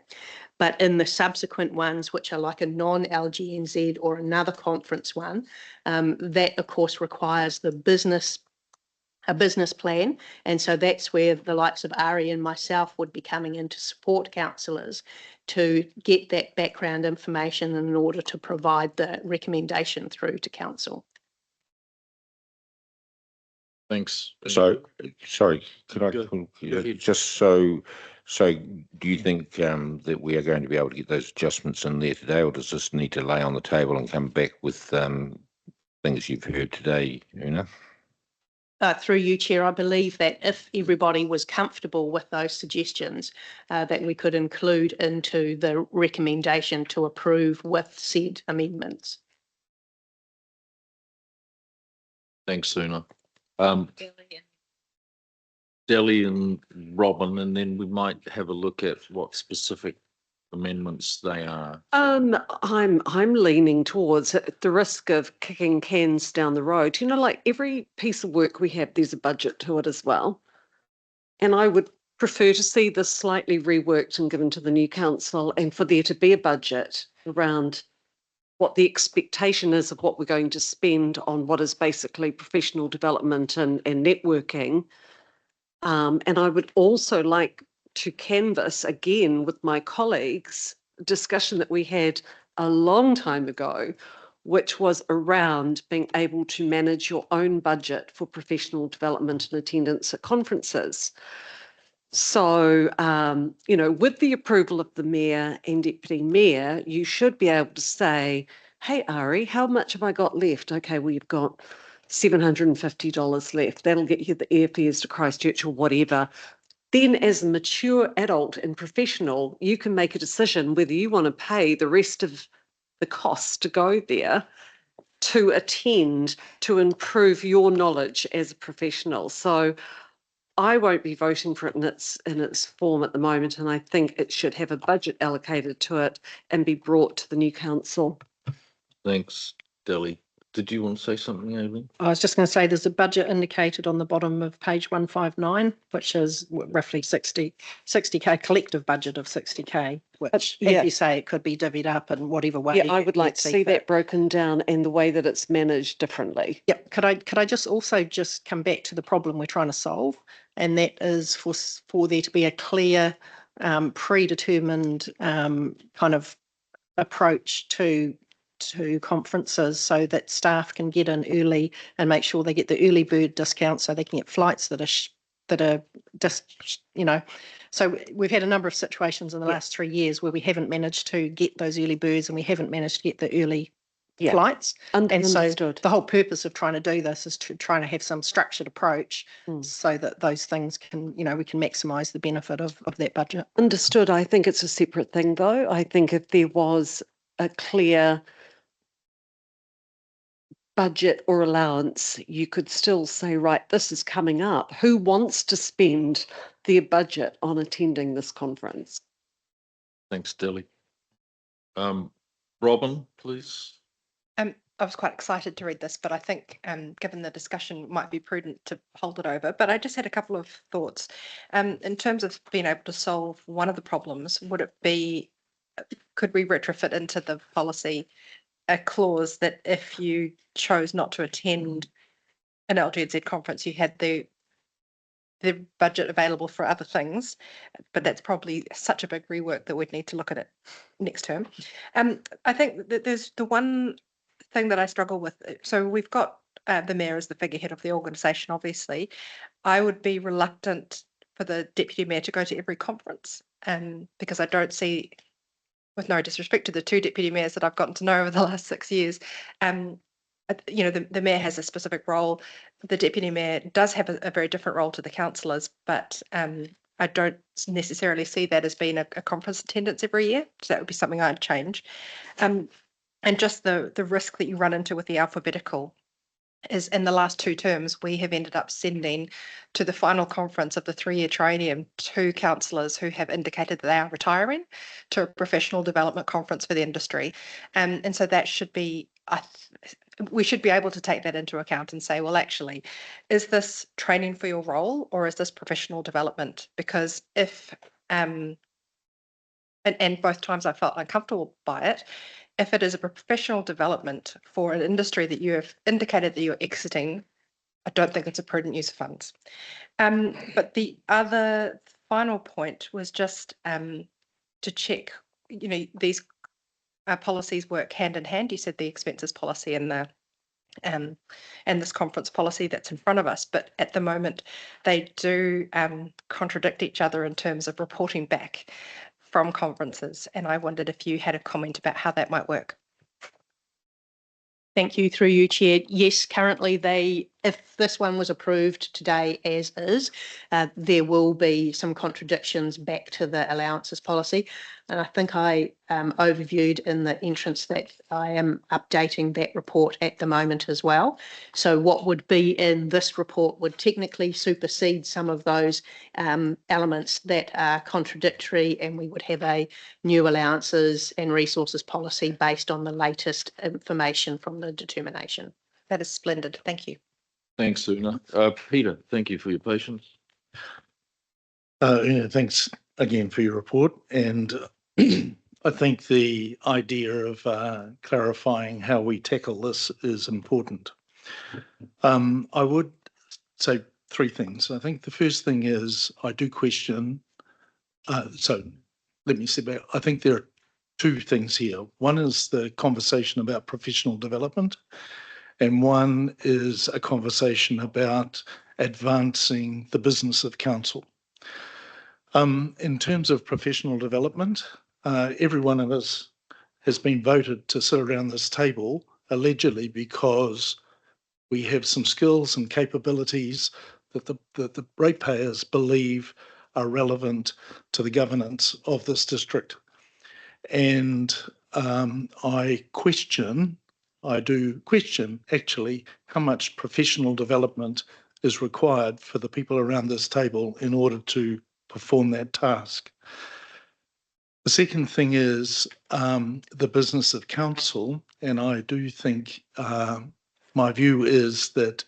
But in the subsequent ones, which are like a non-LGNZ or another conference one, that of course requires a business plan. And so that's where the likes of Ari and myself would be coming in to support councillors to get that background information in order to provide the recommendation through to council. Thanks. So, sorry, could I, just so do you think that we are going to be able to get those adjustments in there today, or does this need to lay on the table and come back with things you've heard today, Una? Through you, Chair, I believe that if everybody was comfortable with those suggestions, that we could include into the recommendation to approve with said amendments. Thanks, Una. Deli and Robin, and then we might have a look at what specific amendments they are. I'm leaning towards, at the risk of kicking cans down the road, like every piece of work we have, there's a budget to it as well. And I would prefer to see this slightly reworked and given to the new council, and for there to be a budget around what the expectation is of what we're going to spend on what is basically professional development and networking. And I would also like to canvass again with my colleagues a discussion that we had a long time ago, which was around being able to manage your own budget for professional development and attendance at conferences. So, with the approval of the mayor and deputy mayor, you should be able to say, hey, Ari, how much have I got left? Okay, well, you've got $750 left. That'll get you the airfares to Christchurch or whatever. Then as a mature adult and professional, you can make a decision whether you want to pay the rest of the costs to go there to attend, to improve your knowledge as a professional. So I won't be voting for it in its form at the moment, and I think it should have a budget allocated to it and be brought to the new council. Thanks, Deli. Did you want to say something, Aileen? I was just going to say there's a budget indicated on the bottom of page 159, which is roughly 60k, collective budget of 60k, which, as you say, it could be divvied up in whatever way. Yeah, I would like to see that broken down and the way that it's managed differently. Yep. Could I just also just come back to the problem we're trying to solve, and that is for there to be a clear, predetermined kind of approach to conferences, so that staff can get in early and make sure they get the early bird discount, so they can get flights that are just, so we've had a number of situations in the last 3 years where we haven't managed to get those early birds, and we haven't managed to get the early Yeah. flights. And so Understood. the whole purpose of trying to do this is to trying to have some structured approach so that those things can, we can maximise the benefit of that budget. Understood. I think it's a separate thing, though. I think if there was a clear budget or allowance, you could still say, right, this is coming up. Who wants to spend their budget on attending this conference? Thanks, Dilly. Robin, please. I was quite excited to read this, but I think given the discussion, it might be prudent to hold it over. But I just had a couple of thoughts. In terms of being able to solve one of the problems, could we retrofit into the policy a clause that if you chose not to attend an LGNZ conference, you had the budget available for other things, but that's probably such a big rework that we'd need to look at it next term. I think that there's the one thing that I struggle with. So we've got the mayor as the figurehead of the organisation, obviously. I would be reluctant for the deputy mayor to go to every conference because I don't see, with no disrespect to the two deputy mayors that I've gotten to know over the last 6 years, the mayor has a specific role. The deputy mayor does have a very different role to the councillors, but I don't necessarily see that as being a conference attendance every year. So that would be something I'd change. And just the risk that you run into with the alphabetical is in the last 2 terms, we have ended up sending to the final conference of the 3-year triennium 2 councillors who have indicated that they are retiring to a professional development conference for the industry. And so that should be, we should be able to take that into account and say, well, actually, is this training for your role or is this professional development? Because if, and both times I felt uncomfortable by it, if it is a professional development for an industry that you have indicated that you're exiting, I don't think it's a prudent use of funds. But the other final point was just to check, these policies work hand in hand. You said the expenses policy and this conference policy that's in front of us, but at the moment they do contradict each other in terms of reporting back from conferences, and I wondered if you had a comment about how that might work. Thank you, through you, Chair. Yes, currently if this one was approved today as is, there will be some contradictions back to the allowances policy. And I think I overviewed in the entrance that I am updating that report at the moment as well. So what would be in this report would technically supersede some of those elements that are contradictory, and we would have a new allowances and resources policy based on the latest information from the determination. That is splendid. Thank you. Thanks, Una. Peter, thank you for your patience. Thanks again for your report. And I think the idea of clarifying how we tackle this is important. I would say 3 things. I think the first thing is I do question. So let me step back. I think there are 2 things here. One is the conversation about professional development, and one is a conversation about advancing the business of council. In terms of professional development, every one of us has been voted to sit around this table allegedly because we have some skills and capabilities that the ratepayers believe are relevant to the governance of this district. And I do question actually how much professional development is required for the people around this table in order to perform that task. The second thing is the business of council, and I do think my view is that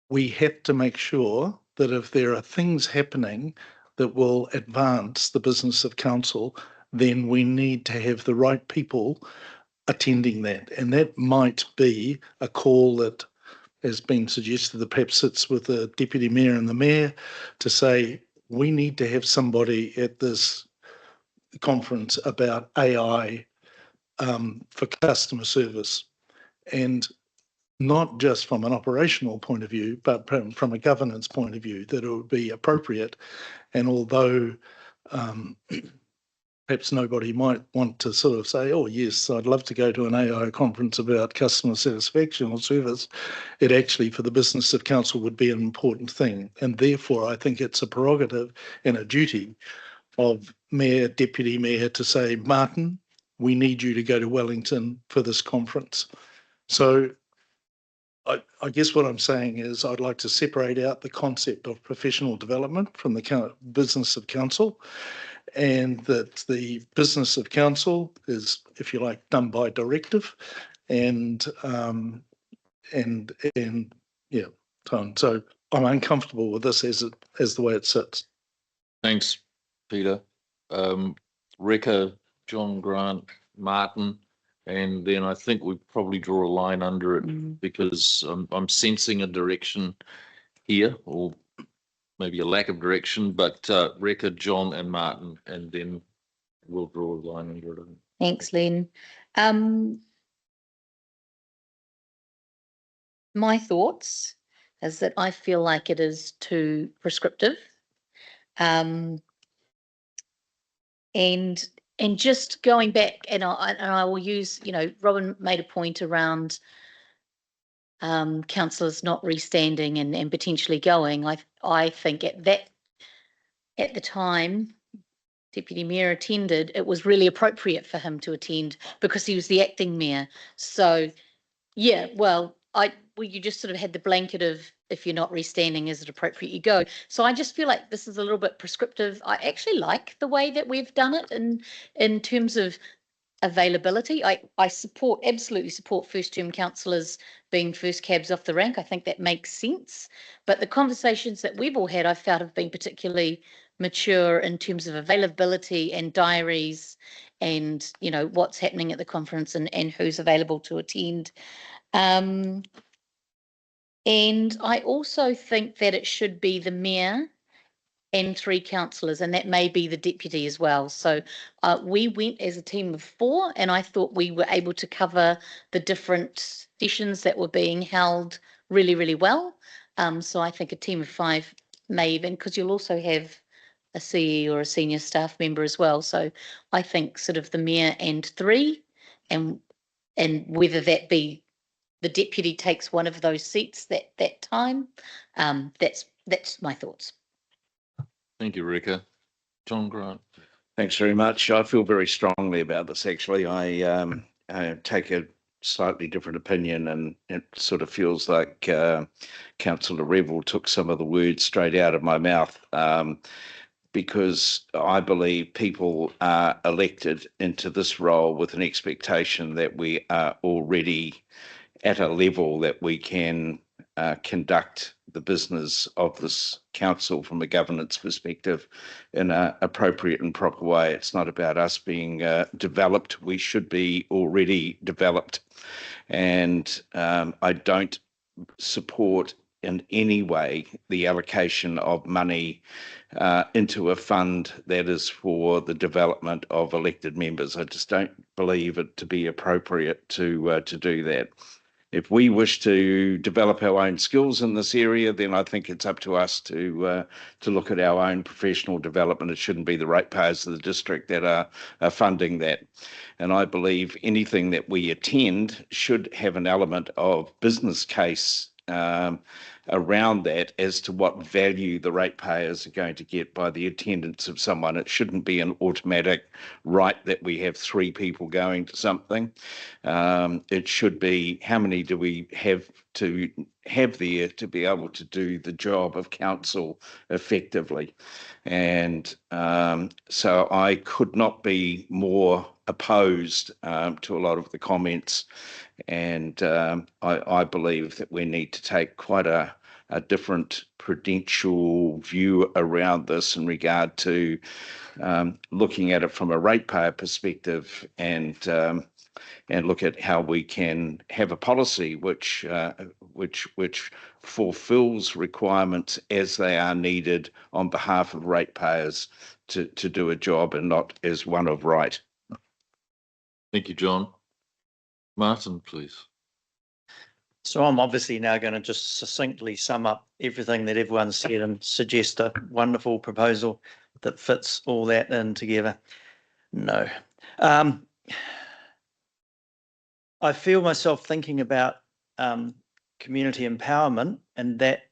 we have to make sure that if there are things happening that will advance the business of council, then we need to have the right people attending that. And that might be a call that has been suggested that perhaps sits with the deputy mayor and the mayor to say, we need to have somebody at this conference about AI for customer service. And not just from an operational point of view, but from a governance point of view, that it would be appropriate. And although perhaps nobody might want to sort of say, oh, yes, I'd love to go to an AO conference about customer satisfaction or service. It actually, for the business of council, would be an important thing. And therefore, I think it's a prerogative and a duty of Mayor, Deputy Mayor to say, Martin, we need you to go to Wellington for this conference. So I guess what I'm saying is I'd like to separate out the concept of professional development from the business of council, and that the business of council is, if you like, done by directive, and yeah, so I'm uncomfortable with this as the way it sits. Thanks, Peter. Reka, John Grant, Martin, and then I think we probably draw a line under it because I'm sensing a direction here, or maybe a lack of direction, but Reka, John and Martin, and then we'll draw a line under it. Thanks, Len. My thoughts is that I feel like it is too prescriptive. And just going back, and I will use, Robin made a point around councillors not restanding and potentially going. I think at the time Deputy Mayor attended, it was really appropriate for him to attend because he was the acting mayor. So yeah, well, you just sort of had the blanket of, if you're not restanding, is it appropriate you go? So I just feel like this is a little bit prescriptive. I actually like the way that we've done it in terms of availability. I absolutely support first term councillors being first cabs off the rank. I think that makes sense. But the conversations that we've all had, I felt, have been particularly mature in terms of availability and diaries and, what's happening at the conference and who's available to attend. And I also think that it should be the mayor and 3 councillors, and that may be the deputy as well. So we went as a team of 4, and I thought we were able to cover the different sessions that were being held really, really well. So I think a team of 5 may even, because you'll also have a CE or a senior staff member as well. So I think sort of the mayor and 3, and whether that be the deputy takes one of those seats that time. That's my thoughts. Thank you, Reka. John Grant. Thanks very much. I feel very strongly about this, actually. I take a slightly different opinion, and it sort of feels like Councillor Revel took some of the words straight out of my mouth, because I believe people are elected into this role with an expectation that we are already at a level that we can conduct the business of this council from a governance perspective in an appropriate and proper way. It's not about us being developed. We should be already developed. And I don't support in any way the allocation of money into a fund that is for the development of elected members. I just don't believe it to be appropriate to do that. If we wish to develop our own skills in this area, then I think it's up to us to look at our own professional development. It shouldn't be the ratepayers of the district that are funding that. And I believe anything that we attend should have an element of business case around that as to what value the ratepayers are going to get by the attendance of someone. It shouldn't be an automatic right that we have 3 people going to something. It should be, how many do we have to have there to be able to do the job of council effectively? And so I could not be more opposed to a lot of the comments, and I believe that we need to take quite a different prudential view around this in regard to looking at it from a ratepayer perspective, and look at how we can have a policy which fulfills requirements as they are needed on behalf of ratepayers to do a job, and not as one of right. Thank you, John. Martin, please. So I'm obviously now going to just succinctly sum up everything that everyone said and suggest a wonderful proposal that fits all that in together. No. I feel myself thinking about community empowerment, and that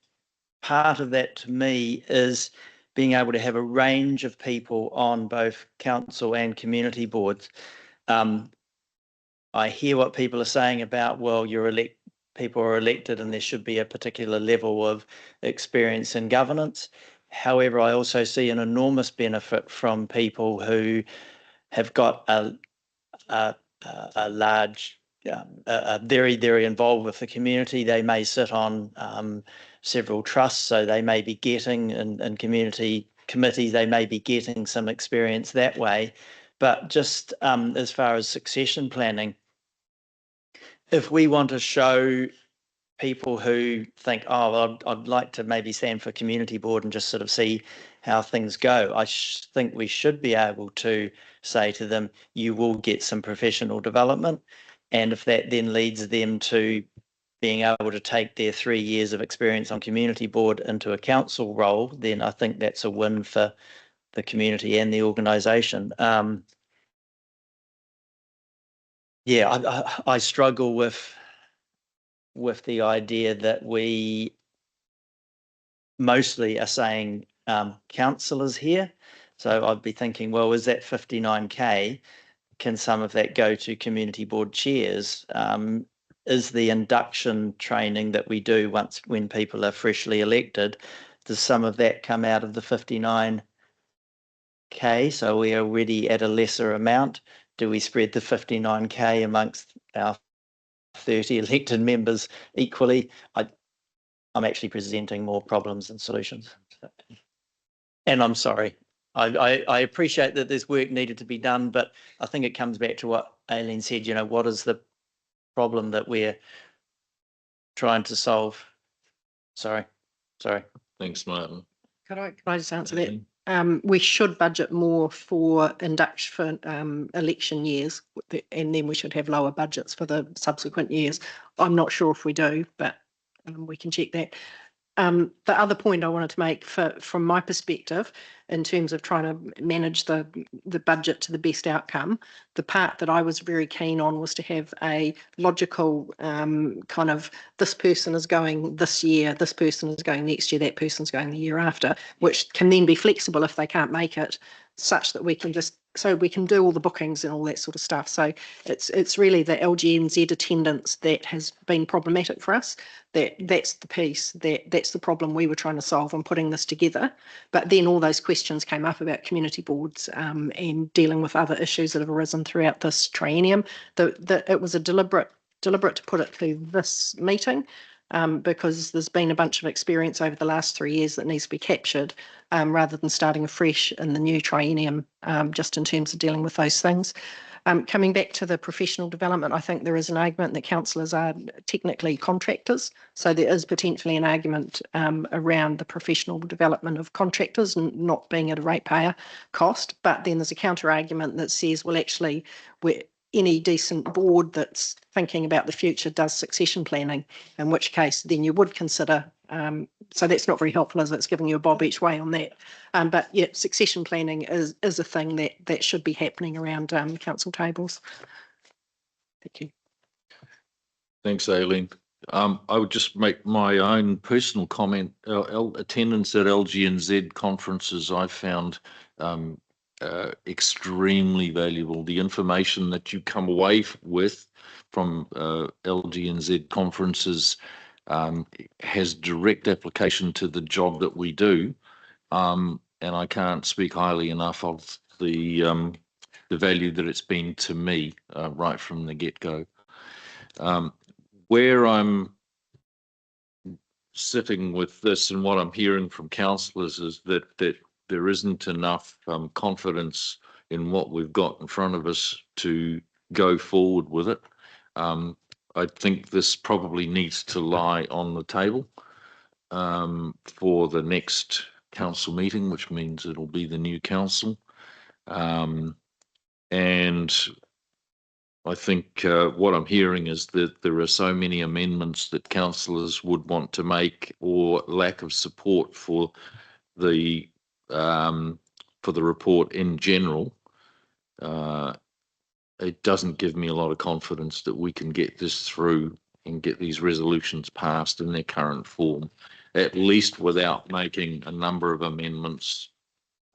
part of that to me is being able to have a range of people on both council and community boards. I hear what people are saying about, well, people are elected and there should be a particular level of experience in governance. However, I also see an enormous benefit from people who have got a large, very, very involved with the community. They may sit on several trusts, so they may be getting in community committees, they may be getting some experience that way. But just as far as succession planning, if we want to show people who think, oh, I'd like to maybe stand for community board and just sort of see how things go, I think we should be able to say to them, you will get some professional development. And if that then leads them to being able to take their 3 years of experience on community board into a council role, then I think that's a win for the community and the organisation. I struggle with the idea that we mostly are saying councillors here. So I'd be thinking, well, is that 59K? Can some of that go to community board chairs? Is the induction training that we do when people are freshly elected, does some of that come out of the 59K? So we're already at a lesser amount. Do we spread the 59K amongst our 30 elected members equally? I'm actually presenting more problems than solutions. And I'm sorry. I appreciate that there's work needed to be done, but I think it comes back to what Aileen said, what is the problem that we're trying to solve? Sorry. Thanks, Martin. Could I just answer that? We should budget more for induction for election years, and then we should have lower budgets for the subsequent years. I'm not sure if we do, but we can check that. The other point I wanted to make from my perspective, in terms of trying to manage the budget to the best outcome, the part that I was very keen on was to have a logical kind of, this person is going this year, this person is going next year, that person's going the year after, which can then be flexible if they can't make it, such that we can do all the bookings and all that sort of stuff. So it's really the LGNZ attendance that has been problematic for us. That's the piece, that's the problem we were trying to solve in putting this together. But then all those questions came up about community boards and dealing with other issues that have arisen throughout this triennium. It was a deliberate to put it to this meeting because there's been a bunch of experience over the last 3 years that needs to be captured rather than starting afresh in the new triennium, just in terms of dealing with those things. Coming back to the professional development, I think there is an argument that councillors are technically contractors. So there is potentially an argument around the professional development of contractors not being at a ratepayer cost. But then there's a counter argument that says, well, actually, any decent board that's thinking about the future does succession planning, in which case then you would consider, so that's not very helpful, as it's giving you a bob each way on that. But yeah, succession planning is a thing that should be happening around council tables. Thank you. Thanks, Aileen. I would just make my own personal comment. Attendance at LGNZ conferences I found extremely valuable. The information that you come away with from LGNZ conferences has direct application to the job that we do, and I can't speak highly enough of the value that it's been to me right from the get-go. Where I'm sitting with this and what I'm hearing from councillors is that there isn't enough confidence in what we've got in front of us to go forward with it. I think this probably needs to lie on the table for the next council meeting, which means it'll be the new council. And I think what I'm hearing is that there are so many amendments that councillors would want to make, or lack of support for the report in general, it doesn't give me a lot of confidence that we can get this through and get these resolutions passed in their current form, at least without making a number of amendments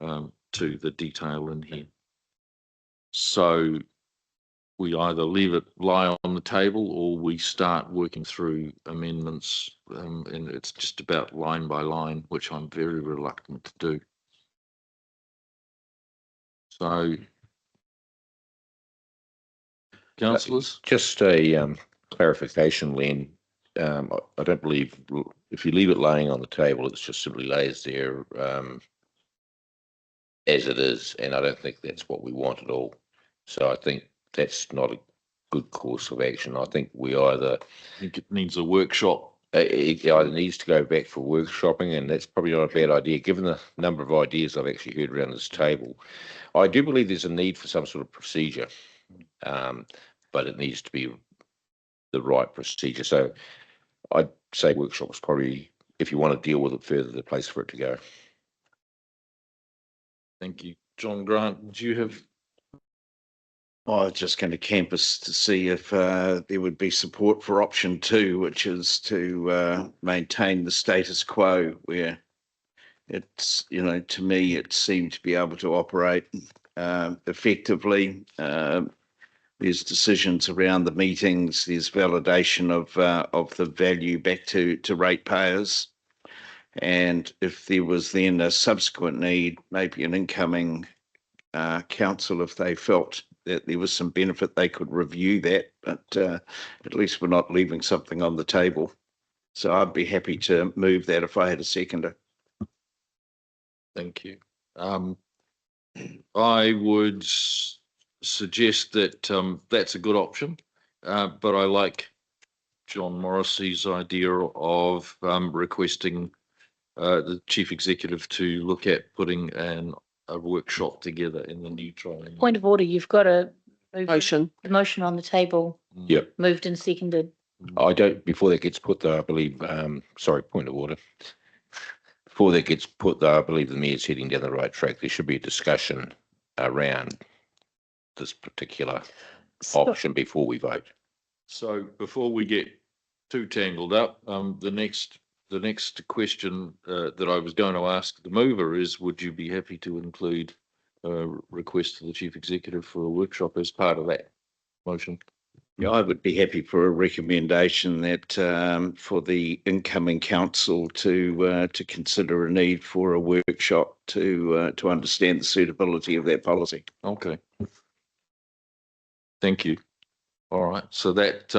to the detail in here. So we either leave it lie on the table or we start working through amendments, and it's just about line by line, which I'm very reluctant to do. So, councillors? Just a clarification, Len. I don't believe if you leave it laying on the table, it's just simply lays there as it is, and I don't think that's what we want at all. So I think that's not a good course of action. I think I think it needs a workshop. It either needs to go back for workshopping, and that's probably not a bad idea, given the number of ideas I've actually heard around this table. I do believe there's a need for some sort of procedure, but it needs to be the right procedure. So I'd say workshop is probably, if you want to deal with it further, the place for it to go. Thank you. John Grant, do you have? I was just going to canvass to see if there would be support for option 2, which is to maintain the status quo, where it's, to me, it seemed to be able to operate effectively. There's decisions around the meetings. There's validation of the value back to ratepayers. And if there was then a subsequent need, maybe an incoming council, if they felt that there was some benefit, they could review that, but at least we're not leaving something on the table. So I'd be happy to move that if I had a seconder. Thank you. I would suggest that that's a good option, but I like John Morrissey's idea of requesting the chief executive to look at putting a workshop together in the new triennial. Point of order, you've got a Motion. the motion on the table, Yep. moved and seconded. I don't, before that gets put though, I believe, sorry, point of order. Before that gets put though, I believe the mayor's heading down the right track. There should be a discussion around this particular option before we vote. So before we get too tangled up, the next question that I was going to ask the mover is, would you be happy to include a request to the chief executive for a workshop as part of that motion? Yeah, I would be happy for a recommendation that for the incoming council to consider a need for a workshop to understand the suitability of that policy. Okay. Thank you. All right. So that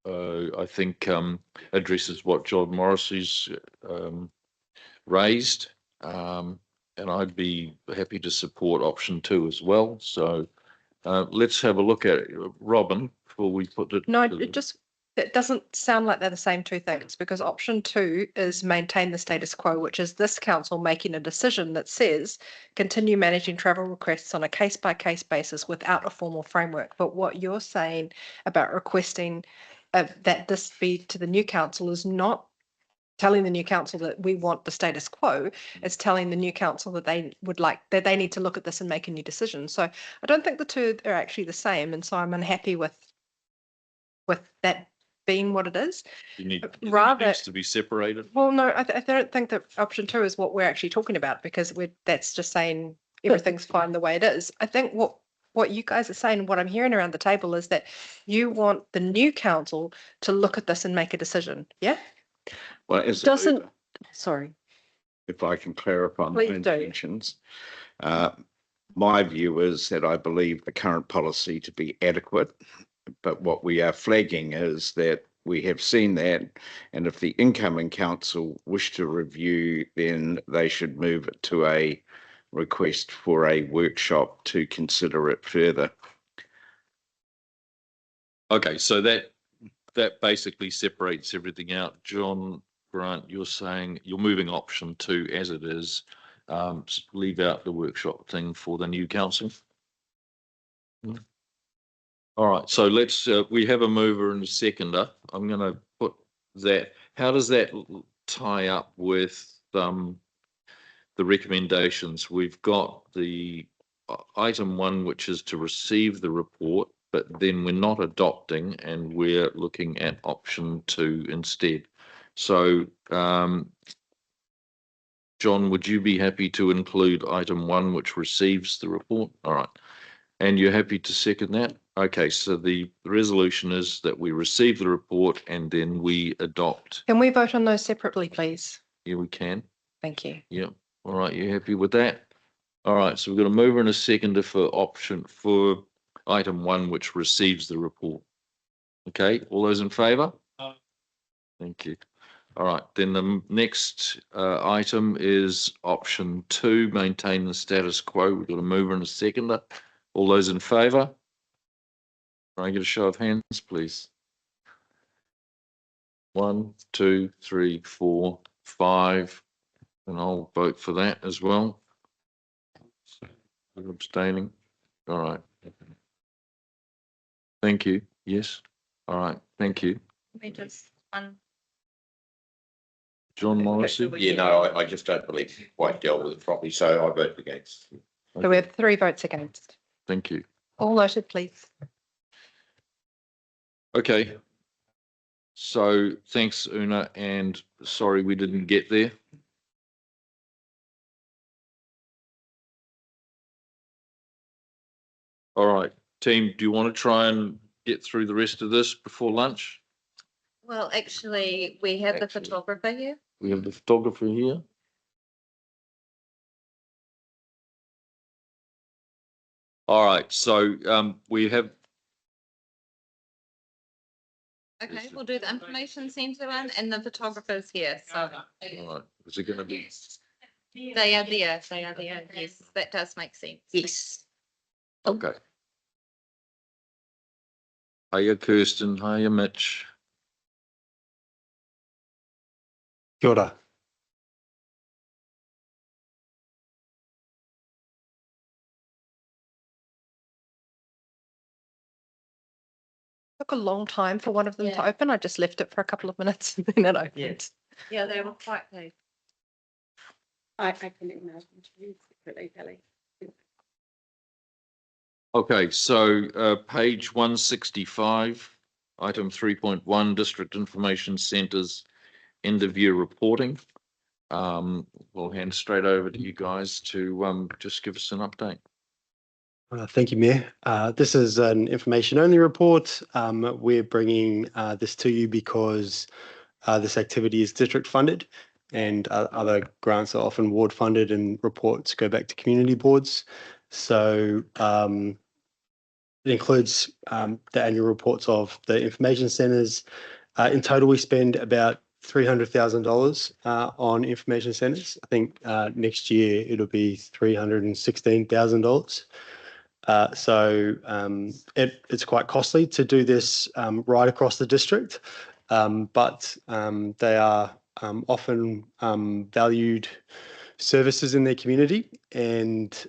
I think addresses what John Morrissey's raised, and I'd be happy to support option 2 as well. So let's have a look at it. Robin, before we put it. No, it doesn't sound like they're the same two things, because option 2 is maintain the status quo, which is this council making a decision that says continue managing travel requests on a case by case basis without a formal framework. But what you're saying about requesting that this be to the new council is not telling the new council that we want the status quo. It's telling the new council that they they need to look at this and make a new decision. So I don't think the two are actually the same, and so I'm unhappy with that being what it is. You need Rather, it needs to be separated. Well, no, I don't think that option 2 is what we're actually talking about, because that's just saying everything's fine the way it is. I think what you guys are saying, what I'm hearing around the table, is that you want the new council to look at this and make a decision. Yeah. Well, as Doesn't, sorry. if I can clarify my Please do. intentions, my view is that I believe the current policy to be adequate, but what we are flagging is that we have seen that, and if the incoming council wish to review, then they should move it to a request for a workshop to consider it further. Okay, so that basically separates everything out. John Grant, you're saying you're moving option 2 as it is, leave out the workshop thing for the new council. All right, so let's, we have a mover and a seconder. I'm going to put that. How does that tie up with the recommendations? We've got the item 1, which is to receive the report, but then we're not adopting and we're looking at option 2 instead. So, John, would you be happy to include item 1, which receives the report? All right. And you're happy to second that? Okay, so the resolution is that we receive the report and then we adopt. Can we vote on those separately, please? Yeah, we can. Thank you. Yeah. All right. You happy with that? All right. So we've got a mover and a seconder for item 1, which receives the report. Okay. All those in favour? Thank you. All right. Then the next item is option 2, maintain the status quo. We've got a mover and a seconder. All those in favour? Can I get a show of hands, please? 1, 2, 3, 4, 5, and I'll vote for that as well. I'm abstaining. All right. Thank you. Yes. All right. Thank you. John Morrissey? Yeah, no, I just don't believe you quite dealt with it properly, so I vote against. So we have 3 votes against. Thank you. All noted, please. Okay. So thanks, Una, and sorry we didn't get there. All right, team, do you want to try and get through the rest of this before lunch? Well, actually, we have the photographer here. We have the photographer here. All right, so we have. Okay, we'll do the information centre one and the photographer's here, so. All right, is it going to be? They are there, yes, that does make sense. Yes. Okay. Hiya, Kirsten. Hiya, Mitch. Kia ora. Took a long time for one of them to open. I just left it for a couple of minutes and then it opened. Yeah, they were quite big. I can imagine too, separately, Kelly. Okay, so page 165, item 3.1, District Information Centres end of year reporting. We'll hand straight over to you guys to just give us an update. Thank you, Mayor. This is an information-only report. We're bringing this to you because this activity is district funded and other grants are often ward funded and reports go back to community boards. So it includes the annual reports of the information centres. In total, we spend about $300,000 on information centres. I think next year it'll be $316,000. So it's quite costly to do this right across the district, but they are often valued services in their community, and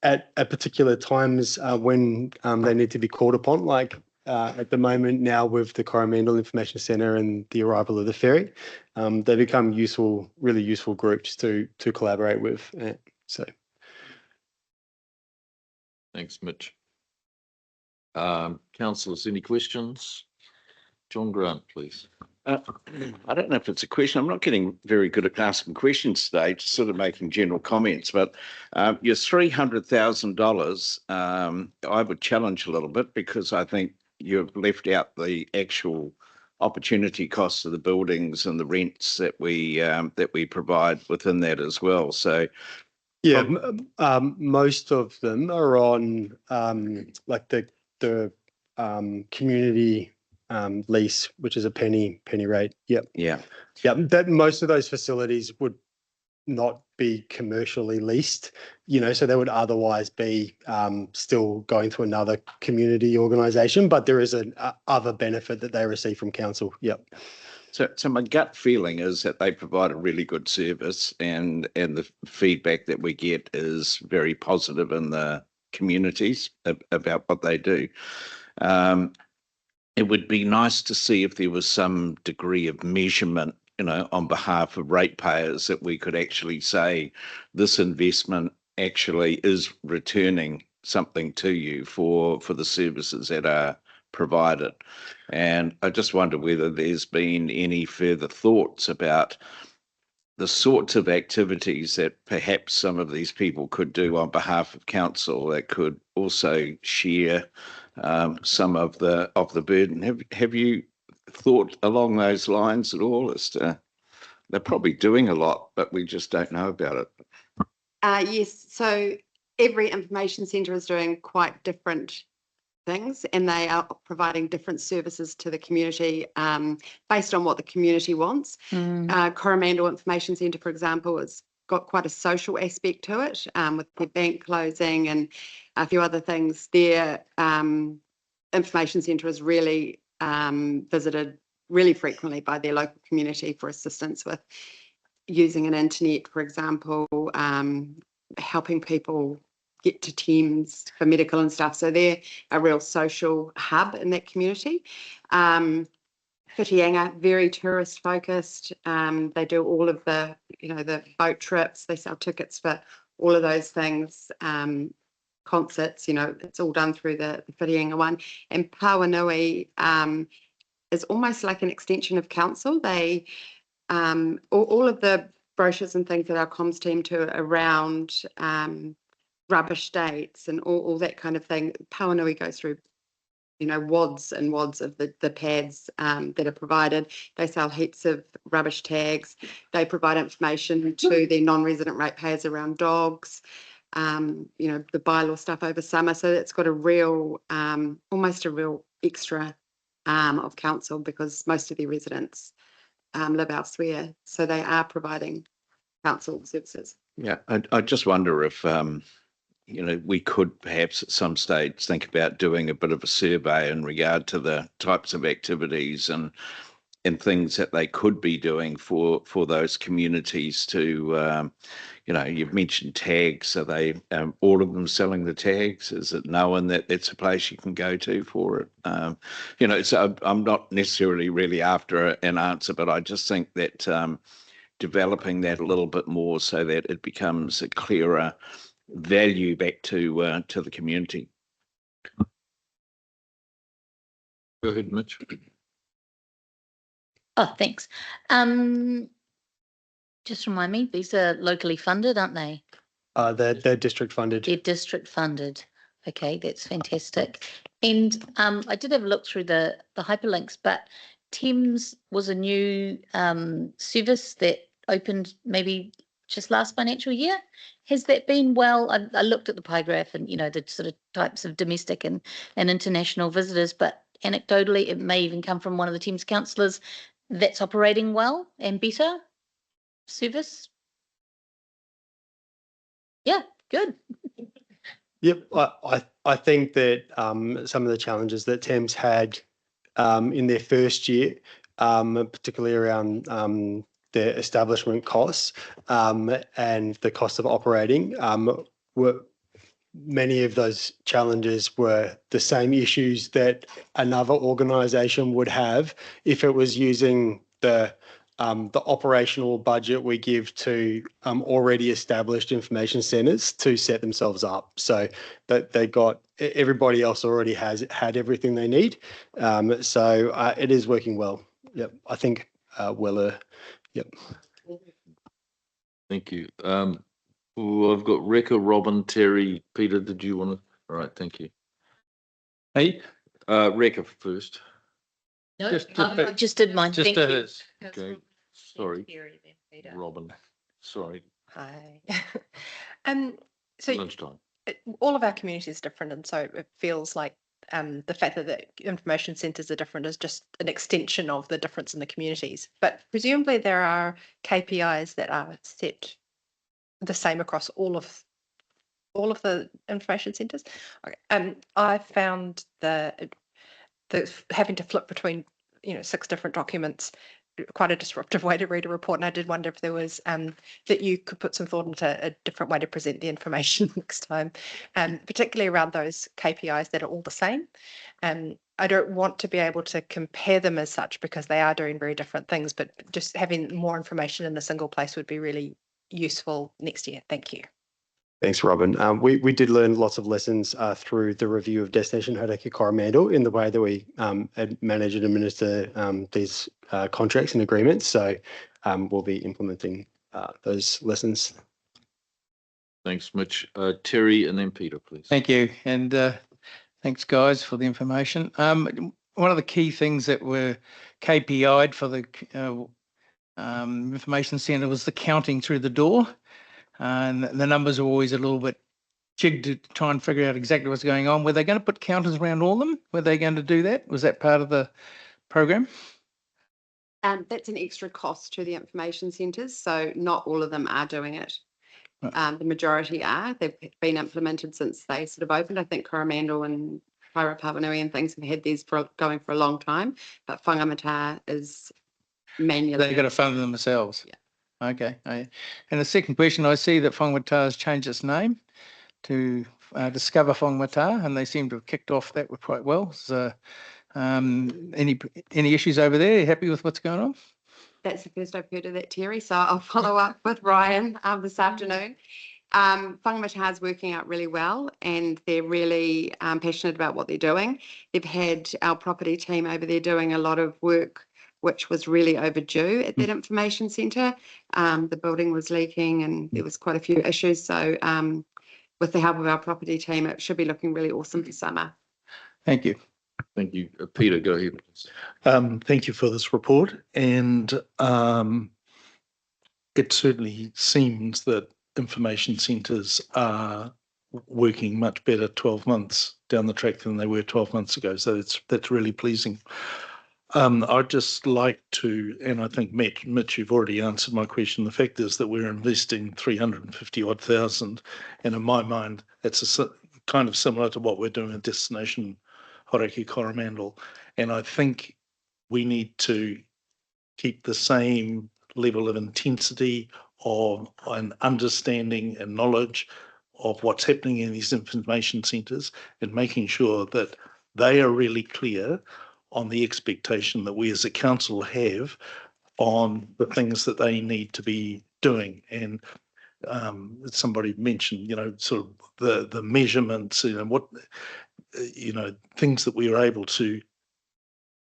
at particular times when they need to be called upon, like at the moment now with the Coromandel Information Centre and the arrival of the ferry, they become really useful groups to collaborate with. So. Thanks, Mitch. Councillors, any questions? John Grant, please. I don't know if it's a question. I'm not getting very good at asking questions today, just sort of making general comments, but your $300,000, I would challenge a little bit because I think you've left out the actual opportunity costs of the buildings and the rents that we provide within that as well. So yeah, most of them are on like the community lease, which is a penny rate. Yep. Yeah. Yep. That most of those facilities would not be commercially leased, so they would otherwise be still going to another community organisation, but there is an other benefit that they receive from council. Yep. So my gut feeling is that they provide a really good service, and the feedback that we get is very positive in the communities about what they do. It would be nice to see if there was some degree of measurement, on behalf of ratepayers, that we could actually say this investment actually is returning something to you for the services that are provided. And I just wonder whether there's been any further thoughts about the sorts of activities that perhaps some of these people could do on behalf of council that could also share some of the burden. Have you thought along those lines at all? As to, they're probably doing a lot, but we just don't know about it. Yes, so every information centre is doing quite different things, and they are providing different services to the community based on what the community wants. Coromandel Information Centre, for example, has got quite a social aspect to it with their bank closing and a few other things. Their information centre is really visited really frequently by their local community for assistance with using an internet, for example, helping people get to Thames for medical and stuff. So they're a real social hub in that community. Whitianga, very tourist focused. They do all of the, the boat trips. They sell tickets for all of those things. Concerts, it's all done through the Whitianga one. And Pauanui is almost like an extension of council. They all of the brochures and things that our comms team do around rubbish dates and all that kind of thing. Pauanui goes through, wads and wads of the pads that are provided. They sell heaps of rubbish tags. They provide information to their non-resident ratepayers around dogs, the bylaw stuff over summer. So it's got a real, almost a real extra arm of council because most of their residents live elsewhere. So they are providing council services. Yeah, I just wonder if, we could perhaps at some stage think about doing a bit of a survey in regard to the types of activities and things that they could be doing for those communities to, you've mentioned tags. Are they all of them selling the tags? Is it known that that's a place you can go to for it? So I'm not necessarily really after an answer, but I just think that developing that a little bit more so that it becomes a clearer value back to the community. Go ahead, Mitch. Oh, thanks. Just remind me, these are locally funded, aren't they? They're district funded. They're district funded. Okay, that's fantastic. And I did have a look through the hyperlinks, but Thames was a new service that opened maybe just last financial year. Has that been well? I looked at the pie graph and, the sort of types of domestic and international visitors, but anecdotally, it may even come from one of the Thames councillors that's operating well and better service. Yeah, good. Yep, I think that some of the challenges that Thames had in their first year, particularly around their establishment costs and the cost of operating, were many of those challenges were the same issues that another organisation would have if it was using the operational budget we give to already established information centres to set themselves up, so that everybody else already had everything they need. So it is working well. Yep, I think Willa. Yep. Thank you. I've got Rekha, Robin, Terry, Peter. Did you want to? All right, thank you. Hey, Rekha first. No, I just did mine. Just Thank you. Okay. Sorry, Robin. Sorry. Hi. So Lunchtime. all of our community is different, and so it feels like the fact that the information centres are different is just an extension of the difference in the communities. But presumably there are KPIs that are set the same across all of the information centres. Okay. I found the having to flip between 6 different documents quite a disruptive way to read a report, and I did wonder if there was that you could put some thought into a different way to present the information next time, particularly around those KPIs that are all the same. I don't want to be able to compare them as such because they are doing very different things, but just having more information in a single place would be really useful next year. Thank you. Thanks, Robin. We did learn lots of lessons through the review of Destination Thames-Coromandel in the way that we manage and administer these contracts and agreements. So we'll be implementing those lessons. Thanks, Mitch. Terry and then Peter, please. Thank you. And thanks, guys, for the information. One of the key things that were KPI'd for the information centre was the counting through the door. And the numbers are always a little bit jigged to try and figure out exactly what's going on. Were they going to put counters around all of them? Were they going to do that? Was that part of the program? That's an extra cost to the information centres, so not all of them are doing it. Right. The majority are. They've been implemented since they sort of opened. I think Coromandel and Pairapavanui and things have had these going for a long time, but Whangamata is manually. They've got to fund them themselves. Yeah. Okay. And the second question, I see that Whangamata has changed its name to Discover Whangamata, and they seem to have kicked off that quite well. So, any issues over there? Are you happy with what's going on? That's the first I've heard of that, Terry. So I'll follow up with Ryan this afternoon. Whangamata is working out really well, and they're really passionate about what they're doing. They've had our property team over there doing a lot of work which was really overdue at that information centre. The building was leaking and there was quite a few issues. So with the help of our property team, it should be looking really awesome for summer. Thank you. Thank you. Peter, go ahead, please. Thank you for this report. And it certainly seems that information centres are working much better 12 months down the track than they were 12 months ago. So that's really pleasing. I'd just like to, and I think Mitch, you've already answered my question. The fact is that we're investing 350 odd thousand, and in my mind, that's kind of similar to what we're doing at Destination Coromandel. And I think we need to keep the same level of intensity of an understanding and knowledge of what's happening in these information centres and making sure that they are really clear on the expectation that we as a council have on the things that they need to be doing. And somebody mentioned, sort of the measurements, things that we are able to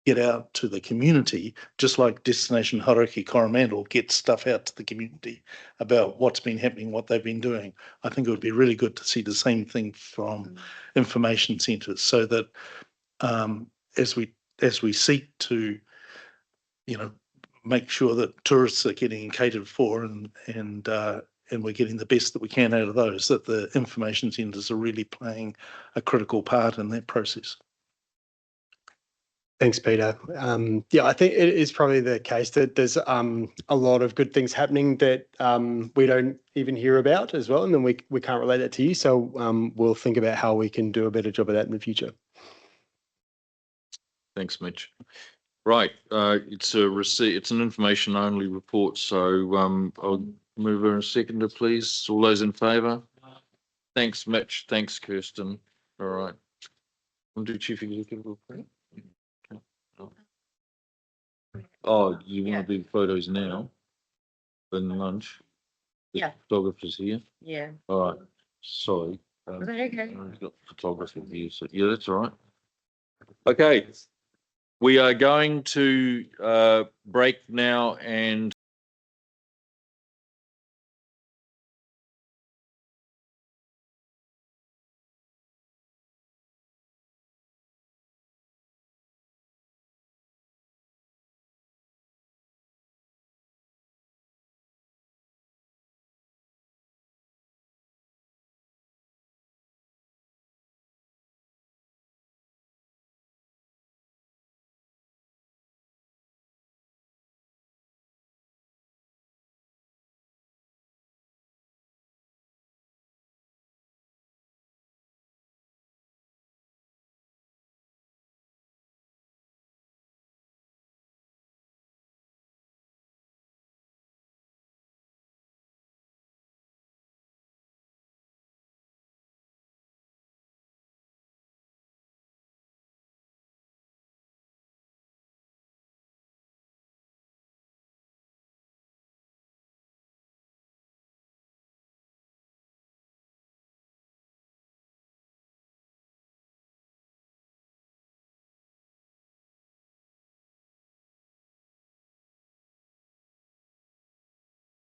get out to the community, just like Destination Coromandel gets stuff out to the community about what's been happening, what they've been doing. I think it would be really good to see the same thing from information centres, so that as we seek to, make sure that tourists are getting catered for and we're getting the best that we can out of those, that the information centres are really playing a critical part in that process. Thanks, Peter. I think it is probably the case that there's a lot of good things happening that we don't even hear about as well, and then we can't relate that to you. So we'll think about how we can do a better job of that in the future. Thanks, Mitch. Right, it's an information only report, so I'll move her a seconder, please. All those in favour? Thanks, Mitch. Thanks, Kirsten. All right. We'll do Chief Executive report. Oh, you want to do photos now? Then lunch? Yeah. Photographer's here? Yeah. All right, sorry. Is that okay? I've got photographer here, so yeah, that's all right. Okay. We are going to break now and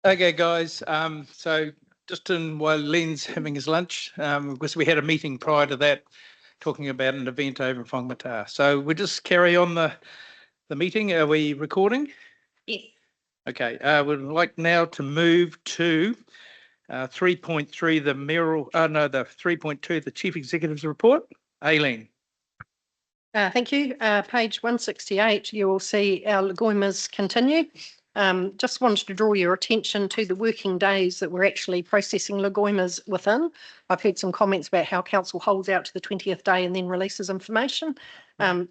Okay, guys, so just while Len's having his lunch, because we had a meeting prior to that talking about an event over in Whangamata. So we'll just carry on the meeting. Are we recording? Yes. Okay, we'd like now to move to 3.3, the Mayoral, the 3.2, the Chief Executive's report. Aileen. Thank you. Page 168, you will see our Lagoimas continue. Just wanted to draw your attention to the working days that we're actually processing Lagoimas within. I've heard some comments about how council holds out to the 20th day and then releases information.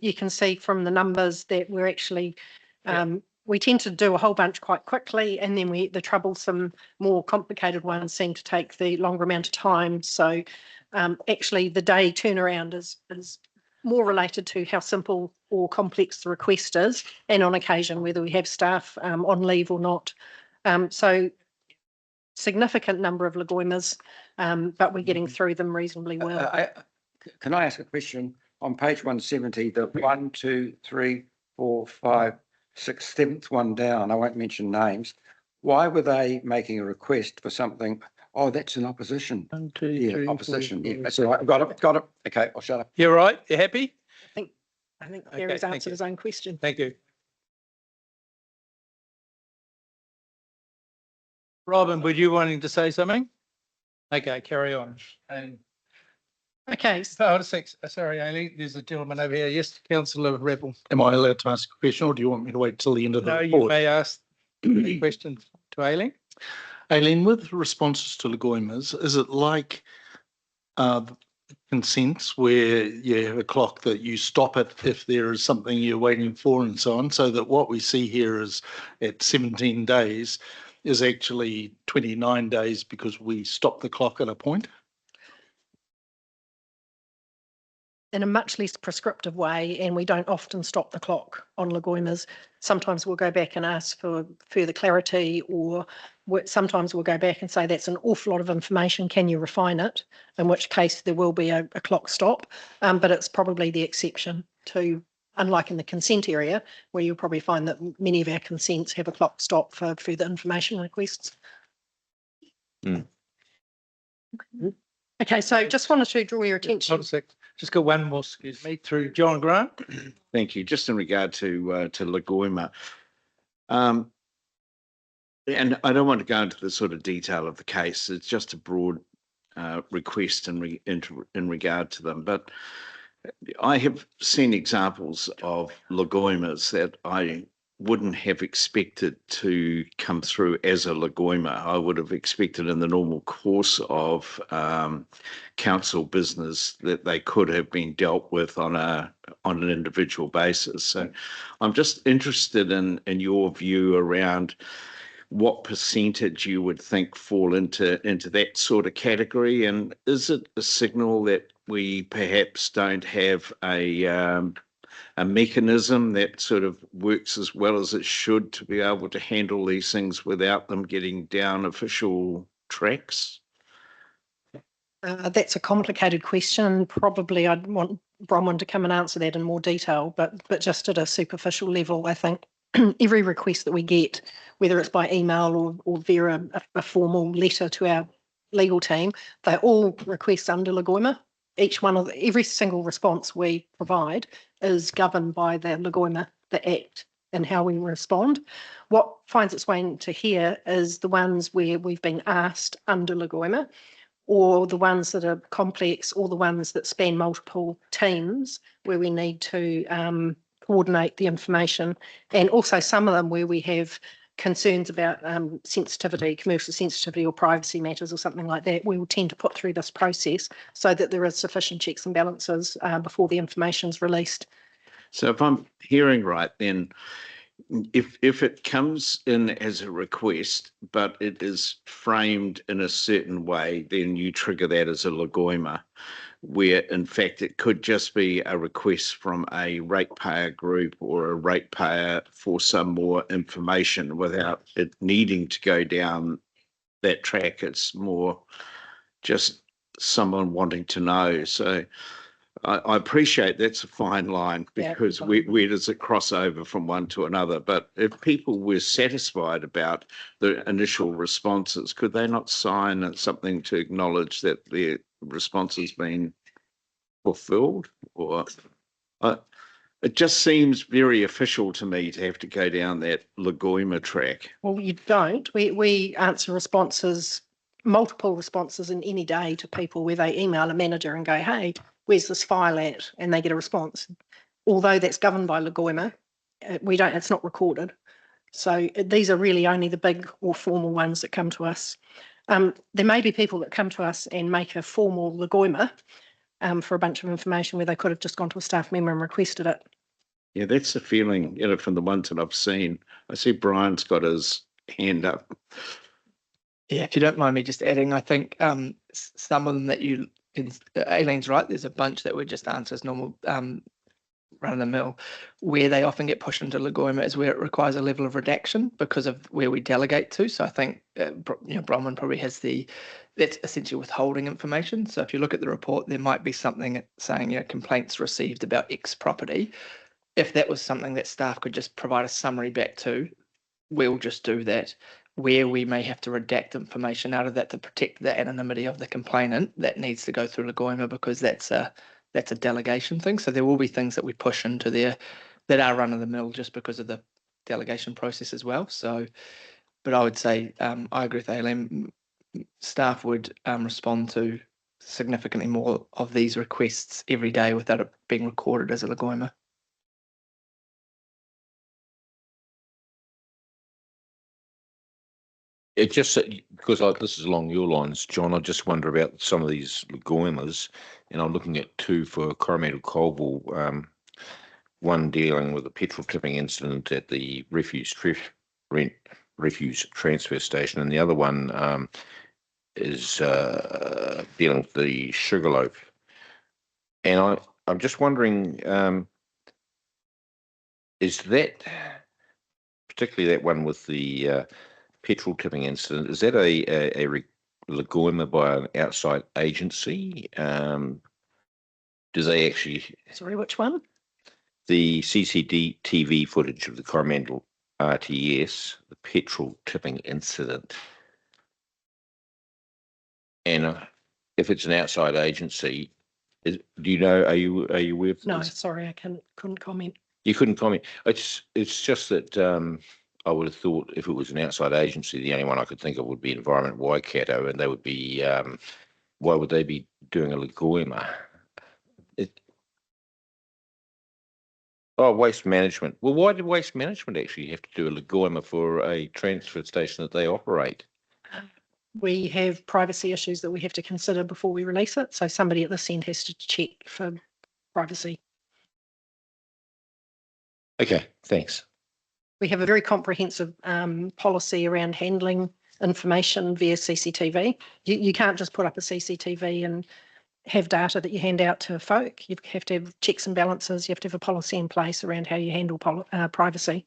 You can see from the numbers that we're actually, we tend to do a whole bunch quite quickly, and then the troublesome, more complicated ones seem to take the longer amount of time. So actually the day turnaround is more related to how simple or complex the request is, and on occasion whether we have staff on leave or not. So significant number of Lagoimas, but we're getting through them reasonably well. Can I ask a question? On page 170, the 1, 2, 3, 4, 5, 6, 7th one down, I won't mention names. Why were they making a request for something? Oh, that's an opposition. 1, 2, Yeah, 3, opposition. 4, Yeah, that's all right. Got it. Okay, I'll shut up. You're right. You happy? I think Gary's answered his own question. Thank you. Robin, were you wanting to say something? Okay, carry on. And okay. Sorry, Aileen, there's a gentleman over here. Yes, Councillor Rebel. Am I allowed to ask a question, or do you want me to wait till the end of the No, report? you may ask the question to Aileen. Aileen, with responses to Lagoimas, is it like consents where you have a clock that you stop it if there is something you're waiting for and so on, so that what we see here is at 17 days is actually 29 days because we stop the clock at a point? In a much less prescriptive way, and we don't often stop the clock on Lagoimas. Sometimes we'll go back and ask for further clarity, or sometimes we'll go back and say that's an awful lot of information, can you refine it? In which case there will be a clock stop, but it's probably the exception to, unlike in the consent area, where you'll probably find that many of our consents have a clock stop for further information requests. Okay, so just wanted to draw your attention. Hold a sec. Just got one more, excuse me, through John Grant. Thank you. Just in regard to Lagoima, and I don't want to go into the sort of detail of the case. It's just a broad request in regard to them. But I have seen examples of Lagoimas that I wouldn't have expected to come through as a Lagoima. I would have expected in the normal course of council business that they could have been dealt with on an individual basis. So I'm just interested in your view around what percentage you would think fall into that sort of category, and is it a signal that we perhaps don't have a mechanism that sort of works as well as it should to be able to handle these things without them getting down official tracks? That's a complicated question. Probably I'd want Bronwyn to come and answer that in more detail, but just at a superficial level, I think every request that we get, whether it's by email or via a formal letter to our legal team, they're all requests under Lagoima. Every single response we provide is governed by the Lagoima, the Act, and how we respond. What finds its way into here is the ones where we've been asked under Lagoima, or the ones that are complex, or the ones that span multiple teams where we need to coordinate the information, and also some of them where we have concerns about sensitivity, commercial sensitivity or privacy matters or something like that. We will tend to put through this process so that there is sufficient checks and balances before the information is released. So if I'm hearing right, then if it comes in as a request, but it is framed in a certain way, then you trigger that as a Lagoima, where in fact it could just be a request from a ratepayer group or a ratepayer for some more information without it needing to go down that track. It's more just someone wanting to know. So I appreciate that's a fine line Yeah, because where does it cross over from one to another? But if people were satisfied about the initial responses, could they not sign something to acknowledge that their response has been fulfilled? Or it just seems very official to me to have to go down that Lagoima track. Well, you don't. We answer responses, multiple responses in any day to people where they email a manager and go, hey, where's this file at? And they get a response. Although that's governed by Lagoima, it's not recorded. So these are really only the big or formal ones that come to us. There may be people that come to us and make a formal Lagoima for a bunch of information where they could have just gone to a staff member and requested it. Yeah, that's the feeling, from the ones that I've seen. I see Brian's got his hand up. Yeah, if you don't mind me just adding, I think some of them that you can, Aileen's right, there's a bunch that would just answer as normal run of the mill. Where they often get pushed into Lagoima is where it requires a level of redaction because of where we delegate to. So I think, Bronwyn probably has that's essentially withholding information. So if you look at the report, there might be something saying, complaints received about X property. If that was something that staff could just provide a summary back to, we'll just do that. Where we may have to redact information out of that to protect the anonymity of the complainant, that needs to go through Lagoima because that's a delegation thing. So there will be things that we push into there that are run of the mill just because of the delegation process as well. So, but I would say I agree with Aileen. Staff would respond to significantly more of these requests every day without it being recorded as a Lagoima. It just because this is along your lines, John. I just wonder about some of these Lagoimas, and I'm looking at two for Coromandel Coalville. One dealing with a petrol tipping incident at the refuse transfer station, and the other one is dealing with the Sugarloaf. And I'm just wondering, is that particularly that one with the petrol tipping incident, is that a Lagoima by an outside agency? Do they actually? Sorry, which one? The CCTV footage of the Coromandel RTS, the petrol tipping incident. And if it's an outside agency, do you know? Are you aware of this? No, sorry, I couldn't comment. You couldn't comment. It's just that I would have thought if it was an outside agency, the only one I could think of would be Environment Waikato, and they would be. Why would they be doing a Lagoima? Waste management. Well, why did waste management actually have to do a Lagoima for a transfer station that they operate? We have privacy issues that we have to consider before we release it. So somebody at this end has to check for privacy. Okay, thanks. We have a very comprehensive policy around handling information via CCTV. You can't just put up a CCTV and have data that you hand out to folk. You have to have checks and balances. You have to have a policy in place around how you handle privacy.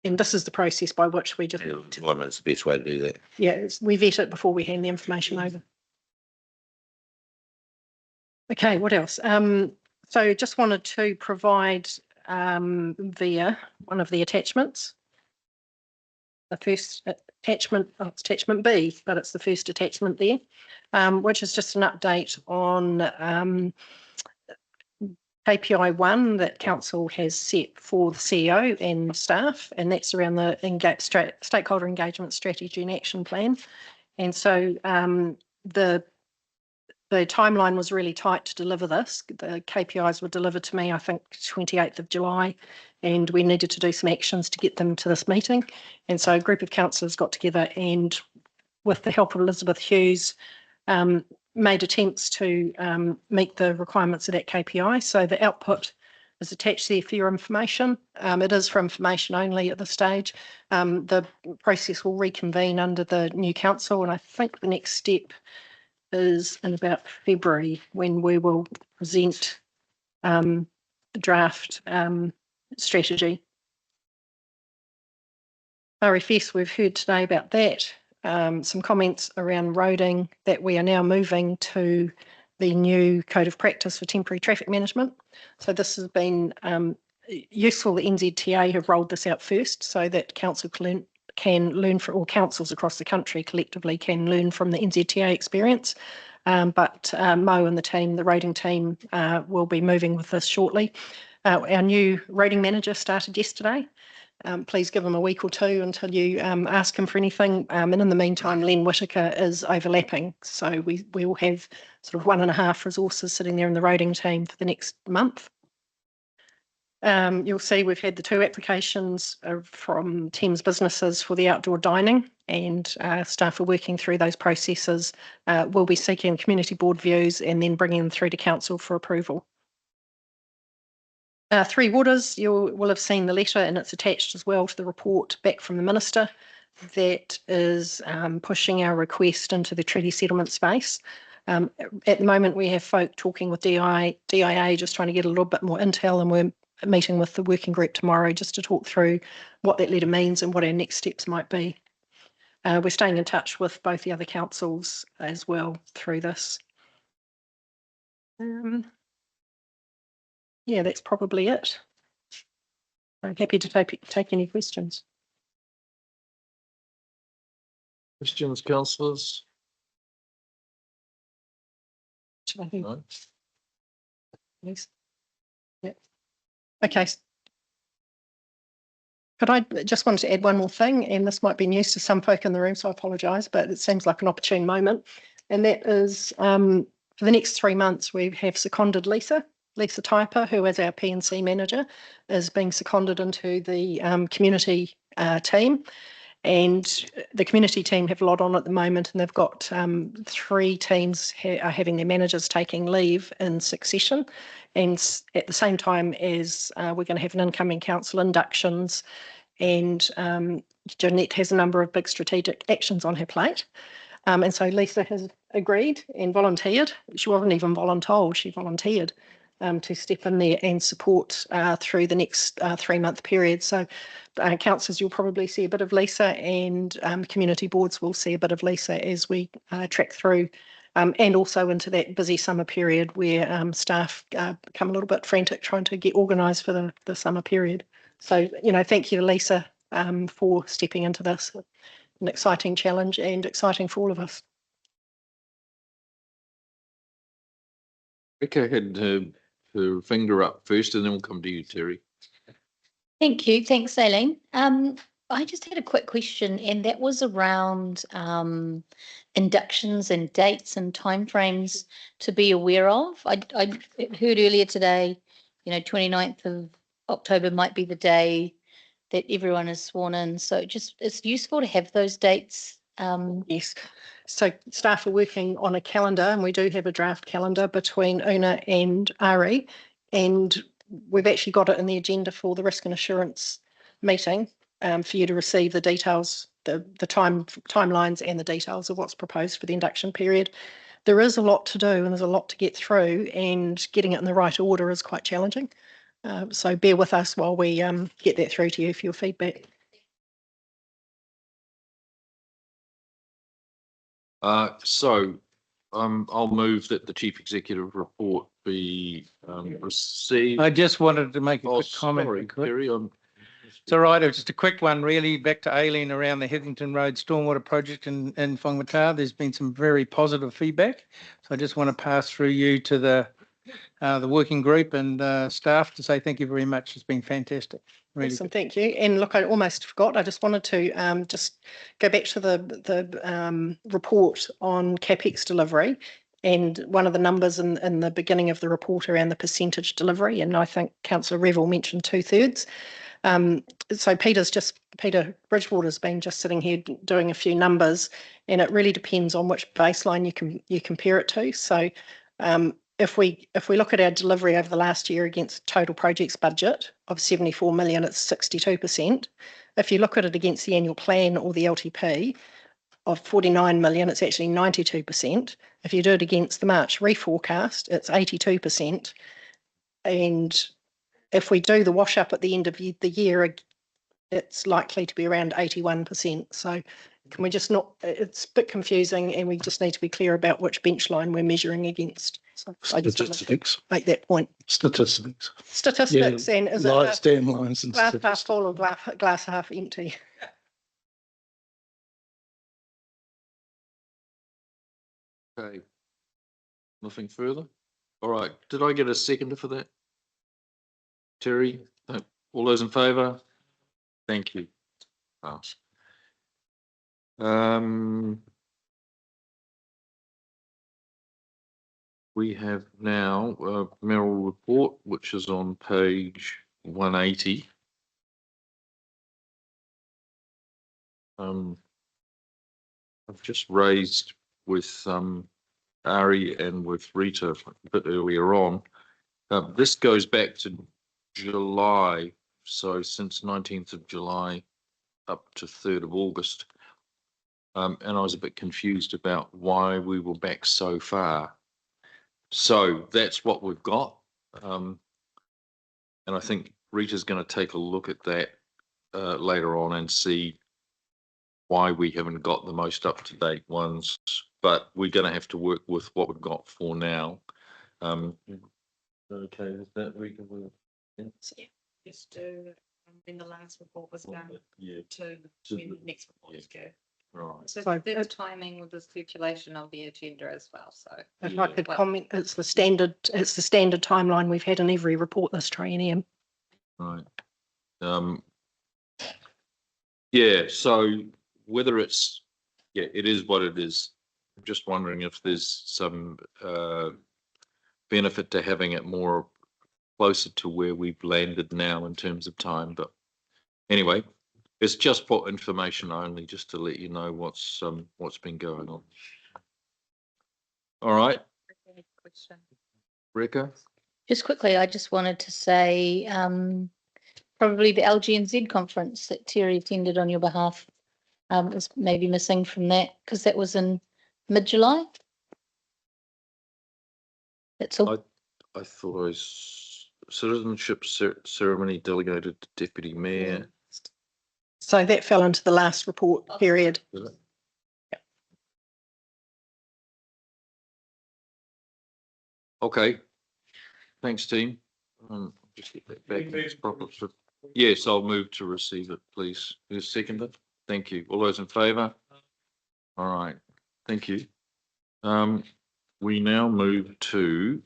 And this is the process by which we just... It's the best way to do that. Yeah, we vet it before we hand the information over. Okay, what else? So just wanted to provide via one of the attachments. The first attachment, it's attachment B, but it's the first attachment there, which is just an update on KPI 1 that Council has set for the CEO and staff, and that's around the stakeholder engagement strategy and action plan. And so the timeline was really tight to deliver this. The KPIs were delivered to me, I think, 28th of July, and we needed to do some actions to get them to this meeting. And so a group of councillors got together and, with the help of Elizabeth Hughes, made attempts to meet the requirements of that KPI. So the output is attached there for your information. It is for information only at this stage. The process will reconvene under the new council, and I think the next step is in about February, when we will present the draft strategy. RFS, we've heard today about that. Some comments around roading, that we are now moving to the new code of practice for temporary traffic management. So this has been useful. The NZTA have rolled this out first so that council can learn from, or councils across the country collectively can learn from the NZTA experience. But Mo and the team, the rating team, will be moving with this shortly. Our new rating manager started yesterday. Please give him a week or two until you ask him for anything. And in the meantime, Len Whitaker is overlapping. So we will have sort of 1.5 resources sitting there in the rating team for the next month. You'll see we've had the 2 applications from Thames businesses for the outdoor dining, and staff are working through those processes. We'll be seeking community board views and then bringing them through to council for approval. Three Waters, you will have seen the letter, and it's attached as well to the report back from the Minister that is pushing our request into the treaty settlement space. At the moment, we have folk talking with DIA, just trying to get a little bit more intel, and we're meeting with the working group tomorrow just to talk through what that letter means and what our next steps might be. We're staying in touch with both the other councils as well through this. Yeah, that's probably it. I'm happy to take any questions. Questions, councillors? No. Yes. Yeah. Okay. Could I just want to add one more thing, and this might be news to some folk in the room, so I apologise, but it seems like an opportune moment. And that is for the next 3 months, we have seconded Lisa Typer, who is our P&C manager, is being seconded into the community team. And the community team have a lot on at the moment, and they've got 3 teams are having their managers taking leave in succession. And at the same time as we're going to have an incoming council inductions, and Jeanette has a number of big strategic actions on her plate. And so Lisa has agreed and volunteered. She wasn't even voluntold, she volunteered to step in there and support through the next 3-month period. So councillors, you'll probably see a bit of Lisa, and community boards will see a bit of Lisa as we track through, and also into that busy summer period where staff become a little bit frantic trying to get organised for the summer period. So, thank you to Lisa for stepping into this. An exciting challenge and exciting for all of us. Rebecca had her finger up first, and then we'll come to you, Terry. Thank you. Thanks, Aileen. I just had a quick question, and that was around inductions and dates and timeframes to be aware of. I heard earlier today, 29th of October might be the day that everyone is sworn in. So it's useful to have those dates. Yes. So staff are working on a calendar, and we do have a draft calendar between Una and Ari, and we've actually got it in the agenda for the risk and assurance meeting for you to receive the details, the timelines and the details of what's proposed for the induction period. There is a lot to do, and there's a lot to get through, and getting it in the right order is quite challenging. So bear with us while we get that through to you for your feedback. So I'll move that the chief executive report be received. I just wanted to make a quick comment. Sorry, Terry, it's all right. It was just a quick one, really. Back to Aileen around the Heathington Road Stormwater Project in Whangamata. There's been some very positive feedback. So I just want to pass through you to the working group and staff to say thank you very much. It's been fantastic. Really Awesome, thank you. And look, I almost forgot. I just wanted to just go back to the report on CapEx delivery, and one of the numbers in the beginning of the report around the percentage delivery, and I think Councillor Revel mentioned 2/3. So Peter Bridgewater's been just sitting here doing a few numbers, and it really depends on which baseline you compare it to. So if we look at our delivery over the last year against total projects budget of 74 million, it's 62%. If you look at it against the annual plan or the LTP of 49 million, it's actually 92%. If you do it against the March reforecast, it's 82%. And if we do the wash up at the end of the year, it's likely to be around 81%. So can we just not, it's a bit confusing, and we just need to be clear about which bench line we're measuring against. So I just wanted to Statistics. make that point. Statistics. Statistics and is Lights, it damn lines and glass half statistics. full or glass half empty? Okay. Nothing further? All right. Did I get a seconder for that? Terry, all those in favour? Thank you. Pass. We have now Mayoral Report, which is on page 180. I've just raised with Ari and with Rita a bit earlier on. This goes back to July, so since 19th of July up to 3rd of August. And I was a bit confused about why we were back so far. So that's what we've got. And I think Rita's going to take a look at that later on and see why we haven't got the most up-to-date ones, but we're going to have to work with what we've got for now. Okay, is that Rita? Just do when the last report was done. Yeah. To when the next report is due. Right. So So, there's timing with the circulation of the agenda as well, so. If I could comment, it's the standard timeline we've had in every report this triennium. Right. Yeah, so whether it's, yeah, it is what it is. I'm just wondering if there's some benefit to having it more closer to where we've landed now in terms of time. But anyway, it's just for information only, just to let you know what's been going on. All right. Rebecca? Just quickly, I just wanted to say, probably the LGNZ conference that Terry attended on your behalf is maybe missing from that because that was in mid-July. That's all. I thought I was citizenship ceremony delegated to deputy mayor. So that fell into the last report period. Okay. Thanks, team. Just get that back in its proper. Yes, I'll move to receive it, please. Who's seconded? Thank you. All those in favour? All right. Thank you. We now move to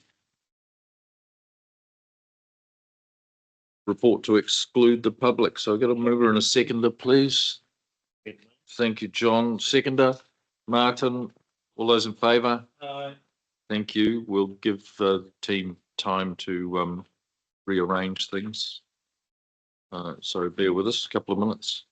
report to exclude the public. So I've got a mover and a seconder, please. Thank you, John. Seconder, Martin. All those in favour? Aye. Thank you. We'll give the team time to rearrange things. So bear with us a couple of minutes.